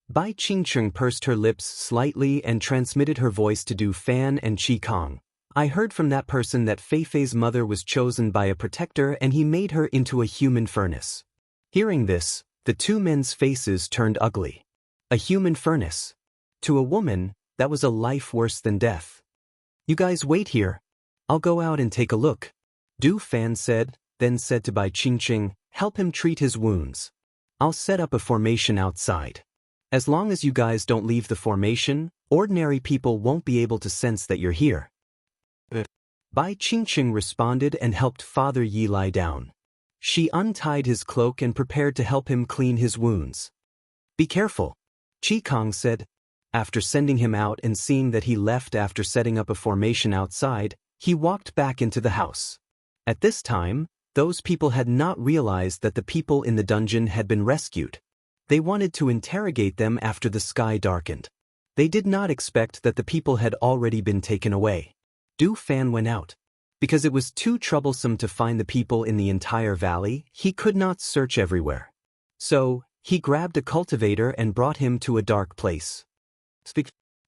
Bai Qingqing pursed her lips slightly and transmitted her voice to Du Fan and Qi Kong. "I heard from that person that Feifei's mother was chosen by a protector and he made her into a human furnace." Hearing this, the two men's faces turned ugly. A human furnace. To a woman, that was a life worse than death. "You guys wait here. I'll go out and take a look," Du Fan said, then said to Bai Qingqing, "Help him treat his wounds. I'll set up a formation outside. As long as you guys don't leave the formation, ordinary people won't be able to sense that you're here." Bai Qingqing responded and helped Father Yi lie down. She untied his cloak and prepared to help him clean his wounds. "Be careful," Qi Kong said. After sending him out and seeing that he left after setting up a formation outside, he walked back into the house. At this time, those people had not realized that the people in the dungeon had been rescued. They wanted to interrogate them after the sky darkened. They did not expect that the people had already been taken away. Du Fan went out. Because it was too troublesome to find the people in the entire valley, he could not search everywhere. So, he grabbed a cultivator and brought him to a dark place.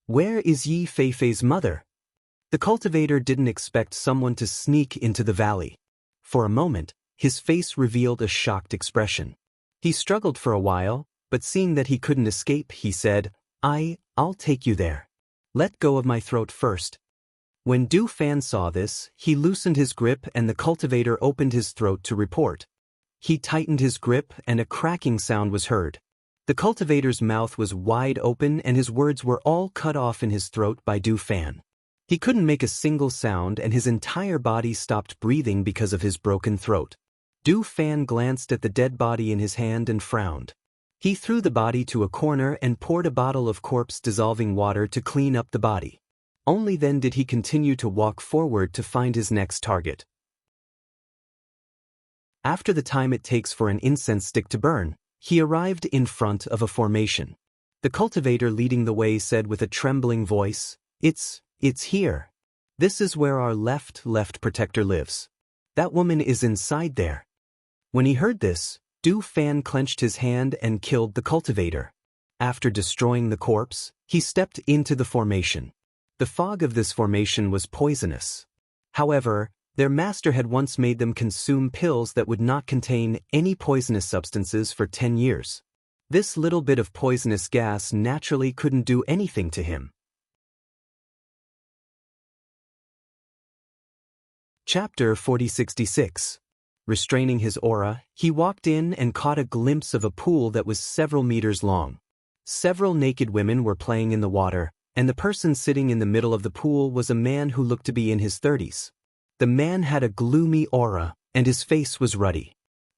"Where is Yi Feifei's mother?" The cultivator didn't expect someone to sneak into the valley. For a moment, his face revealed a shocked expression. He struggled for a while, but seeing that he couldn't escape, he said, I'll take you there. Let go of my throat first." When Du Fan saw this, he loosened his grip and the cultivator opened his throat to report. He tightened his grip and a cracking sound was heard. The cultivator's mouth was wide open and his words were all cut off in his throat by Du Fan. He couldn't make a single sound and his entire body stopped breathing because of his broken throat. Du Fan glanced at the dead body in his hand and frowned. He threw the body to a corner and poured a bottle of corpse-dissolving water to clean up the body. Only then did he continue to walk forward to find his next target. After the time it takes for an incense stick to burn, he arrived in front of a formation. The cultivator leading the way said with a trembling voice, It's here. This is where our left protector lives. That woman is inside there." When he heard this, Du Fan clenched his hand and killed the cultivator. After destroying the corpse, he stepped into the formation. The fog of this formation was poisonous. However, their master had once made them consume pills that would not contain any poisonous substances for 10 years. This little bit of poisonous gas naturally couldn't do anything to him. Chapter 4066. Restraining his aura, he walked in and caught a glimpse of a pool that was several meters long. Several naked women were playing in the water, and the person sitting in the middle of the pool was a man who looked to be in his 30s. The man had a gloomy aura, and his face was ruddy.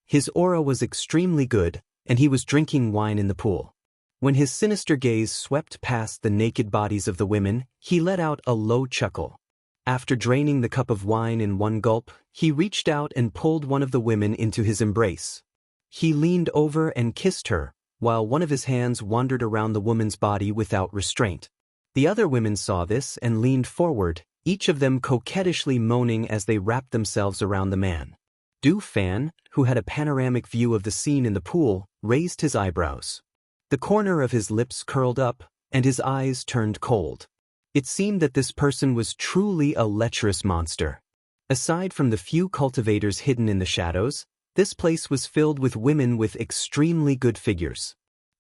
His aura was extremely good, and he was drinking wine in the pool. When his sinister gaze swept past the naked bodies of the women, he let out a low chuckle. After draining the cup of wine in one gulp, he reached out and pulled one of the women into his embrace. He leaned over and kissed her, while one of his hands wandered around the woman's body without restraint. The other women saw this and leaned forward, each of them coquettishly moaning as they wrapped themselves around the man. Du Fan, who had a panoramic view of the scene in the pool, raised his eyebrows. The corner of his lips curled up, and his eyes turned cold. It seemed that this person was truly a lecherous monster. Aside from the few cultivators hidden in the shadows, this place was filled with women with extremely good figures.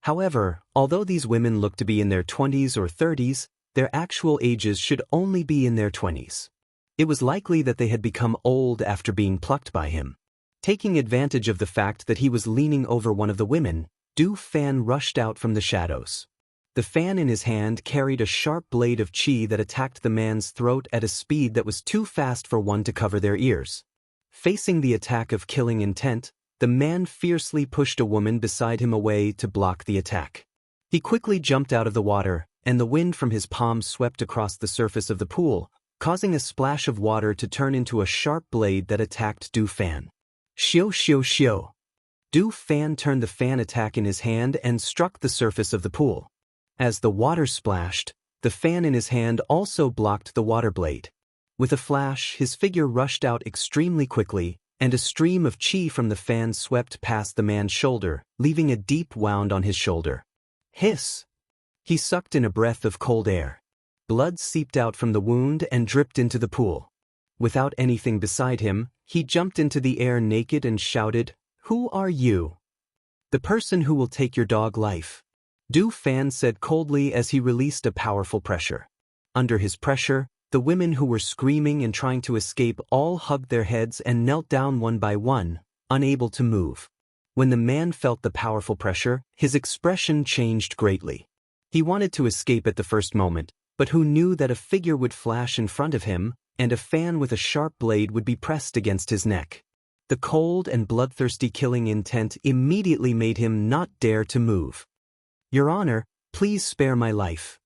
However, although these women looked to be in their 20s or 30s, their actual ages should only be in their 20s. It was likely that they had become old after being plucked by him. Taking advantage of the fact that he was leaning over one of the women, Du Fan rushed out from the shadows. The fan in his hand carried a sharp blade of qi that attacked the man's throat at a speed that was too fast for one to cover their ears. Facing the attack of killing intent, the man fiercely pushed a woman beside him away to block the attack. He quickly jumped out of the water, and the wind from his palm swept across the surface of the pool, causing a splash of water to turn into a sharp blade that attacked Du Fan. Xiu xiu xiu. Du Fan turned the fan attack in his hand and struck the surface of the pool. As the water splashed, the fan in his hand also blocked the water blade. With a flash, his figure rushed out extremely quickly, and a stream of qi from the fan swept past the man's shoulder, leaving a deep wound on his shoulder. Hiss! He sucked in a breath of cold air. Blood seeped out from the wound and dripped into the pool. Without anything beside him, he jumped into the air naked and shouted, "Who are you?" "The person who will take your dog life," Du Fan said coldly as he released a powerful pressure. Under his pressure, the women who were screaming and trying to escape all hugged their heads and knelt down one by one, unable to move. When the man felt the powerful pressure, his expression changed greatly. He wanted to escape at the first moment, but who knew that a figure would flash in front of him, and a fan with a sharp blade would be pressed against his neck. The cold and bloodthirsty killing intent immediately made him not dare to move. "Your Honor, please spare my life."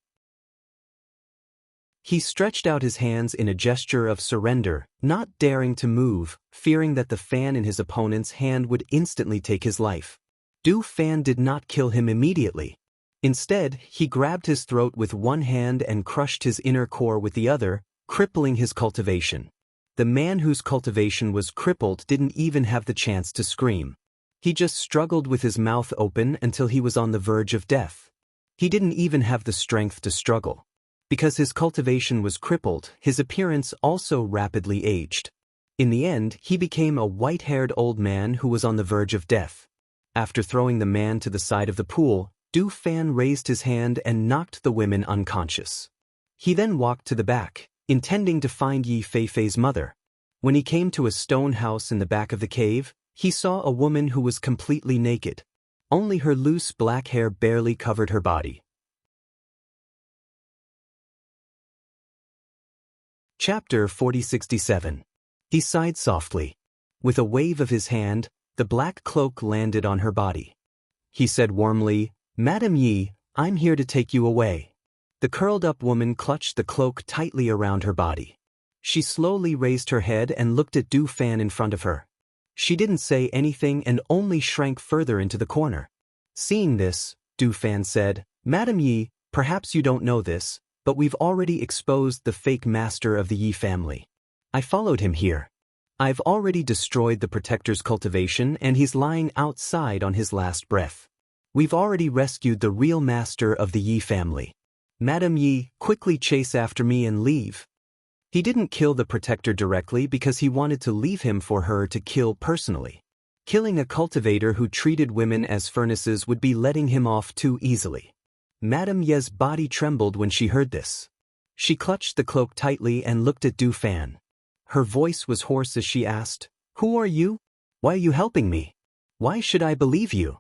He stretched out his hands in a gesture of surrender, not daring to move, fearing that the fan in his opponent's hand would instantly take his life. Du Fan did not kill him immediately. Instead, he grabbed his throat with one hand and crushed his inner core with the other, crippling his cultivation. The man whose cultivation was crippled didn't even have the chance to scream. He just struggled with his mouth open until he was on the verge of death. He didn't even have the strength to struggle. Because his cultivation was crippled, his appearance also rapidly aged. In the end, he became a white-haired old man who was on the verge of death. After throwing the man to the side of the pool, Du Fan raised his hand and knocked the women unconscious. He then walked to the back, intending to find Yi Feifei's mother. When he came to a stone house in the back of the cave, he saw a woman who was completely naked. Only her loose black hair barely covered her body. Chapter 4067. He sighed softly. With a wave of his hand, the black cloak landed on her body. He said warmly, "Madam Yi, I'm here to take you away." The curled-up woman clutched the cloak tightly around her body. She slowly raised her head and looked at Du Fan in front of her. She didn't say anything and only shrank further into the corner. Seeing this, Du Fan said, "Madam Yi, perhaps you don't know this, but we've already exposed the fake master of the Yi family. I followed him here. I've already destroyed the protector's cultivation and he's lying outside on his last breath. We've already rescued the real master of the Yi family. Madam Yi, quickly chase after me and leave." He didn't kill the protector directly because he wanted to leave him for her to kill personally. Killing a cultivator who treated women as furnaces would be letting him off too easily. Madame Ye's body trembled when she heard this. She clutched the cloak tightly and looked at Du Fan. Her voice was hoarse as she asked, "Who are you? Why are you helping me? Why should I believe you?"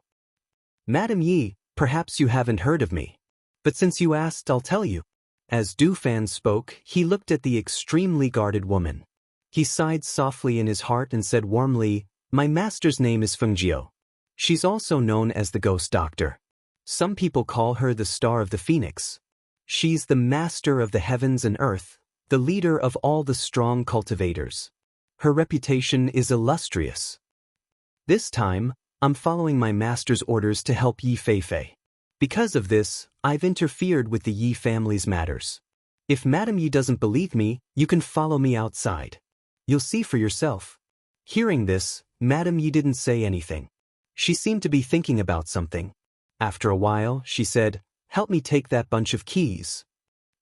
"Madam Yi, perhaps you haven't heard of me. But since you asked, I'll tell you." As Du Fan spoke, he looked at the extremely guarded woman. He sighed softly in his heart and said warmly, "My master's name is Feng Jiu. She's also known as the Ghost Doctor. Some people call her the star of the phoenix. She's the master of the heavens and earth, the leader of all the strong cultivators. Her reputation is illustrious. This time, I'm following my master's orders to help Yi Feifei. Because of this, I've interfered with the Yi family's matters. If Madame Yi doesn't believe me, you can follow me outside. You'll see for yourself. Hearing this, Madame Yi didn't say anything. She seemed to be thinking about something. After a while, she said, "Help me take that bunch of keys."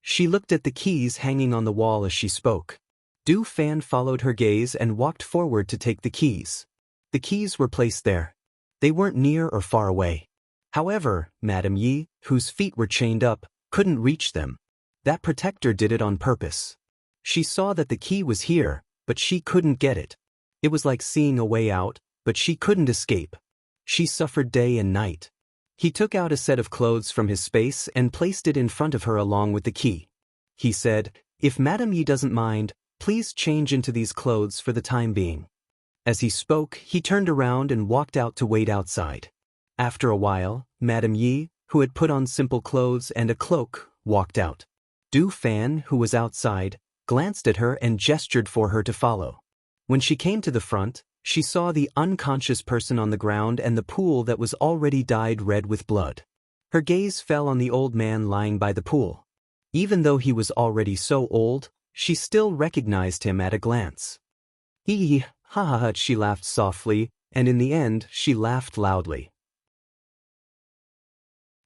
She looked at the keys hanging on the wall as she spoke. Du Fan followed her gaze and walked forward to take the keys. The keys were placed there. They weren't near or far away. However, Madame Yi, whose feet were chained up, couldn't reach them. That protector did it on purpose. She saw that the key was here, but she couldn't get it. It was like seeing a way out, but she couldn't escape. She suffered day and night. He took out a set of clothes from his space and placed it in front of her along with the key. He said, "If Madame Yi doesn't mind, please change into these clothes for the time being." As he spoke, he turned around and walked out to wait outside. After a while, Madame Yi, who had put on simple clothes and a cloak, walked out. Du Fan, who was outside, glanced at her and gestured for her to follow. When she came to the front, she saw the unconscious person on the ground and the pool that was already dyed red with blood. Her gaze fell on the old man lying by the pool. Even though he was already so old, she still recognized him at a glance. "Hee ha ha ha," she laughed softly, and in the end, she laughed loudly.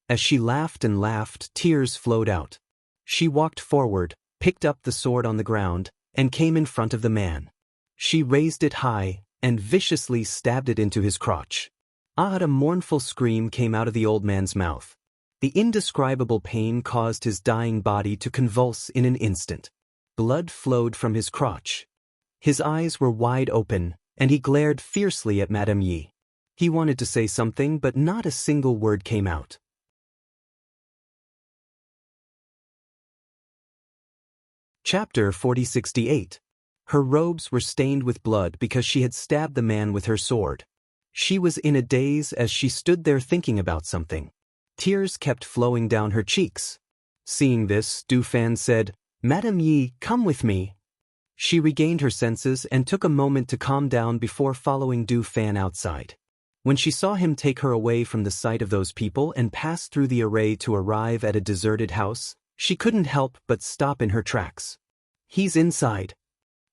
As she laughed and laughed, tears flowed out. She walked forward, picked up the sword on the ground, and came in front of the man. She raised it high and viciously stabbed it into his crotch. A mournful scream came out of the old man's mouth. The indescribable pain caused his dying body to convulse in an instant. Blood flowed from his crotch. His eyes were wide open, and he glared fiercely at Madame Yi. He wanted to say something, but not a single word came out. Chapter 4068. Her robes were stained with blood because she had stabbed the man with her sword. She was in a daze as she stood there thinking about something. Tears kept flowing down her cheeks. Seeing this, Du Fan said, "Madame Yi, come with me." She regained her senses and took a moment to calm down before following Du Fan outside. When she saw him take her away from the sight of those people and pass through the array to arrive at a deserted house, she couldn't help but stop in her tracks. "He's inside?"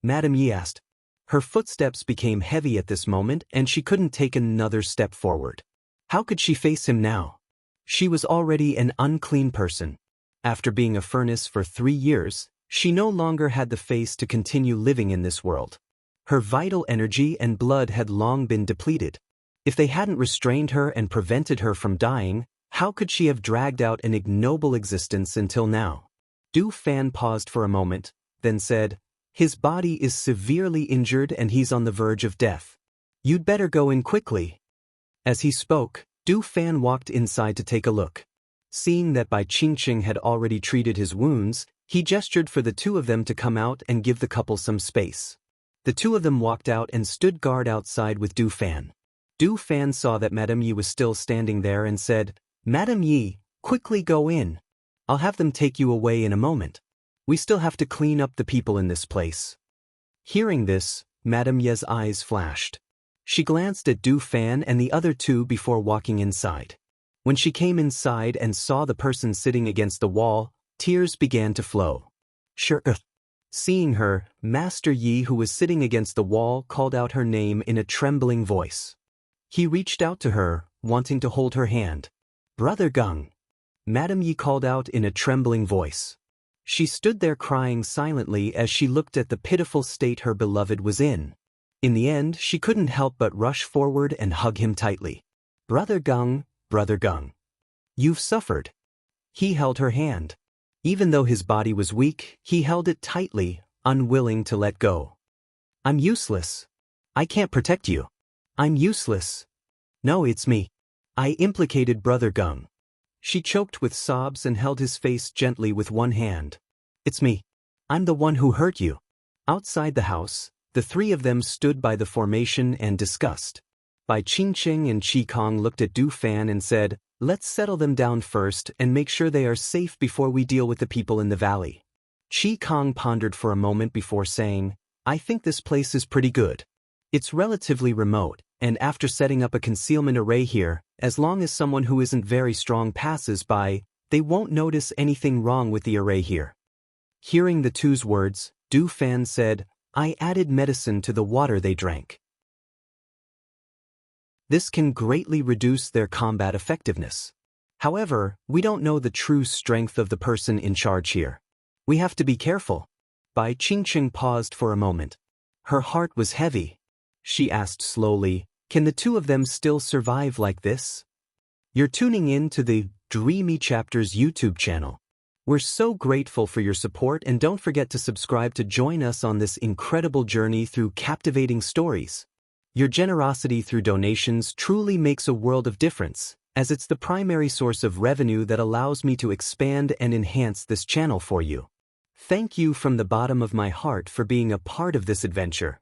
Madame Yi asked. Her footsteps became heavy at this moment and she couldn't take another step forward. How could she face him now? She was already an unclean person. After being a furnace for 3 years, she no longer had the face to continue living in this world. Her vital energy and blood had long been depleted. If they hadn't restrained her and prevented her from dying, how could she have dragged out an ignoble existence until now? Du Fan paused for a moment, then said, "His body is severely injured and he's on the verge of death. You'd better go in quickly." As he spoke, Du Fan walked inside to take a look. Seeing that Bai Qingqing had already treated his wounds, he gestured for the two of them to come out and give the couple some space. The two of them walked out and stood guard outside with Du Fan. Du Fan saw that Madame Yi was still standing there and said, "Madame Yi, quickly go in. I'll have them take you away in a moment. We still have to clean up the people in this place." Hearing this, Madame Yi's eyes flashed. She glanced at Du Fan and the other two before walking inside. When she came inside and saw the person sitting against the wall, tears began to flow. "Sure." Seeing her, Master Yi, who was sitting against the wall, called out her name in a trembling voice. He reached out to her, wanting to hold her hand. "Brother Gung." Madame Yi called out in a trembling voice. She stood there crying silently as she looked at the pitiful state her beloved was in. In the end, she couldn't help but rush forward and hug him tightly. Brother Gung, you've suffered." He held her hand. Even though his body was weak, he held it tightly, unwilling to let go. "I'm useless. I can't protect you. I'm useless. No, it's me. I implicated Brother Gung." She choked with sobs and held his face gently with one hand. "It's me. I'm the one who hurt you." Outside the house, the three of them stood by the formation and discussed. Bai Qingqing and Qi Kong looked at Du Fan and said, Let's settle them down first and make sure they are safe before we deal with the people in the valley. Chi Kong pondered for a moment before saying, I think this place is pretty good. It's relatively remote, and after setting up a concealment array here, as long as someone who isn't very strong passes by, they won't notice anything wrong with the array here. Hearing the two's words, Du Fan said, I added medicine to the water they drank. This can greatly reduce their combat effectiveness. However, we don't know the true strength of the person in charge here. We have to be careful. Bai Qingqing paused for a moment. Her heart was heavy. She asked slowly, can the two of them still survive like this? You're tuning in to the Dreamy Chapters YouTube channel. We're so grateful for your support, and don't forget to subscribe to join us on this incredible journey through captivating stories. Your generosity through donations truly makes a world of difference, as it's the primary source of revenue that allows me to expand and enhance this channel for you. Thank you from the bottom of my heart for being a part of this adventure.